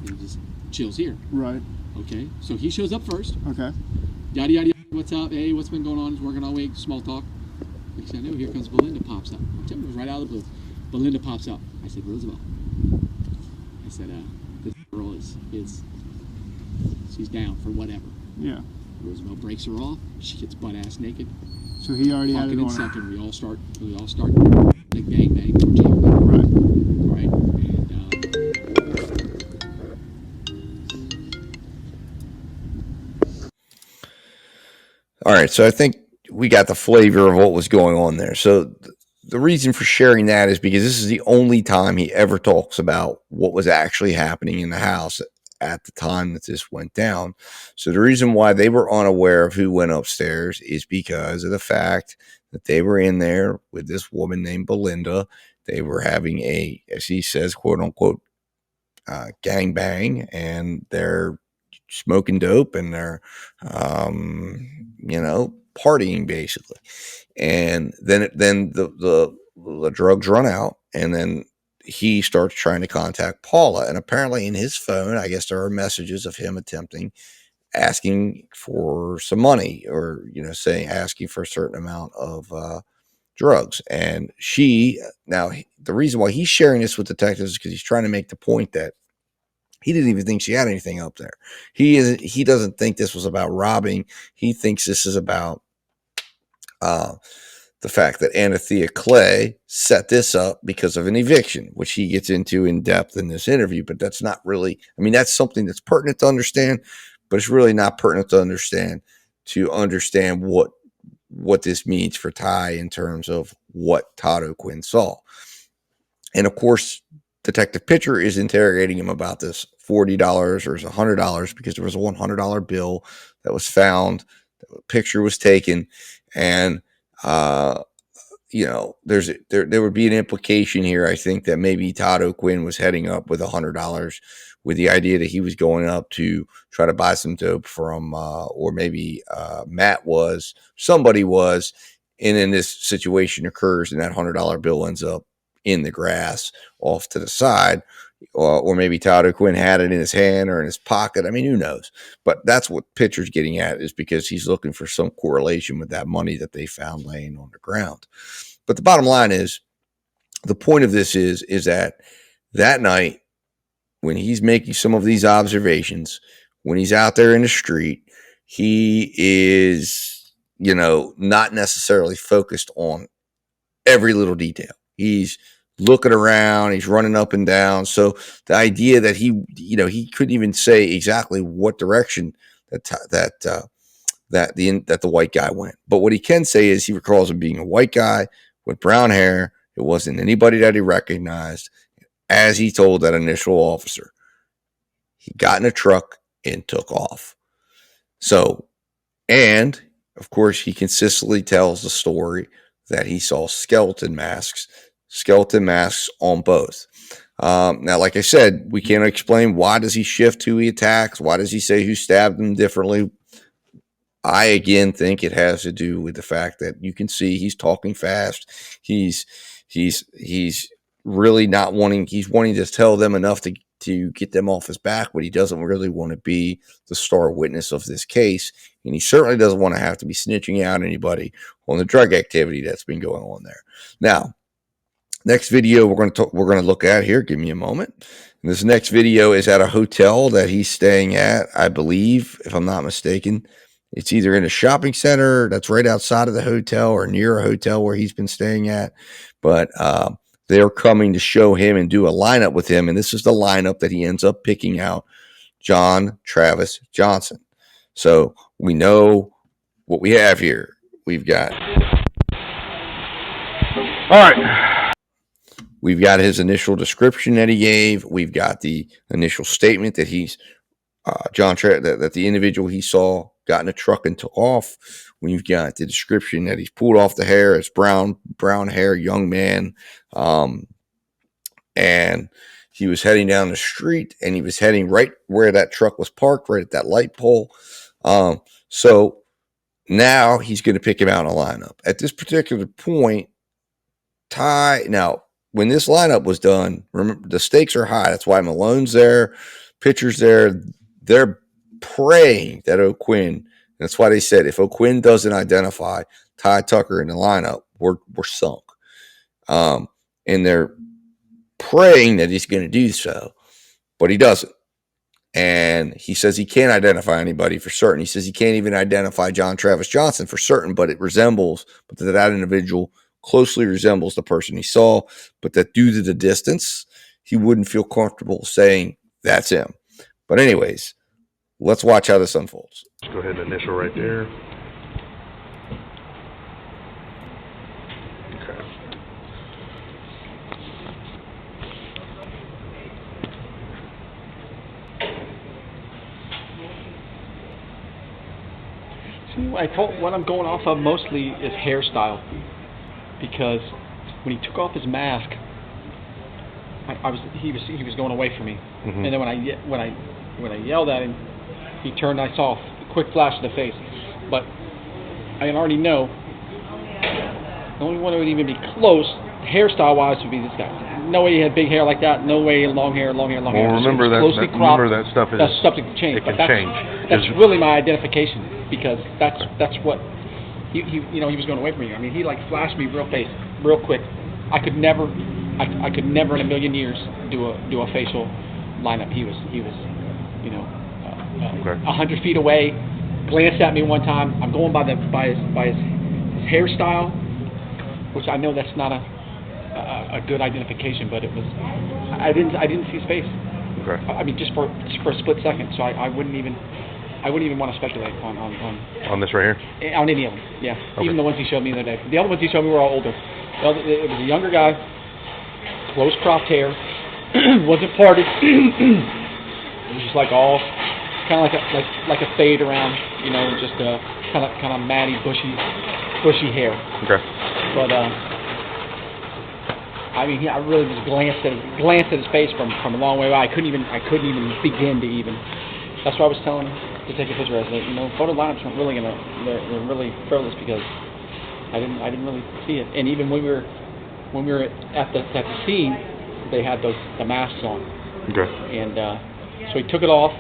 he just chills here. Right. Okay. So he shows up first. Okay. Yada yada yada. What's up? Hey, what's been going on? He's working all week. Small talk. Next thing I know, here comes Belinda. Pops up. I'm telling you, it was right out of the blue. Belinda pops up. I said, Roosevelt. I said, this girl is she's down for whatever. Yeah. Roosevelt breaks her off. She gets butt ass naked. So he already had it on. Second, we all start like bang bang for jail. Right. All right, so I think we got the flavor of what was going on there. So the reason for sharing that is because this is the only time he ever talks about what was actually happening in the house at the time that this went down. So the reason why they were unaware of who went upstairs is because of the fact that they were in there with this woman named Belinda. They were having a, as he says, quote unquote, gangbang, and they're smoking dope and they're, partying basically. And then the drugs run out, and then he starts trying to contact Paula. And apparently in his phone, I guess there are messages of him asking for some money, or, asking for a certain amount of drugs. And the reason why he's sharing this with detectives is because he's trying to make the point that He didn't even think she had anything up there. He doesn't think this was about robbing. He thinks this is about the fact that Anathea Clay set this up because of an eviction, which he gets into in depth in this interview. But that's not really, I mean, that's something that's pertinent to understand, but it's really not pertinent to understand what this means for Ty in terms of what Todd O'Quinn saw. And of course, Detective Pitcher is interrogating him about this $40 or $100 because there was a $100 bill that was found, the picture was taken, and you know, there would be an implication here, I think, that maybe Todd O'Quinn was heading up with $100 with the idea that he was going up to try to buy some dope from, or maybe Matt was, somebody was, and then this situation occurs and that $100 bill ends up in the grass off to the side, or maybe Todd O'Quinn had it in his hand or in his pocket. I mean, who knows? But that's what Pitcher's getting at, is because he's looking for some correlation with that money that they found laying on the ground. But the bottom line is, the point of this is that night, when he's making some of these observations, when he's out there in the street, he is, you know, not necessarily focused on every little detail. He's looking around, he's running up and down. So the idea that he couldn't even say exactly what direction that the white guy went. But what he can say is he recalls him being a white guy with brown hair. It wasn't anybody that he recognized. As he told that initial officer, he got in a truck and took off. So, and of course, he consistently tells the story that he saw skeleton masks on both. Now, like I said, we can't explain why does he shift who he attacks. Why does he say who stabbed him differently? I, again, think it has to do with the fact that you can see he's talking fast. He's really not wanting, he's wanting to tell them enough to get them off his back, but he doesn't really want to be the star witness of this case. And he certainly doesn't want to have to be snitching out anybody on the drug activity that's been going on there. Now, next video we're going to look at here. Give me a moment. And this next video is at a hotel that he's staying at, I believe, if I'm not mistaken. It's either in a shopping center that's right outside of the hotel or near a hotel where he's been staying at. But they're coming to show him and do a lineup with him. And this is the lineup that he ends up picking out, John Travis Johnson. So we know what we have here. We've got, all right, we've got his initial description that he gave. We've got the initial statement that he's that the individual he saw got in a truck and took off. We've got the description that he's pulled off the hair. It's brown hair, young man. And he was heading down the street, and he was heading right where that truck was parked, right at that light pole. So now he's going to pick him out in a lineup. At this particular point, now, when this lineup was done, remember, the stakes are high. That's why Malone's there, Pitcher's there. They're praying that O'Quinn, that's why they said if O'Quinn doesn't identify Ty Tucker in the lineup, we're sunk. And they're praying that he's going to do so, but he doesn't. And he says he can't identify anybody for certain. He says he can't even identify John Travis Johnson for certain, but that individual closely resembles the person he saw, but that due to the distance, he wouldn't feel comfortable saying that's him. But anyways, let's watch how this unfolds. Let's go ahead and initial right there. Okay. See, what I'm going off of mostly is hairstyle, because when he took off his mask, he was going away from me, and then when I yelled at him, he turned. I saw a quick flash of the face, but I already know the only one who would even be close hairstyle-wise would be this guy. No way he had big hair like that. No way long hair. Well, remember that stuff is subject to change. It can change. That's really my identification, because that's what he was going away from me. I mean, he like flashed me real quick. I could never in a million years do a facial lineup. He was, you know, 100 feet away. Glanced at me one time. I'm going by his hairstyle, which I know that's not a good identification, but it was. I didn't see his face. Okay. I mean, just for a split second. So I wouldn't even want to speculate on this right here. On any of them. Yeah. Okay. Even the ones he showed me the other day. The other ones he showed me were all older. It was a younger guy, close cropped hair, wasn't parted. It was just like all. Kind of like a fade around, you know, just kind of matty, bushy hair. Okay. But I mean, I really just glanced at his face from a long way away. I couldn't even begin to even. That's why I was telling him to take a picture. I said, you know, photo lineups aren't really they're really frivolous because I didn't really see it. And even when we were at the scene, they had the masks on. Okay. And so he took it off.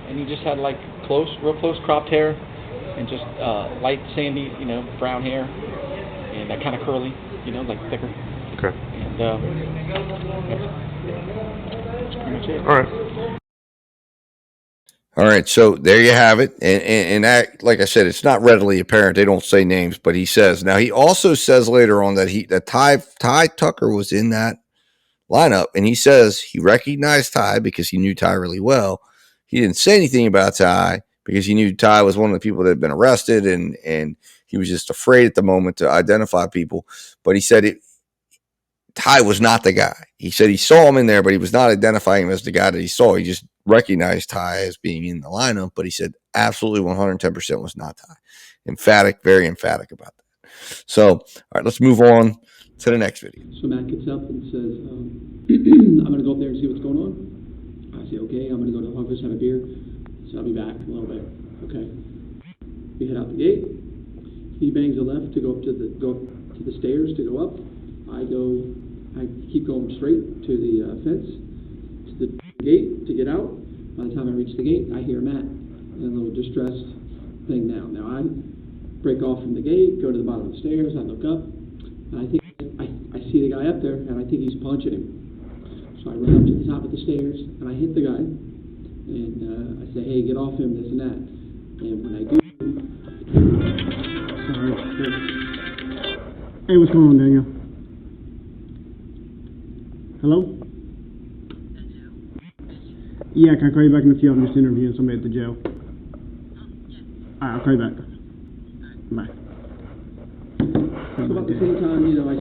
And he just had like real close cropped hair, and just light sandy, you know, brown hair, and that kind of curly, you know, like thicker. Okay. And that's pretty much it. All right. All right, so there you have it, and that, like I said, it's not readily apparent. They don't say names, but he says. Now he also says later on that Ty Tucker was in that lineup, and he says he recognized Ty because he knew Ty really well. He didn't say anything about Ty because he knew Ty was one of the people that had been arrested, and he was just afraid at the moment to identify people. But he said Ty was not the guy. He said he saw him in there, but he was not identifying him as the guy that he saw. He just recognized Ty as being in the lineup, but he said absolutely 110% was not Ty. Emphatic, very emphatic about that. So, all right, let's move on to the next video. So Matt gets up and says, I'm going to go up there and see what's going on. I say, okay, I'm going to go to the Hogfish, have a beer. So I'll be back in a little bit. Okay. We head out the gate. He bangs a left to go up to the stairs to go up. I keep going straight to the fence, to the gate to get out. By the time I reach the gate, I hear Matt in a little distressed thing now. Now I break off from the gate, go to the bottom of the stairs. I look up, and I think I see the guy up there, and I think he's punching him. So I run up to the top of the stairs, and I hit the guy, and I say, hey, get off him, this and that. And when I do... Sorry. Hey, what's going on, Daniel? Hello? Yeah, can I call you back in a few? I'm just interviewing somebody at the jail. Alright, I'll call you back. Bye. So about the same time, you know, I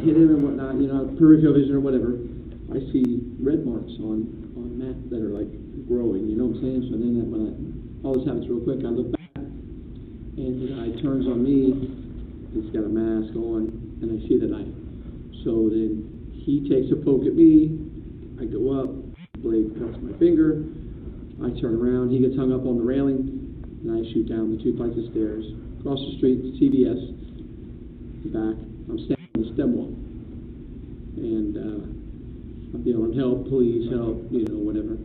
hit him and whatnot, you know, peripheral vision or whatever. I see red marks on Matt that are like growing, you know what I'm saying? So then when all this happens real quick, I look back and the guy turns on me. He's got a mask on, and I see the knife. So then he takes a poke at me. I go up, blade cuts my finger. I turn around, he gets hung up on the railing, and I shoot down the 2 flights of stairs. Across the street to CVS, the back. I'm standing on the stem wall. And I'm yelling, help, please, help, you know, whatever.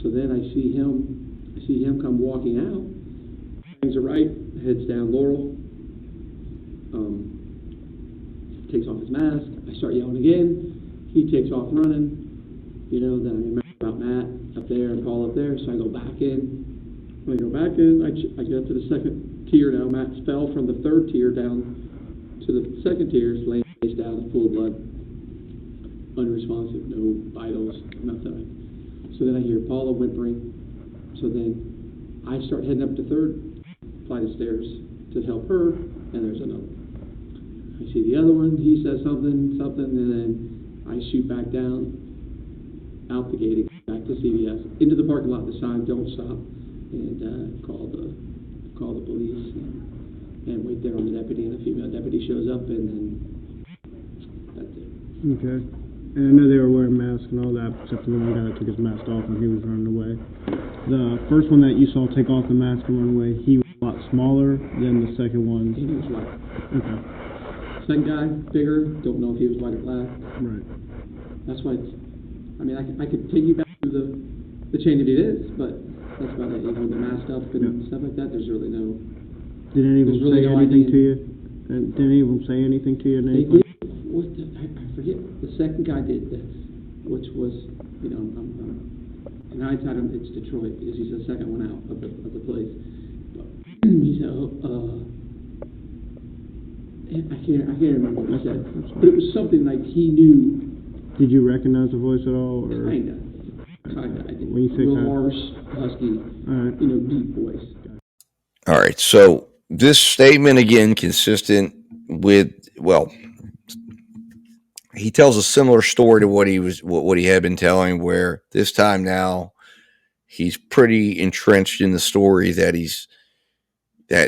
So then I see him come walking out. Hangs a right, heads down Laurel. Takes off his mask. I start yelling again. He takes off running. You know, then I remember about Matt up there and Paula up there, so I go back in. When I go back in, I get up to the second tier now. Matt fell from the third tier down to the second tier, laying face down, full of blood. Unresponsive, no vitals, nothing. So then I hear Paula whimpering. So then I start heading up the third flight of stairs to help her, and there's another. I see the other one, he says something, and then I shoot back down, out the gate, back to CVS, into the parking lot, the sign, don't stop, and call the police, and wait there on the deputy, and the female deputy shows up, and then that's it. Okay. And I know they were wearing masks and all that, except for the one guy that took his mask off when he was running away. The first one that you saw take off the mask and run away, he was a lot smaller than the second one. He was white. Okay. Second guy, bigger, don't know if he was white or black. Right. That's why it's, I mean, I could take you back to the chain of events, but that's about it. You know, the mask up and stuff like that, there's really no... Did any of them say anything to you? Did any of them say anything to you? They did. I forget. The second guy did, which was, you know, And I told him it's Detroit because he's the second one out of the place. But he said, I can't remember what he said, but it was something like he knew. Did you recognize the voice at all? Or? Kinda. I did. When you say real kinda? harsh, husky, Right. deep voice. All right. So this statement again, consistent with, well, he tells a similar story to what he had been telling, where this time now he's pretty entrenched in the story that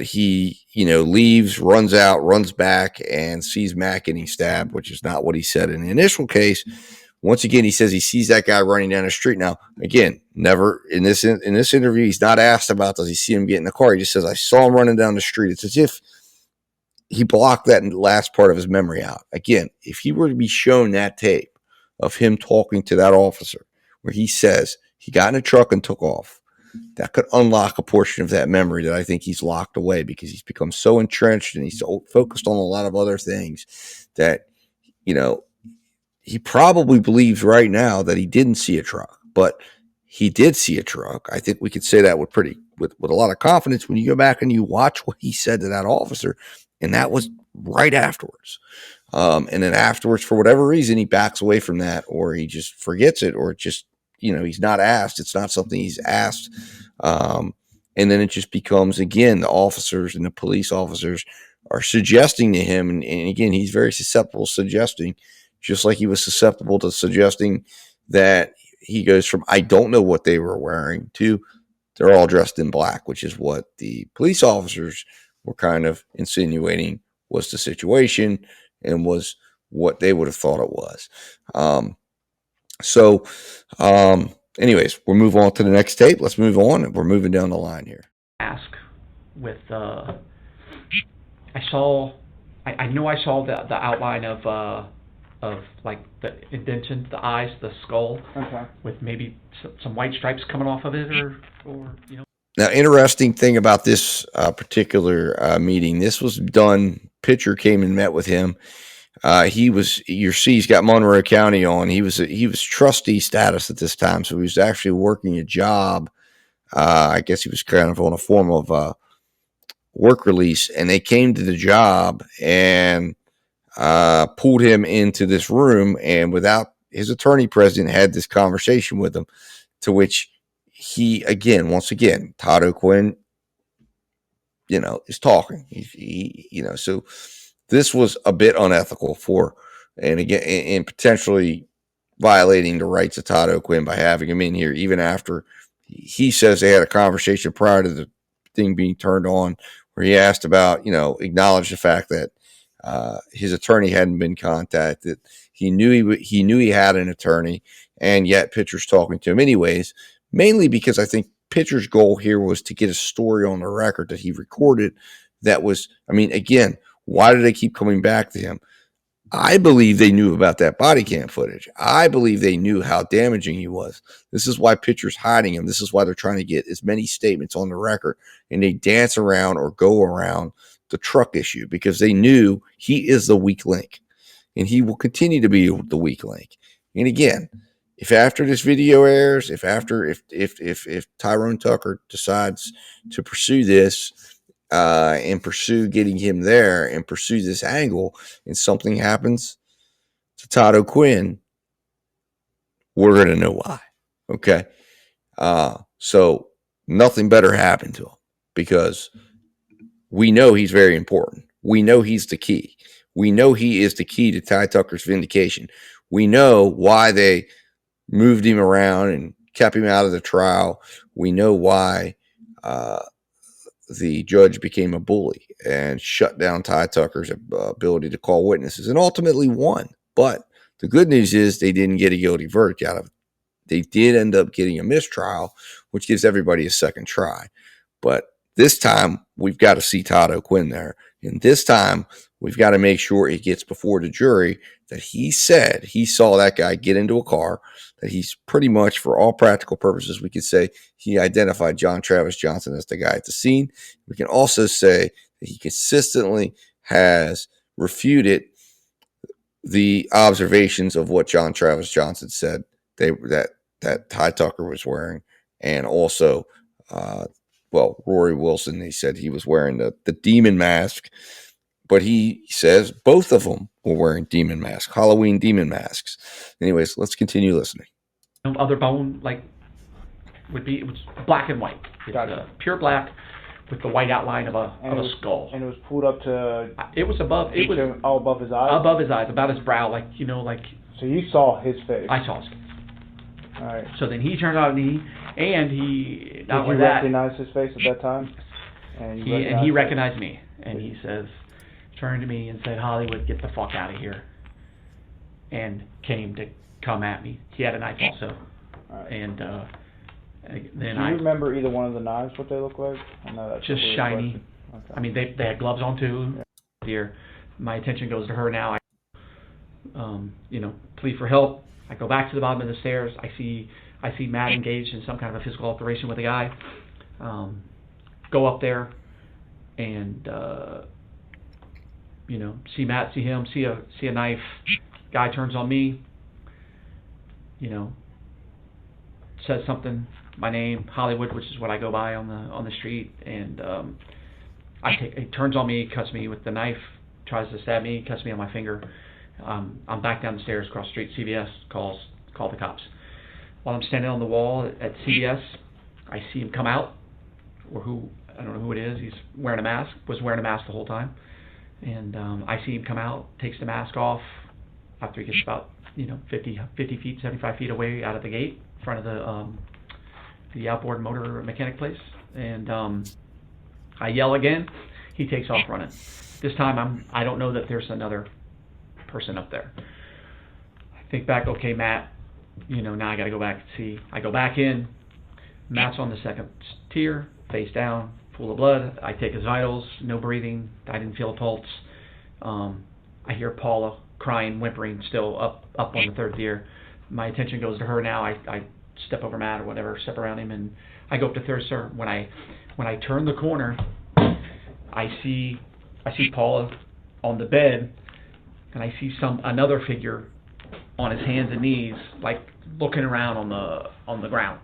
he leaves, runs out, runs back, and sees Matt getting stabbed, which is not what he said in the initial case. Once again, he says he sees that guy running down the street. Now, again, never in this interview, he's not asked about does he see him get in the car. He just says, I saw him running down the street. It's as if he blocked that last part of his memory out. Again, if he were to be shown that tape of him talking to that officer where he says he got in a truck and took off, that could unlock a portion of that memory that I think he's locked away, because he's become so entrenched and he's so focused on a lot of other things that, he probably believes right now that he didn't see a truck, but he did see a truck. I think we could say that with a lot of confidence when you go back and you watch what he said to that officer, and that was right afterwards. And then afterwards, for whatever reason, he backs away from that, or he just forgets it, or just, he's not asked. It's not something he's asked. And then it just becomes, again, the officers and the police officers are suggesting to him. And again, he's very susceptible to suggesting, just like he was susceptible to suggesting that he goes from, I don't know what they were wearing, to they're all dressed in black, which is what the police officers were kind of insinuating was the situation and was what they would have thought it was. Anyways, we'll move on to the next tape. Let's move on. We're moving down the line here. Ask with, I know I saw the outline of like the indentions, the eyes, the skull, Okay. with maybe some white stripes coming off of it, or. Now, interesting thing about this particular meeting, this was done. Pitcher came and met with him. He's got Monroe County on. He was trustee status at this time, so he was actually working a job. I guess he was kind of on a form of work release, and they came to the job and pulled him into this room, and without his attorney present, had this conversation with him, to which he, once again, Todd O'Quinn, is talking. So this was a bit unethical and potentially violating the rights of Todd O'Quinn by having him in here, even after he says they had a conversation prior to the thing being turned on, where he asked about, acknowledged the fact that his attorney hadn't been contacted. He knew he had an attorney, and yet Pitcher's talking to him anyways, mainly because I think Pitcher's goal here was to get a story on the record that he recorded. That was, again, why do they keep coming back to him? I believe they knew about that body cam footage. I believe they knew how damaging he was. This is why Pitcher's hiding him. This is why they're trying to get as many statements on the record, and they dance around or go around the truck issue, because they knew he is the weak link, and he will continue to be the weak link. And again, if after this video airs, if Tyrone Tucker decides to pursue this and pursue getting him there and pursue this angle, and something happens to Todd O'Quinn, we're going to know why. Okay. So nothing better happened to him, because we know he's very important. We know he's the key. We know he is the key to Ty Tucker's vindication. We know why they moved him around and kept him out of the trial. We know why the judge became a bully and shut down Ty Tucker's ability to call witnesses, and ultimately won. But the good news is they didn't get a guilty verdict out of it. They did end up getting a mistrial, which gives everybody a second try. But this time, we've got to see Todd O'Quinn there. And this time, we've got to make sure it gets before the jury that he said he saw that guy get into a car, that he's pretty much, for all practical purposes, we could say he identified John Travis Johnson as the guy at the scene. We can also say that he consistently has refuted the observations of what John Travis Johnson said that that Ty Tucker was wearing, and also, Rory Wilson. He said he was wearing the demon mask, but he says both of them were wearing demon masks, Halloween demon masks. Anyways, let's continue listening. Other bone it was black and white. It's pure black with the white outline of a skull. And it was pulled up to. It was above. It was above his eyes. Above his eyes, about his brow, So you saw his face. I saw his face. All right. So then he turned on me, and he. Did you recognize his face at that time? And he recognized me, and he says, turned to me and said, "Hollywood, get the fuck out of here," and came to come at me. He had a knife also, and then Do you remember either one of the knives? What they look like? I know that's just shiny. Okay. I mean, they had gloves on too. Yeah. Here, my attention goes to her now. I, plead for help. I go back to the bottom of the stairs. I see Matt engaged in some kind of a physical altercation with a guy. Go up there, and see Matt, see him, see a knife. Guy turns on me. Says something. My name, Hollywood, which is what I go by on the street, and he turns on me, cuts me with the knife, tries to stab me, cuts me on my finger. I'm back down the stairs, across the street. CVS call the cops. While I'm standing on the wall at CVS, I see him come out, I don't know who it is. He's wearing a mask. Was wearing a mask the whole time, and I see him come out, takes the mask off after he gets about 50 feet, 75 feet away out of the gate in front of the outboard motor mechanic place, and I yell again. He takes off running. This time I don't know that there's another person up there. I think back, okay, Matt, now I got to go back and see. I go back in. Matt's on the second tier, face down, full of blood. I take his vitals, no breathing. I didn't feel a pulse. I hear Paula crying, whimpering, still up on the third tier. My attention goes to her now. I step over Matt or whatever, step around him, and I go up to third tier. When I turn the corner, I see Paula on the bed, and I see another figure on his hands and knees, like looking around on the ground.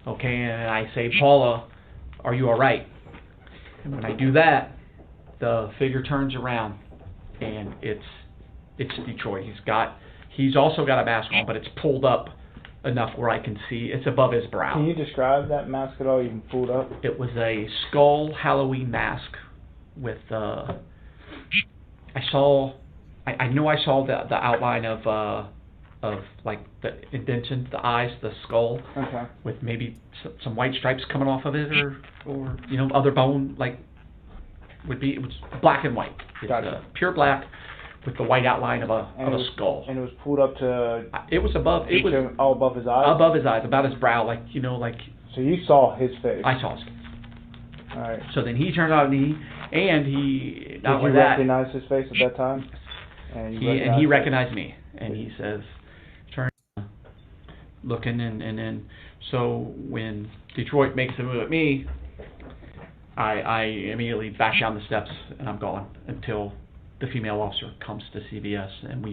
Okay, and I say, Paula, are you all right? And when I do that, the figure turns around, and it's Detroit. He's also got a mask on, but it's pulled up enough where I can see it's above his brow. Can you describe that mask at all? You pulled up? It was a skull Halloween mask with I know I saw the outline of like the indentation, the eyes, the skull, with maybe some white stripes coming off of it, or other bone, like it was black and white. It's pure black with the white outline of a skull. And it was pulled up to. It was above. It was above his eyes. Above his eyes, about his brow, like. So you saw his face. I saw his face. All right. So then he turned on me, and he. Did you recognize his face at that time? And he recognized me, and he says, "Turn." Looking, and then so when Detroit makes a move at me, I immediately back down the steps, and I'm gone until the female officer comes to CVS, and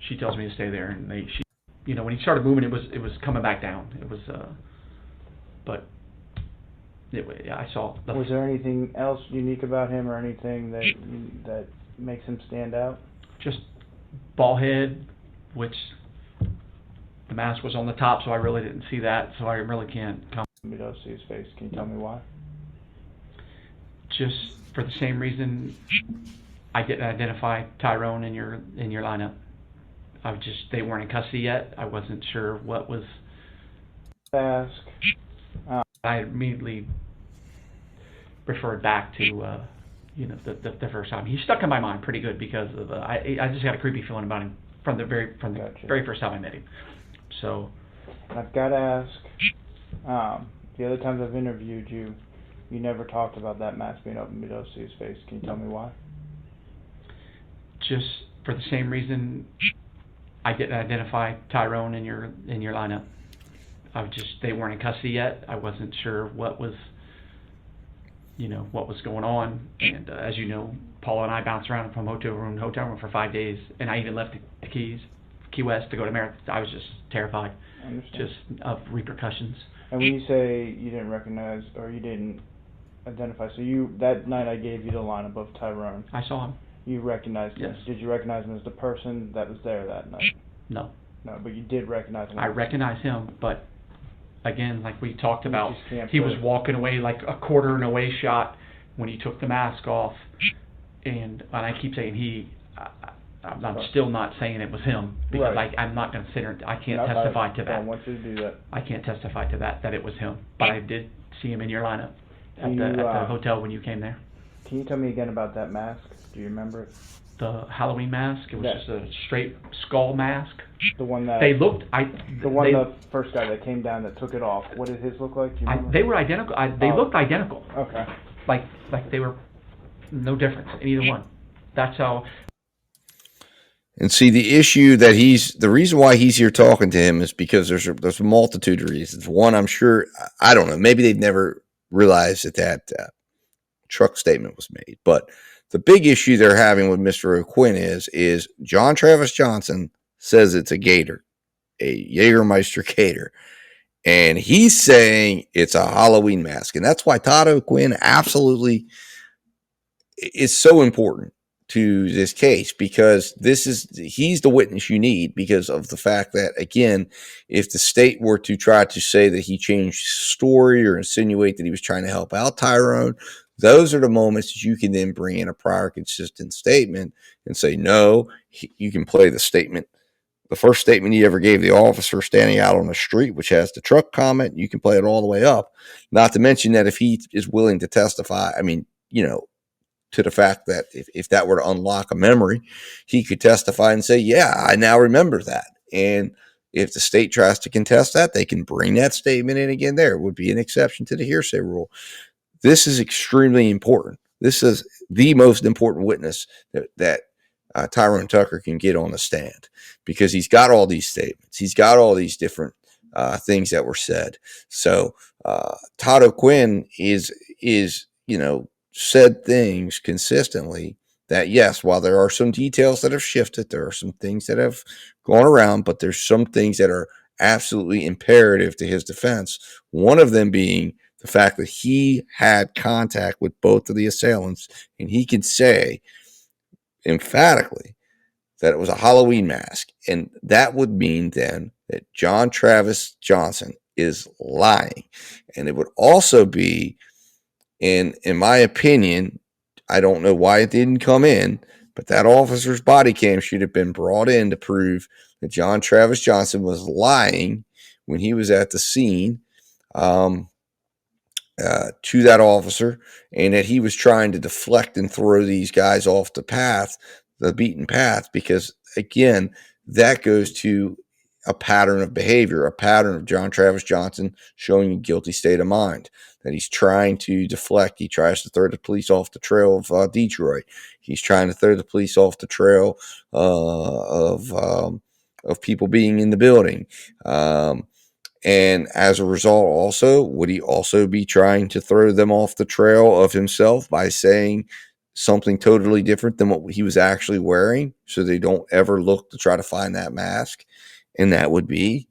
she tells me to stay there, and when he started moving, it was coming back down. It was, but I saw. Was there anything else unique about him, or anything that makes him stand out? Just bald head, which the mask was on the top, so I really didn't see that, so I really can't come. You don't see his face. Can you tell me why? Just for the same reason I didn't identify Tyrone in your lineup. They weren't in custody yet. I wasn't sure what was. Ask. I immediately referred back to the first time. He stuck in my mind pretty good because of I just got a creepy feeling about him from the very first time I met him. So I've got to ask. The other times I've interviewed you, you never talked about that mask being open. You don't see his face. Can you tell me why? Just for the same reason I didn't identify Tyrone in your lineup. They weren't in custody yet. I wasn't sure what was going on, and as you know, Paula and I bounced around from hotel room to hotel room for 5 days, and I even left the keys Key West to go to Merritt. I was just terrified, I understand. just of repercussions. And when you say you didn't recognize or you didn't identify, so that night I gave you the lineup of Tyrone. I saw him. You recognized him. Yes. Did you recognize him as the person that was there that night? No. No, but you did recognize him. I recognize him, but again, like we talked You about, just can't he put was it. walking away like a quarter in away shot when he took the mask off, and I keep saying I'm still not saying it was him because Right. I'm not going to sit here. I can't No, testify to I that. don't want you to do that. I can't testify to that it was him, but I did see him in your lineup at Do the you, hotel when you came there. Can you tell me again about that mask? Do you remember it? The Halloween mask. It was Yeah. just a straight skull mask. The one that They looked. the first guy that came down that took it off. What did his look like? Do you remember? They were identical. They looked identical. Okay. Like they were no difference in either one. That's how. And see, the issue that the reason why he's here talking to him is because there's a multitude of reasons. One, I'm sure, I don't know, maybe they've never realized that truck statement was made. But the big issue they're having with Mr. O'Quinn is John Travis Johnson says it's a gator, a Jägermeister gator. And he's saying it's a Halloween mask. And that's why Todd O'Quinn absolutely is so important to this case, because he's the witness you need, because of the fact that, again, if the state were to try to say that he changed his story or insinuate that he was trying to help out Tyrone, those are the moments that you can then bring in a prior consistent statement and say, no, you can play the statement. The first statement he ever gave the officer standing out on the street, which has the truck comment, you can play it all the way up. Not to mention that if he is willing to testify, to the fact that if that were to unlock a memory, he could testify and say, yeah, I now remember that. And if the state tries to contest that, they can bring that statement in again. There would be an exception to the hearsay rule. This is extremely important. This is the most important witness that Tyrone Tucker can get on the stand, because he's got all these statements. He's got all these different things that were said. So Todd O'Quinn is said things consistently that, yes, while there are some details that have shifted, there are some things that have gone around, but there's some things that are absolutely imperative to his defense. One of them being the fact that he had contact with both of the assailants, and he can say emphatically that it was a Halloween mask. And that would mean then that John Travis Johnson is lying. And it would also be, in my opinion, I don't know why it didn't come in, but that officer's body cam should have been brought in to prove that John Travis Johnson was lying when he was at the scene to that officer, and that he was trying to deflect and throw these guys off the beaten path, because, again, that goes to a pattern of behavior, a pattern of John Travis Johnson showing a guilty state of mind, that he's trying to deflect. He tries to throw the police off the trail of Detroit. He's trying to throw the police off the trail of people being in the building. And as a result, also, would he also be trying to throw them off the trail of himself by saying something totally different than what he was actually wearing, so they don't ever look to try to find that mask? And that would be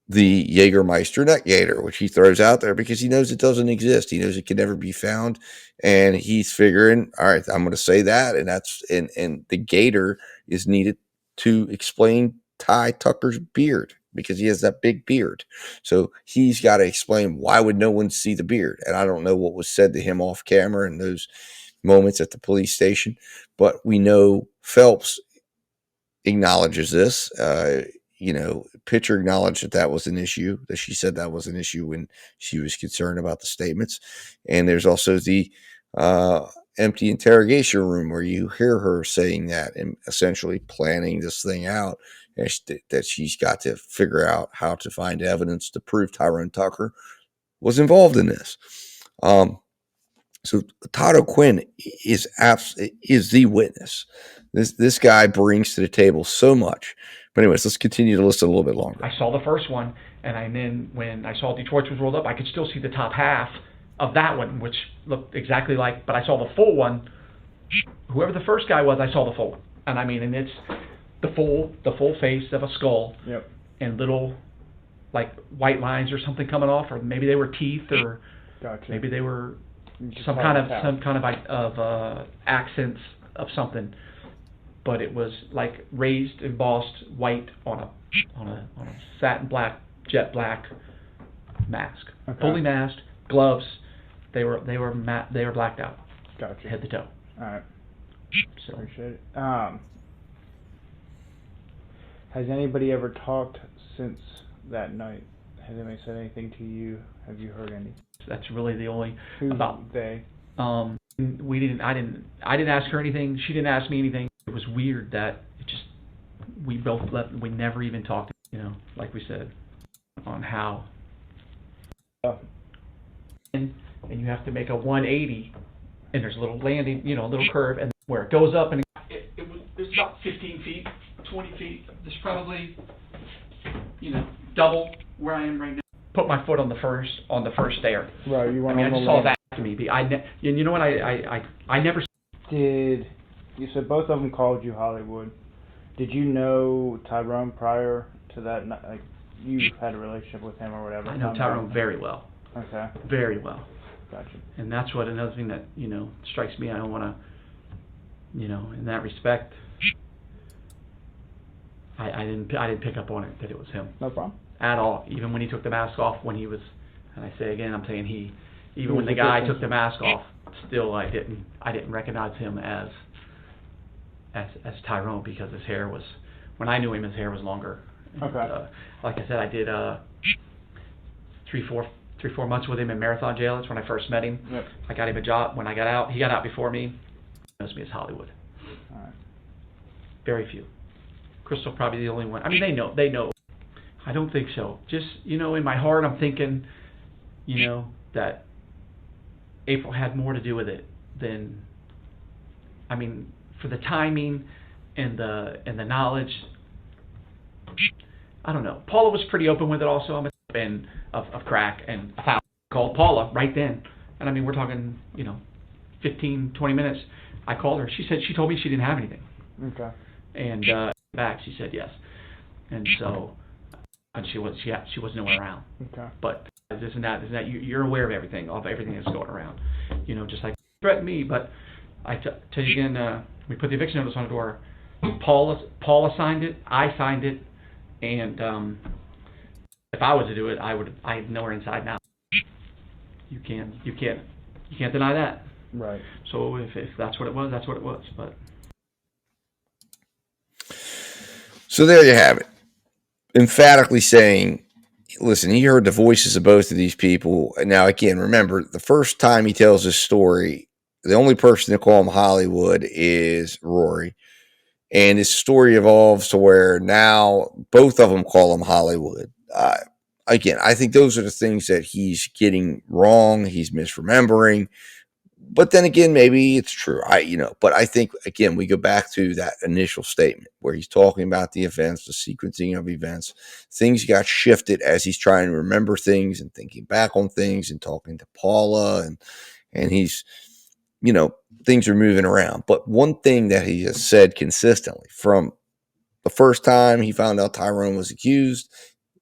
the Jägermeister neck gaiter, which he throws out there because he knows it doesn't exist. He knows it can never be found. And he's figuring, all right, I'm going to say that. And the gaiter is needed to explain Ty Tucker's beard, because he has that big beard. So he's got to explain, why would no one see the beard? And I don't know what was said to him off camera in those moments at the police station, but we know Phelps acknowledges this. Pitcher acknowledged that was an issue, that she said that was an issue when she was concerned about the statements. And there's also the empty interrogation room where you hear her saying that and essentially planning this thing out, that she's got to figure out how to find evidence to prove Tyrone Tucker was involved in this. So Todd O'Quinn is the witness. This guy brings to the table so much. But anyways, let's continue to listen a little bit longer. I saw the first one, and then when I saw Detroit's was rolled up, I could still see the top half of that one, which looked exactly like, but I saw the full one. Whoever the first guy was, I saw the full one. And I mean, and the full face of a skull. Yep. And little, like, white lines or something coming off, or maybe they were teeth, or Gotcha. maybe they were Just some hard kind to tell. of accents of something. But it was like raised, embossed white on a satin black, jet black mask. Okay. Fully masked, gloves. They were blacked out. Gotcha. Head to toe. All right. So. Appreciate it. Has anybody ever talked since that night? Has anybody said anything to you? Have you heard any? That's really the only. Who's about they? We didn't. I didn't ask her anything. She didn't ask me anything. It was weird that we both left. We never even talked. Like we said, on how. And you have to make a 180, and there's a little landing, a little curve, and where it goes up, and it was about 15 feet, 20 feet. There's probably, double where I am right now. Put my foot on the first stair. Right, you went I on the just saw land. that to me. You know what? I never. Did you said both of them called you Hollywood? Did you know Tyrone prior to that? Like you had a relationship with him or whatever? I know Tyrone very well. Okay. Very well. Gotcha. And that's what another thing that strikes me. I don't want to, in that respect. I didn't pick up on it that it was him. No problem. At all. Even when he took the mask off, when he was, and I say again, I'm saying he. Even when the guy took the mask off, still I didn't recognize him as Tyrone, because his hair was, when I knew him, his hair was longer. Okay. And, like I said, I did 3-4 months with him in Marathon Jail. That's when I first met him. Yep. I got him a job. When I got out, he got out before me. He knows me as Hollywood. All right. Very few. Crystal probably the only one. I mean, they know. I don't think so. Just, in my heart, I'm thinking, that April had more to do with it than, I mean, for the timing and the knowledge. I don't know. Paula was pretty open with it also. I'm a fan of crack, and I called Paula right then. And I mean, we're talking, 15, 20 minutes. I called her. She told me she didn't have anything. Okay. And back, she said yes. And so, and she wasn't nowhere around. Okay. But this and that, you're aware of everything that's going around. Just like threatened me. But I tell you again, we put the eviction notice on the door. Paula signed it. I signed it. And if I was to do it, I'd know her inside now. You can't deny that. Right. So if that's what it was, that's what it was. But so there you have it. Emphatically saying, listen, he heard the voices of both of these people. Now, again, remember, the first time he tells this story, the only person to call him Hollywood is Rory. And his story evolves to where now both of them call him Hollywood. Again, I think those are the things that he's getting wrong. He's misremembering. But then again, maybe it's true. But I think, again, we go back to that initial statement where he's talking about the events, the sequencing of events. Things got shifted as he's trying to remember things and thinking back on things and talking to Paula, and he's, things are moving around. But one thing that he has said consistently from the first time he found out Tyrone was accused,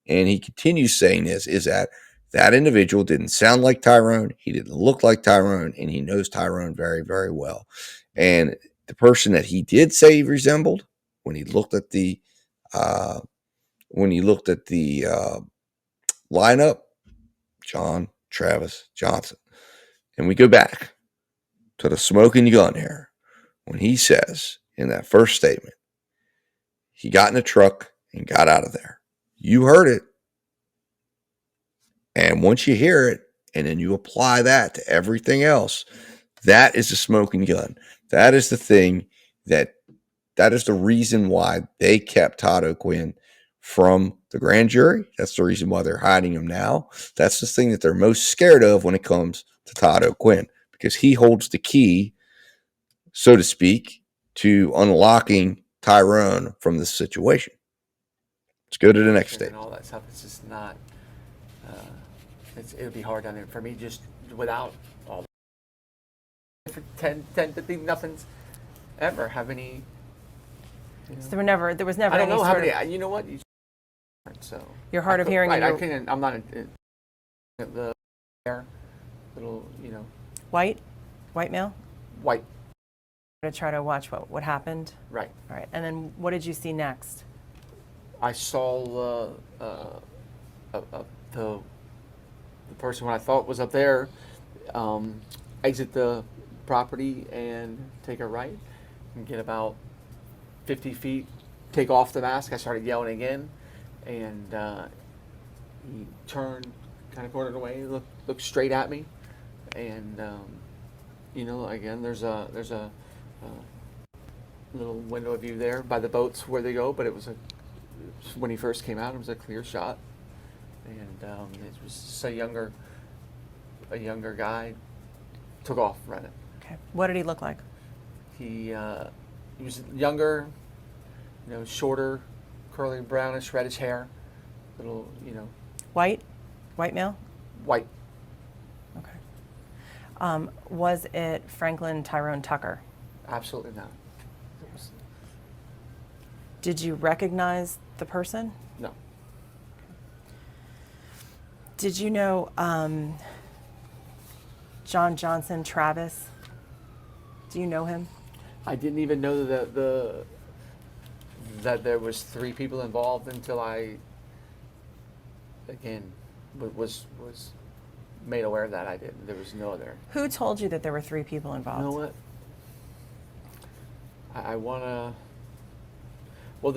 and he continues saying this, is that individual didn't sound like Tyrone, he didn't look like Tyrone, and he knows Tyrone very, very well. And the person that he did say he resembled, when he looked at the lineup, John Travis Johnson. And we go back to the smoking gun here, when he says in that first statement, he got in a truck and got out of there. You heard it. And once you hear it, and then you apply that to everything else, that is the smoking gun. That is the thing that is the reason why they kept Todd O'Quinn from the grand jury. That's the reason why they're hiding him now. That's the thing that they're most scared of when it comes to Todd O'Quinn, because he holds the key, so to speak, to unlocking Tyrone from this situation. Let's go to the next statement. And all that stuff, it's just not, it would be hard on it for me just without all that. For 10 to think nothing's ever have any So there was never I don't any know how sort many. of, You know what? So You're hard of hearing. Right. And I can't. I'm not in the little. White male. White. To try to watch what happened. Right. All right. And then what did you see next? I saw the person what I thought was up there exit the property and take a right and get about 50 feet, take off the mask. I started yelling again, and he turned, kind of cornered away, looked straight at me, and again there's a little window of view there by the boats where they go, but it was when he first came out, it was a clear shot, and it was just a younger guy, took off running. Okay. What did he look like? He was younger, shorter, curly, brownish, reddish hair, little, White male. White. Okay. Was it Franklin Tyrone Tucker? Absolutely not. Did you recognize the person? No. Did you know John Johnson Travis? Do you know him? I didn't even know that there was 3 people involved until I, again, was made aware of that. I didn't. There was no other. Who told you that there were 3 people involved? You know what? I want to. Well,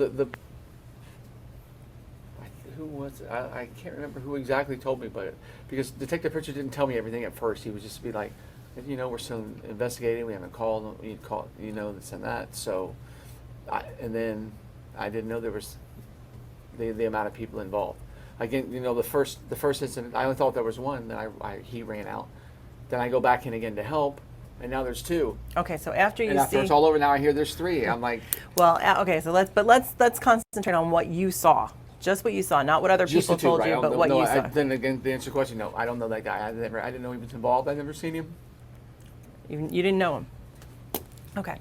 who was it? I can't remember who exactly told me, but because Detective Pritchard didn't tell me everything at first. He would just be like, we're still investigating. We haven't called. We called, this and that. So, and then I didn't know there was the amount of people involved. Again, the first incident, I only thought there was one. Then he ran out. Then I go back in again to help, and now there's 2. Okay, so after it's all over, now I hear there's 3. I'm like, well, okay, so let's concentrate on what you saw. Just what you saw, not what other people told you, but what you saw. Then again, to answer your question, no, I don't know that guy. I didn't know he was involved. I'd never seen him. You didn't know him. Okay,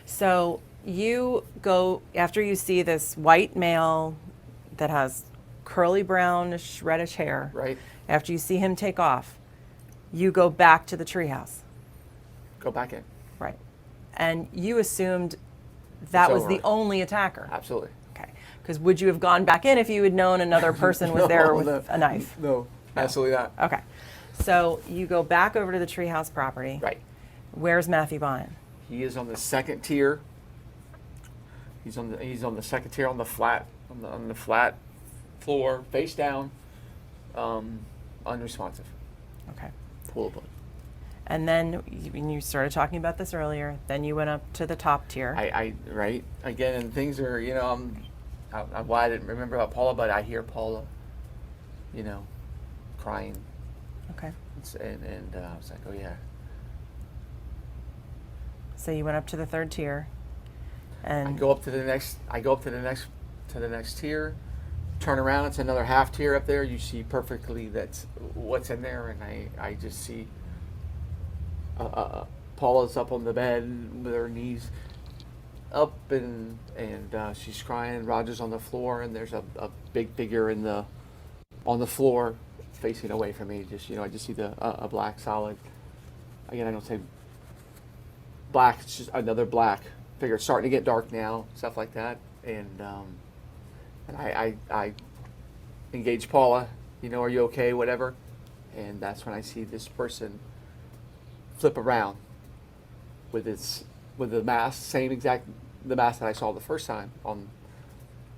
so you go after you see this white male that has curly brownish reddish hair. Right. After you see him take off, you go back to the treehouse. Go back in. Right, and you assumed that was the only attacker. Absolutely. Because would you have gone back in if you had known another person was there with a knife? No, absolutely not. Okay. So you go back over to the treehouse property. Right. Where's Matthew Bonnett? He is on the second tier. He's on the second tier on the flat floor, face down, unresponsive. Okay. Pool of blood. And then you started talking about this earlier. Then you went up to the top tier. Right again, and things are I didn't remember about Paula, but I hear Paula, crying. Okay. And I was like, oh yeah. So you went up to the 3rd tier, and I go up to the next tier, turn around. It's another half tier up there. You see perfectly that's what's in there, and I just see Paula's up on the bed with her knees up, and she's crying. Roger's on the floor, and there's a big figure on the floor facing away from me. Just I just see a black solid. Again, I don't say black. It's just another black figure. It's starting to get dark now, stuff like that. And I engage Paula. Are you okay? Whatever. And that's when I see this person flip around with the mask, the mask that I saw the first time on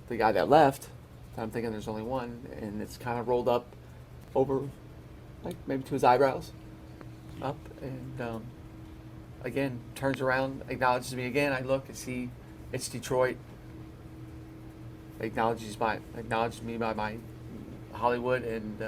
the guy that left. I'm thinking there's only one, and it's kind of rolled up over, like maybe to his eyebrows, up, and again turns around, acknowledges me again. I look and see it's Detroit. Acknowledges me by my Hollywood, and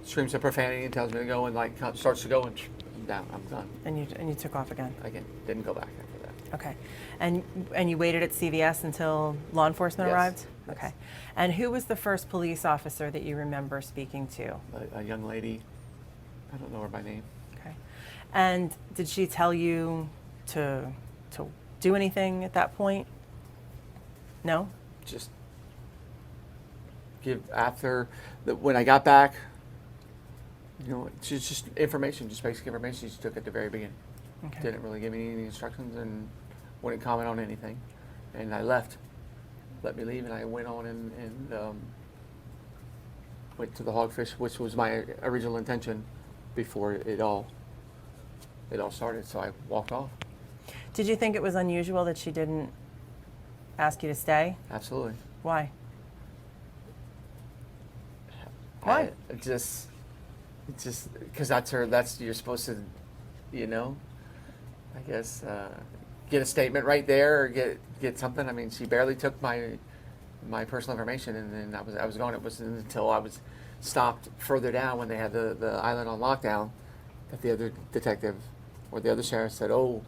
screams some profanity and tells me to go, and starts to go, and I'm down. I'm done. And you took off again. Again, didn't go back after that. Okay, and you waited at CVS until law enforcement arrived. Yes. Okay, and who was the first police officer that you remember speaking to? A young lady. I don't know her by name. Okay, and did she tell you to do anything at that point? No? Just give when I got back, just information, just basic information she took at the very beginning. Okay. Didn't really give me any instructions and wouldn't comment on anything. And I left, let me leave, and I went on and went to the hogfish, which was my original intention before it all started. So I walked off. Did you think it was unusual that she didn't ask you to stay? Absolutely. Why? Why? It just because that's you're supposed to, I guess get a statement right there or get something. I mean, she barely took my personal information, and then I was gone. It wasn't until I was stopped further down when they had the island on lockdown that the other detective or the other sheriff said, "Oh,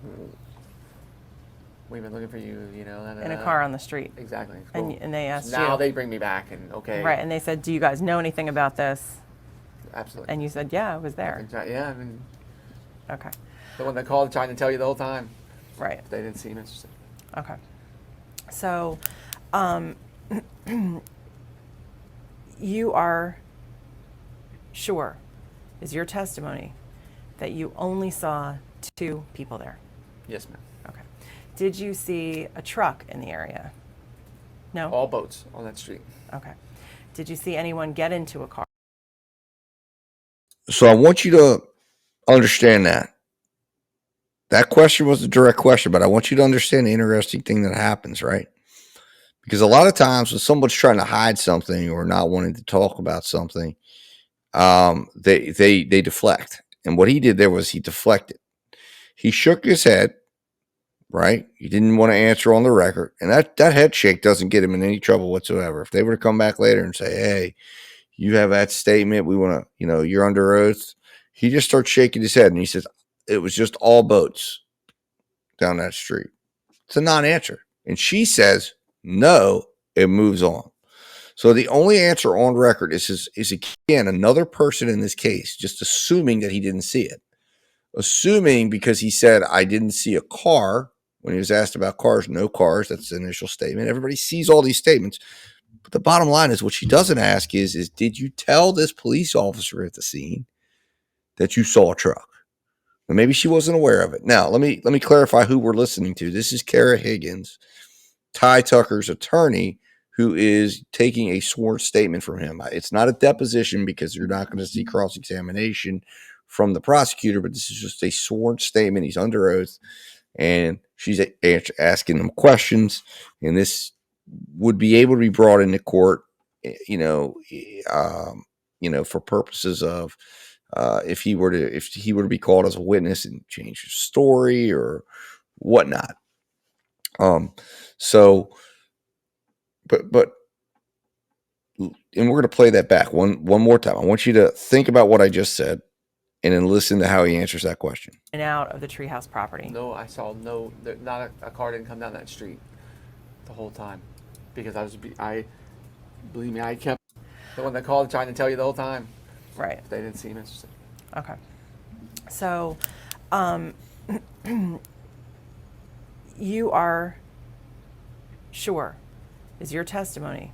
we've been looking for you," in a car on the street. Exactly. And they asked now you. they bring me back, and okay. Right, and they said, "Do you guys know anything about this?" Absolutely. And you said, "Yeah, I was there." Yeah, I mean. Okay. The one that called trying to tell you the whole time. Right. They didn't seem interested. Okay. So, you are sure, is your testimony, that you only saw 2 people there? Yes, ma'am. Okay. Did you see a truck in the area? No? All boats on that street. Okay. Did you see anyone get into a car? So I want you to understand that. That question was a direct question, but I want you to understand the interesting thing that happens, right? Because a lot of times when someone's trying to hide something or not wanting to talk about something, they deflect. And what he did there was he deflected. He shook his head, right? He didn't want to answer on the record. And that head shake doesn't get him in any trouble whatsoever. If they were to come back later and say, "Hey, you have that statement, we want to, you're under oath," he just starts shaking his head and he says, "It was just all boats down that street." It's a non-answer. And she says, "No," it moves on. So the only answer on record is again, another person in this case, just assuming that he didn't see it. Assuming because he said, "I didn't see a car," when he was asked about cars, no cars. That's the initial statement. Everybody sees all these statements. But the bottom line is what she doesn't ask is did you tell this police officer at the scene that you saw a truck? And maybe she wasn't aware of it. Now, let me clarify who we're listening to. This is Kara Higgins, Ty Tucker's attorney, who is taking a sworn statement from him. It's not a deposition because you're not going to see cross-examination from the prosecutor, but this is just a sworn statement. He's under oath, and she's asking him questions, and this would be able to be brought into court, for purposes of if he were to be called as a witness and change his story or whatnot. But and we're going to play that back one more time. I want you to think about what I just said and then listen to how he answers that question. And out of the treehouse property? No, I saw not a car didn't come down that street the whole time because believe me, I kept the one that called trying to tell you the whole time. Right. They didn't seem interested. Okay. So, you are sure, is your testimony,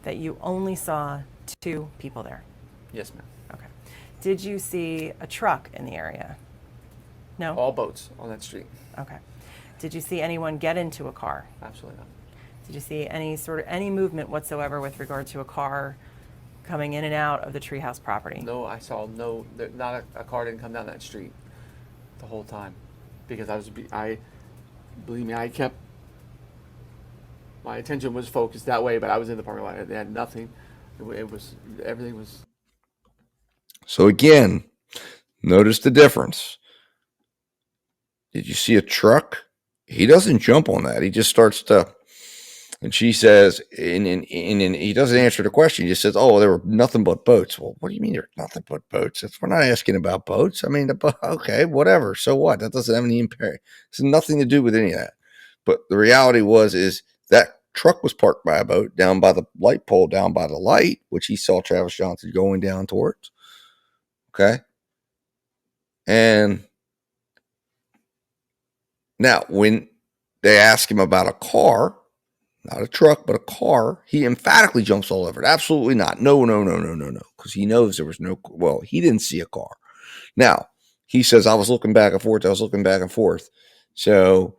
that you only saw 2 people there? Yes, ma'am. Okay. Did you see a truck in the area? No? All boats on that street. Okay. Did you see anyone get into a car? Absolutely not. Did you see any movement whatsoever with regard to a car coming in and out of the treehouse property? No, I saw not a car didn't come down that street the whole time because believe me, I kept my attention was focused that way, but I was in the parking lot. They had nothing. Everything was. So again, notice the difference. Did you see a truck? He doesn't jump on that. He just starts to, and she says, and he doesn't answer the question. He just says, "Oh, there were nothing but boats." Well, what do you mean there's nothing but boats? We're not asking about boats. I mean, okay, whatever. So what? That doesn't have any impact. It's nothing to do with any of that. But the reality is that truck was parked by a boat down by the light pole, down by the light, which he saw Travis Johnson going down towards. Okay. And now when they ask him about a car, not a truck, but a car, he emphatically jumps all over it. Absolutely not. No, no, no, no, no, no. Because he knows there was no, well, he didn't see a car. Now, he says, I was looking back and forth. I was looking back and forth. So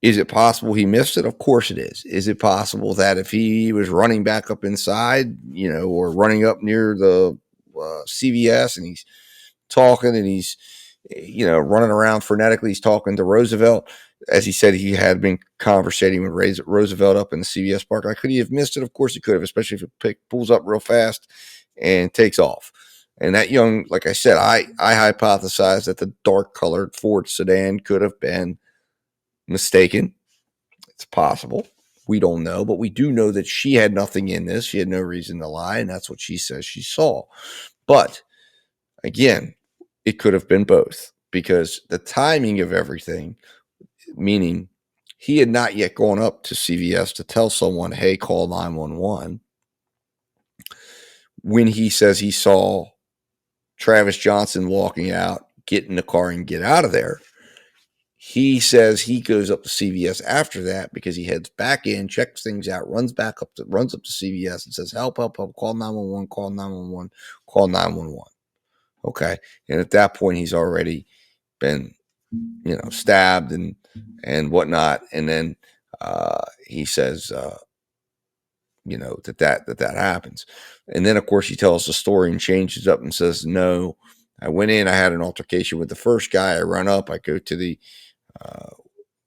is it possible he missed it? Of course it is. Is it possible that if he was running back up inside, or running up near the CVS and he's talking and he's, running around frenetically, he's talking to Roosevelt, as he said he had been conversating with Roosevelt up in the CVS park. Could he have missed it? Of course he could have, especially if it pulls up real fast and takes off. And that young, like I said, I hypothesized that the dark colored Ford sedan could have been mistaken. It's possible. We don't know, but we do know that she had nothing in this. She had no reason to lie, and that's what she says she saw. But again, it could have been both, because the timing of everything, meaning he had not yet gone up to CVS to tell someone, hey, call 911. When he says he saw Travis Johnson walking out, get in the car and get out of there, he says he goes up to CVS after that because he heads back in, checks things out, runs up to CVS and says, help, help, help, call 911, call 911, call 911. Okay. And at that point, he's already been, stabbed and whatnot. And then he says, that happens. And then, of course, he tells the story and changes up and says, no, I went in, I had an altercation with the first guy. I run up, I go to the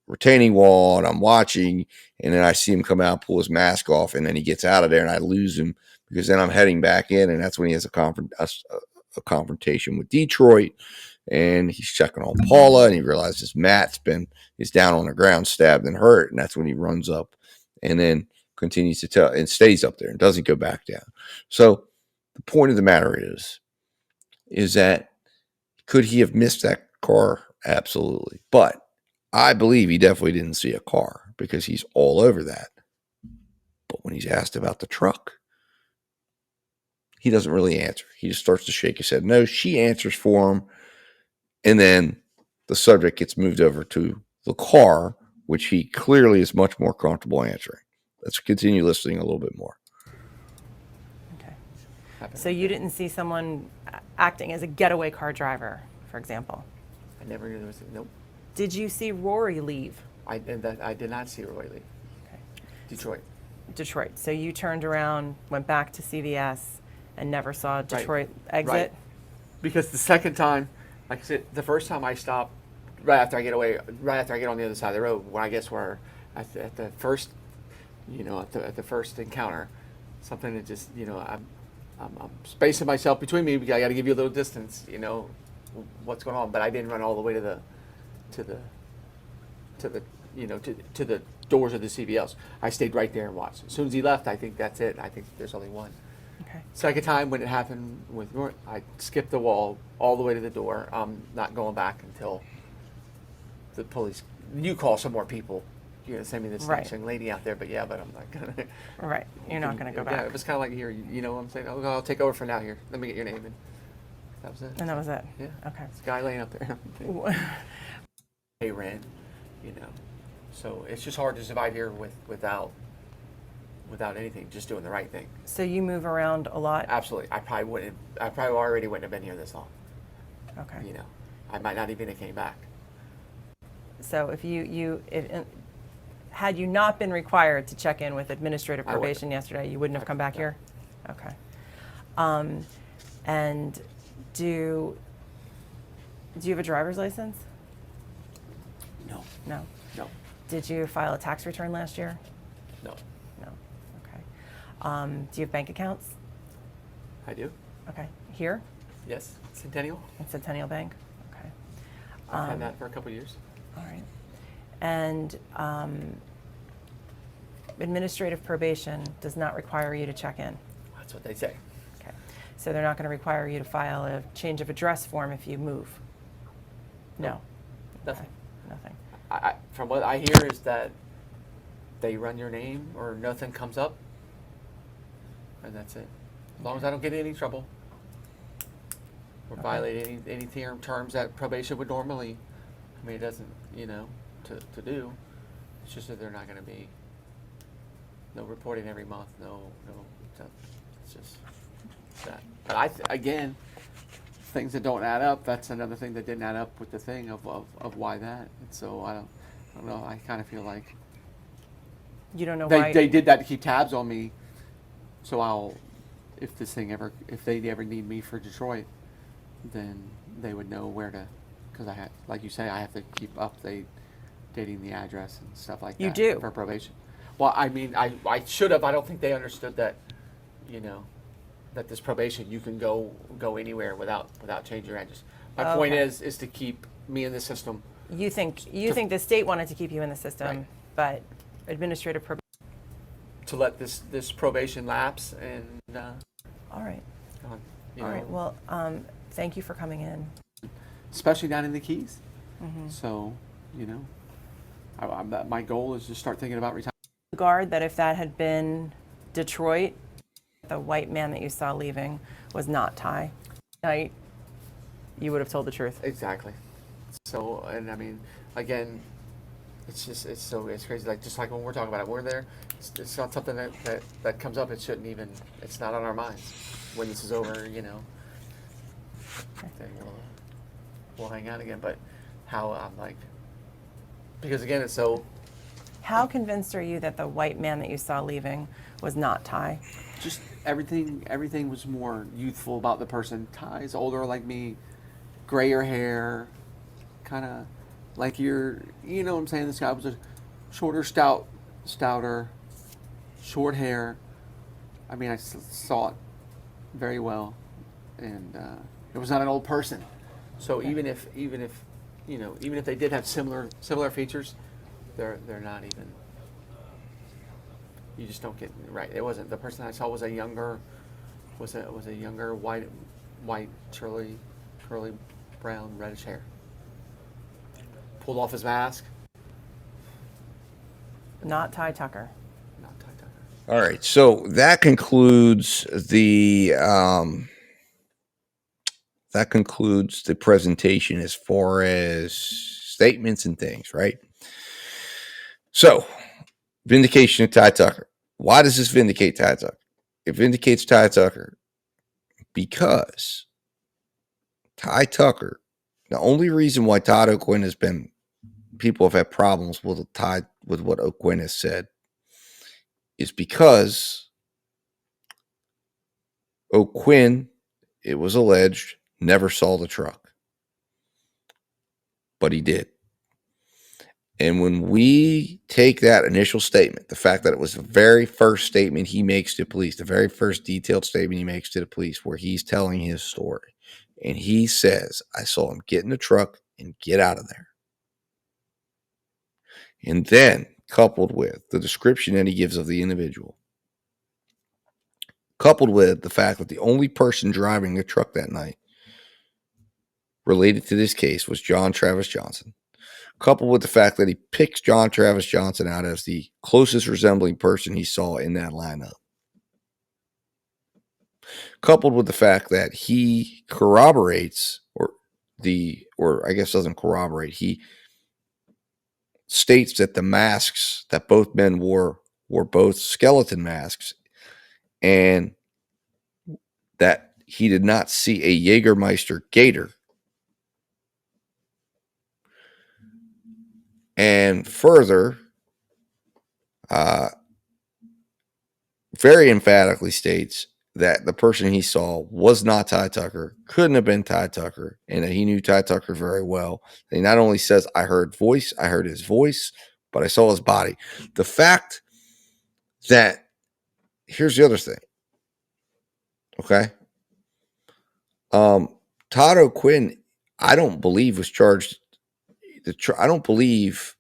retaining wall and I'm watching, and then I see him come out, pull his mask off, and then he gets out of there and I lose him because then I'm heading back in, and that's when he has a confrontation with Detroit, and he's checking on Paula, and he realizes Matt's is down on the ground, stabbed and hurt, and that's when he runs up and then continues to tell and stays up there and doesn't go back down. So the point of the matter is that could he have missed that car? Absolutely. But I believe he definitely didn't see a car because he's all over that. But when he's asked about the truck, he doesn't really answer. He just starts to shake his head. No, she answers for him. And then the subject gets moved over to the car, which he clearly is much more comfortable answering. Let's continue listening a little bit more. Okay. So you didn't see someone acting as a getaway car driver, for example? I never knew there was nope. Did you see Rory leave? I did not see Rory leave. Okay. Detroit. So you turned around, went back to CVS, and never saw Detroit exit? Right. Because the second time, like I said, the first time I stopped, right after I get on the other side of the road, when I guess we're at the first, at the first encounter, something that just, I'm spacing myself between me because I got to give you a little distance, what's going on. But I didn't run all the way to the doors of the CVS. I stayed right there and watched. As soon as he left, I think that's it. I think there's only one. Okay. Second time when it happened with North, I skipped the wall all the way to the door. I'm not going back until the police. You call some more people. Send me this nice young lady out there, but I'm not gonna. Right, you're not gonna go back. Yeah, it was kind of like here. You know what I'm saying? Oh, I'll take over for now. Here, let me get your name in. That was it. And that was it. Yeah. Okay. This guy laying up there. They ran, So it's just hard to survive here without anything, just doing the right thing. So you move around a lot? Absolutely. I probably already wouldn't have been here this long. Okay. I might not even have came back. So if had you not been required to check in with administrative probation yesterday, you wouldn't have come back here? Okay. And do you have a driver's license? No. No? No. Did you file a tax return last year? No. No. Okay. Do you have bank accounts? I do. Okay. Here? Yes. Centennial. In Centennial Bank? Okay. I've had that for a couple of years. All right. And administrative probation does not require you to check in? That's what they say. Okay. So they're not going to require you to file a change of address form if you move? No. Nothing. Okay. Nothing. From what I hear is that they run your name or nothing comes up, and that's it. As long as I don't get in any trouble or violate any terms that probation would normally, it doesn't, to do. It's just that they're not going to be no reporting every month. No. It's just that. But again, things that don't add up. That's another thing that didn't add up with the thing of why that. And so I don't know. I kind of feel like you don't know why they did that to keep tabs on me. So if they ever need me for Detroit, then they would know where to, because I had, like you say, I have to keep updating the address and stuff like that. You do for probation. Well, I mean, I should have. I don't think they understood that, that this probation, you can go anywhere without changing your address. My point is to keep me in the system. You think the state wanted to keep you in the system, right, but administrative probation to let this probation lapse and. All right. All right. Well, thank you for coming in. Especially down in the Keys. Mm-hmm. So, my goal is to start thinking about retirement. Guard that if that had been Detroit, the white man that you saw leaving was not Ty, night, you would have told the truth. Exactly. So, and I mean, again, it's crazy. Like, just like when we're talking about it, we're there. It's not something that comes up. It shouldn't even, it's not on our minds. When this is over, then we'll hang out again. But how I'm like, because again, it's so. How convinced are you that the white man that you saw leaving was not Ty? Just everything was more youthful about the person. Ty's older like me, grayer hair, kind of like you know what I'm saying? This guy was a shorter, stouter, short hair. I mean, I saw it very well, and it was not an old person. So even if they did have similar features, they're not even. You just don't get right. It wasn't the person I saw was a younger white curly brown reddish hair. Pulled off his mask. Not Ty Tucker. Not Ty Tucker. All right, so that concludes the presentation as far as statements and things, right? So, vindication of Ty Tucker. Why does this vindicate Ty Tucker? It vindicates Ty Tucker because Ty Tucker, the only reason why Todd O'Quinn people have had problems with what O'Quinn has said is because O'Quinn, it was alleged, never saw the truck. But he did. And when we take that initial statement, the fact that it was the very first statement he makes to police, the very first detailed statement he makes to the police where he's telling his story, and he says, I saw him get in the truck and get out of there. And then, coupled with the description that he gives of the individual, coupled with the fact that the only person driving the truck that night related to this case was John Travis Johnson, coupled with the fact that he picks John Travis Johnson out as the closest resembling person he saw in that lineup, coupled with the fact that he corroborates, or I guess doesn't corroborate, he states that the masks that both men wore were both skeleton masks, and that he did not see a Jägermeister gator. And further, very emphatically states that the person he saw was not Ty Tucker, couldn't have been Ty Tucker, and that he knew Ty Tucker very well. And he not only says, I heard his voice, but I saw his body. The fact that, here's the other thing, okay? Todd O'Quinn, I don't believe was charged. I don't believe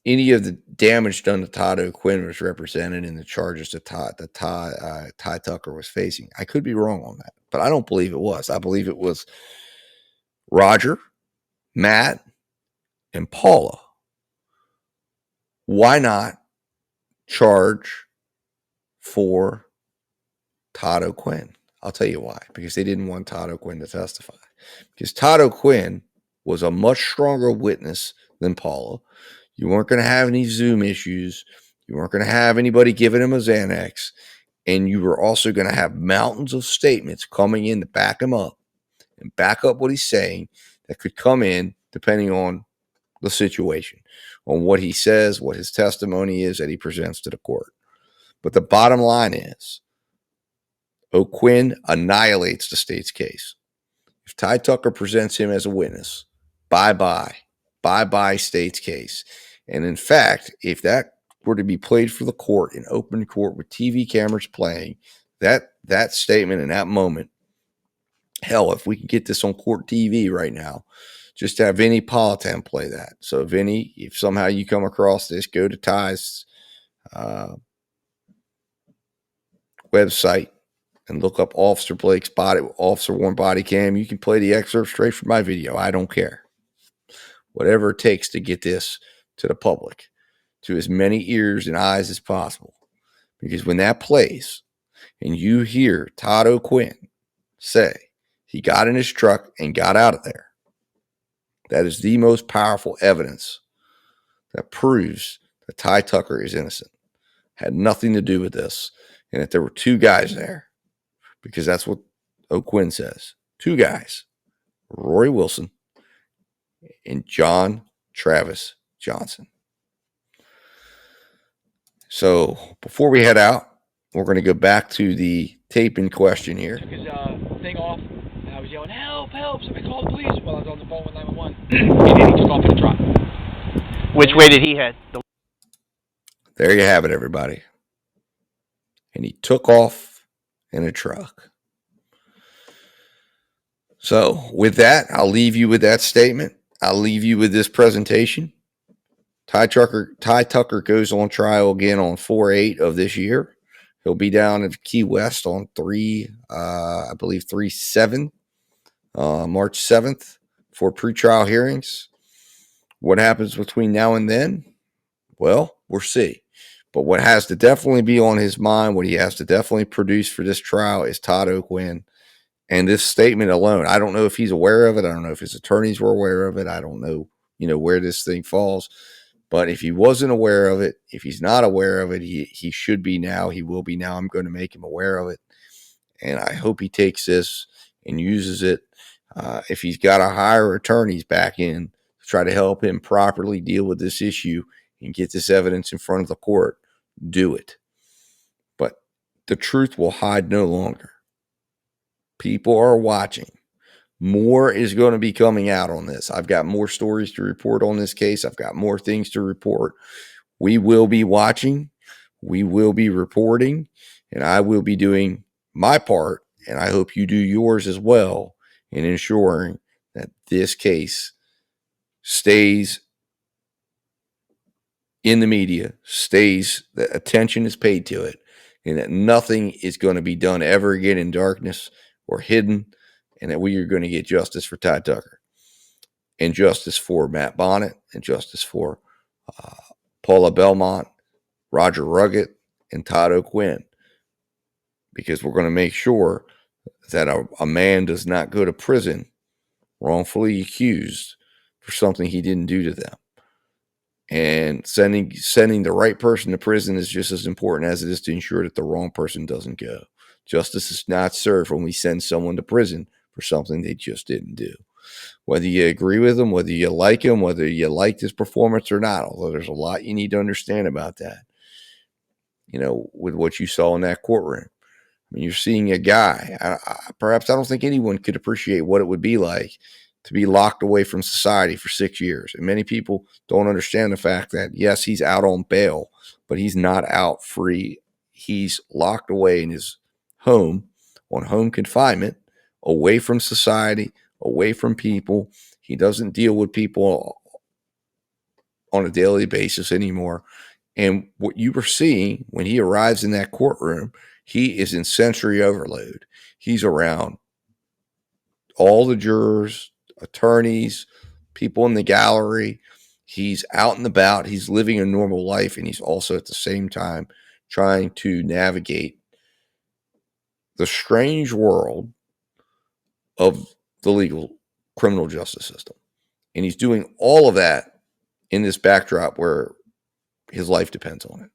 any of the damage done to Todd O'Quinn was represented in the charges that Ty Tucker was facing. I could be wrong on that, but I don't believe it was. I believe it was Roger, Matt, and Paula. Why not charge for Todd O'Quinn? I'll tell you why. Because they didn't want Todd O'Quinn to testify. Because Todd O'Quinn was a much stronger witness than Paula. You weren't going to have any Zoom issues. You weren't going to have anybody giving him a Xanax. And you were also going to have mountains of statements coming in to back him up and back up what he's saying that could come in depending on the situation, on what he says, what his testimony is that he presents to the court. But the bottom line is O'Quinn annihilates the state's case. If Ty Tucker presents him as a witness, bye-bye state's case. And in fact, if that were to be played for the court in open court with TV cameras playing, that statement in that moment, hell, if we can get this on court TV right now, just have Vinny Politan play that. So Vinny, if somehow you come across this, go to Ty's website and look up Officer Blake's Officer Warren body cam. You can play the excerpt straight from my video. I don't care. Whatever it takes to get this to the public, to as many ears and eyes as possible. Because when that plays and you hear Todd O'Quinn say he got in his truck and got out of there, that is the most powerful evidence that proves that Ty Tucker is innocent. Had nothing to do with this. And that there were two guys there, because that's what O'Quinn says. Two guys, Roy Wilson and John Travis Johnson. So before we head out, we're going to go back to the tape in question here. Took his thing off, and I was yelling, help, help, somebody call the police, while I was on the phone with 911. And then he took off in the truck. Which way did he head? There you have it, everybody. And he took off in a truck. So with that, I'll leave you with that statement. I'll leave you with this presentation. Ty Tucker goes on trial again on 4/8 of this year. He'll be down at Key West on 3/7, March 7th for pretrial hearings. What happens between now and then? Well, we'll see. But what has to definitely be on his mind, what he has to definitely produce for this trial is Todd O'Quinn. And this statement alone, I don't know if he's aware of it. I don't know if his attorneys were aware of it. I don't know, where this thing falls. But if he wasn't aware of it, if he's not aware of it, he should be now. He will be now. I'm going to make him aware of it. And I hope he takes this and uses it. If he's got to hire attorneys back in to try to help him properly deal with this issue and get this evidence in front of the court, do it. But the truth will hide no longer. People are watching. More is going to be coming out on this. I've got more stories to report on this case. I've got more things to report. We will be watching. We will be reporting. And I will be doing my part. And I hope you do yours as well in ensuring that this case stays in the media, stays, that attention is paid to it, and that nothing is going to be done ever again in darkness or hidden, and that we are going to get justice for Ty Tucker and justice for Matt Bonnetts and justice for Paula Belmonte, Roger Ruggett, and Todd O'Quinn, because we're going to make sure that a man does not go to prison wrongfully accused for something he didn't do to them. And sending the right person to prison is just as important as it is to ensure that the wrong person doesn't go. Justice is not served when we send someone to prison for something they just didn't do. Whether you agree with them, whether you like him, whether you like his performance or not, although there's a lot you need to understand about that, with what you saw in that courtroom. I mean, you're seeing a guy, perhaps I don't think anyone could appreciate what it would be like to be locked away from society for 6 years. And many people don't understand the fact that, yes, he's out on bail, but he's not out free. He's locked away in his home on home confinement, away from society, away from people. He doesn't deal with people on a daily basis anymore. And what you were seeing when he arrives in that courtroom, he is in sensory overload. He's around all the jurors, attorneys, people in the gallery. He's out and about. He's living a normal life, and he's also at the same time trying to navigate the strange world of the legal criminal justice system. And he's doing all of that in this backdrop where his life depends on it.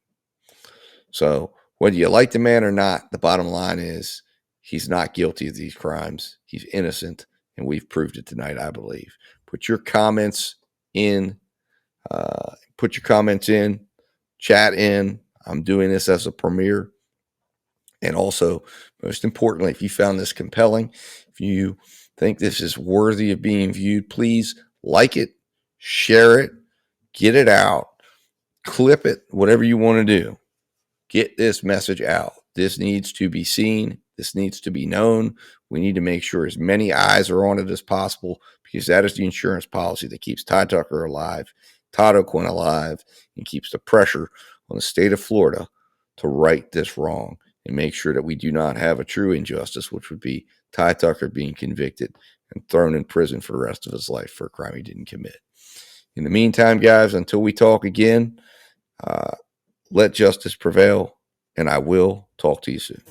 So whether you like the man or not, the bottom line is he's not guilty of these crimes. He's innocent, and we've proved it tonight, I believe. Put your comments in. Chat in. I'm doing this as a premiere. And also, most importantly, if you found this compelling, if you think this is worthy of being viewed, please like it, share it, get it out, clip it, whatever you want to do. Get this message out. This needs to be seen. This needs to be known. We need to make sure as many eyes are on it as possible, because that is the insurance policy that keeps Ty Tucker alive, Todd O'Quinn alive, and keeps the pressure on the state of Florida to right this wrong and make sure that we do not have a true injustice, which would be Ty Tucker being convicted and thrown in prison for the rest of his life for a crime he didn't commit. In the meantime, guys, until we talk again, let justice prevail, and I will talk to you soon.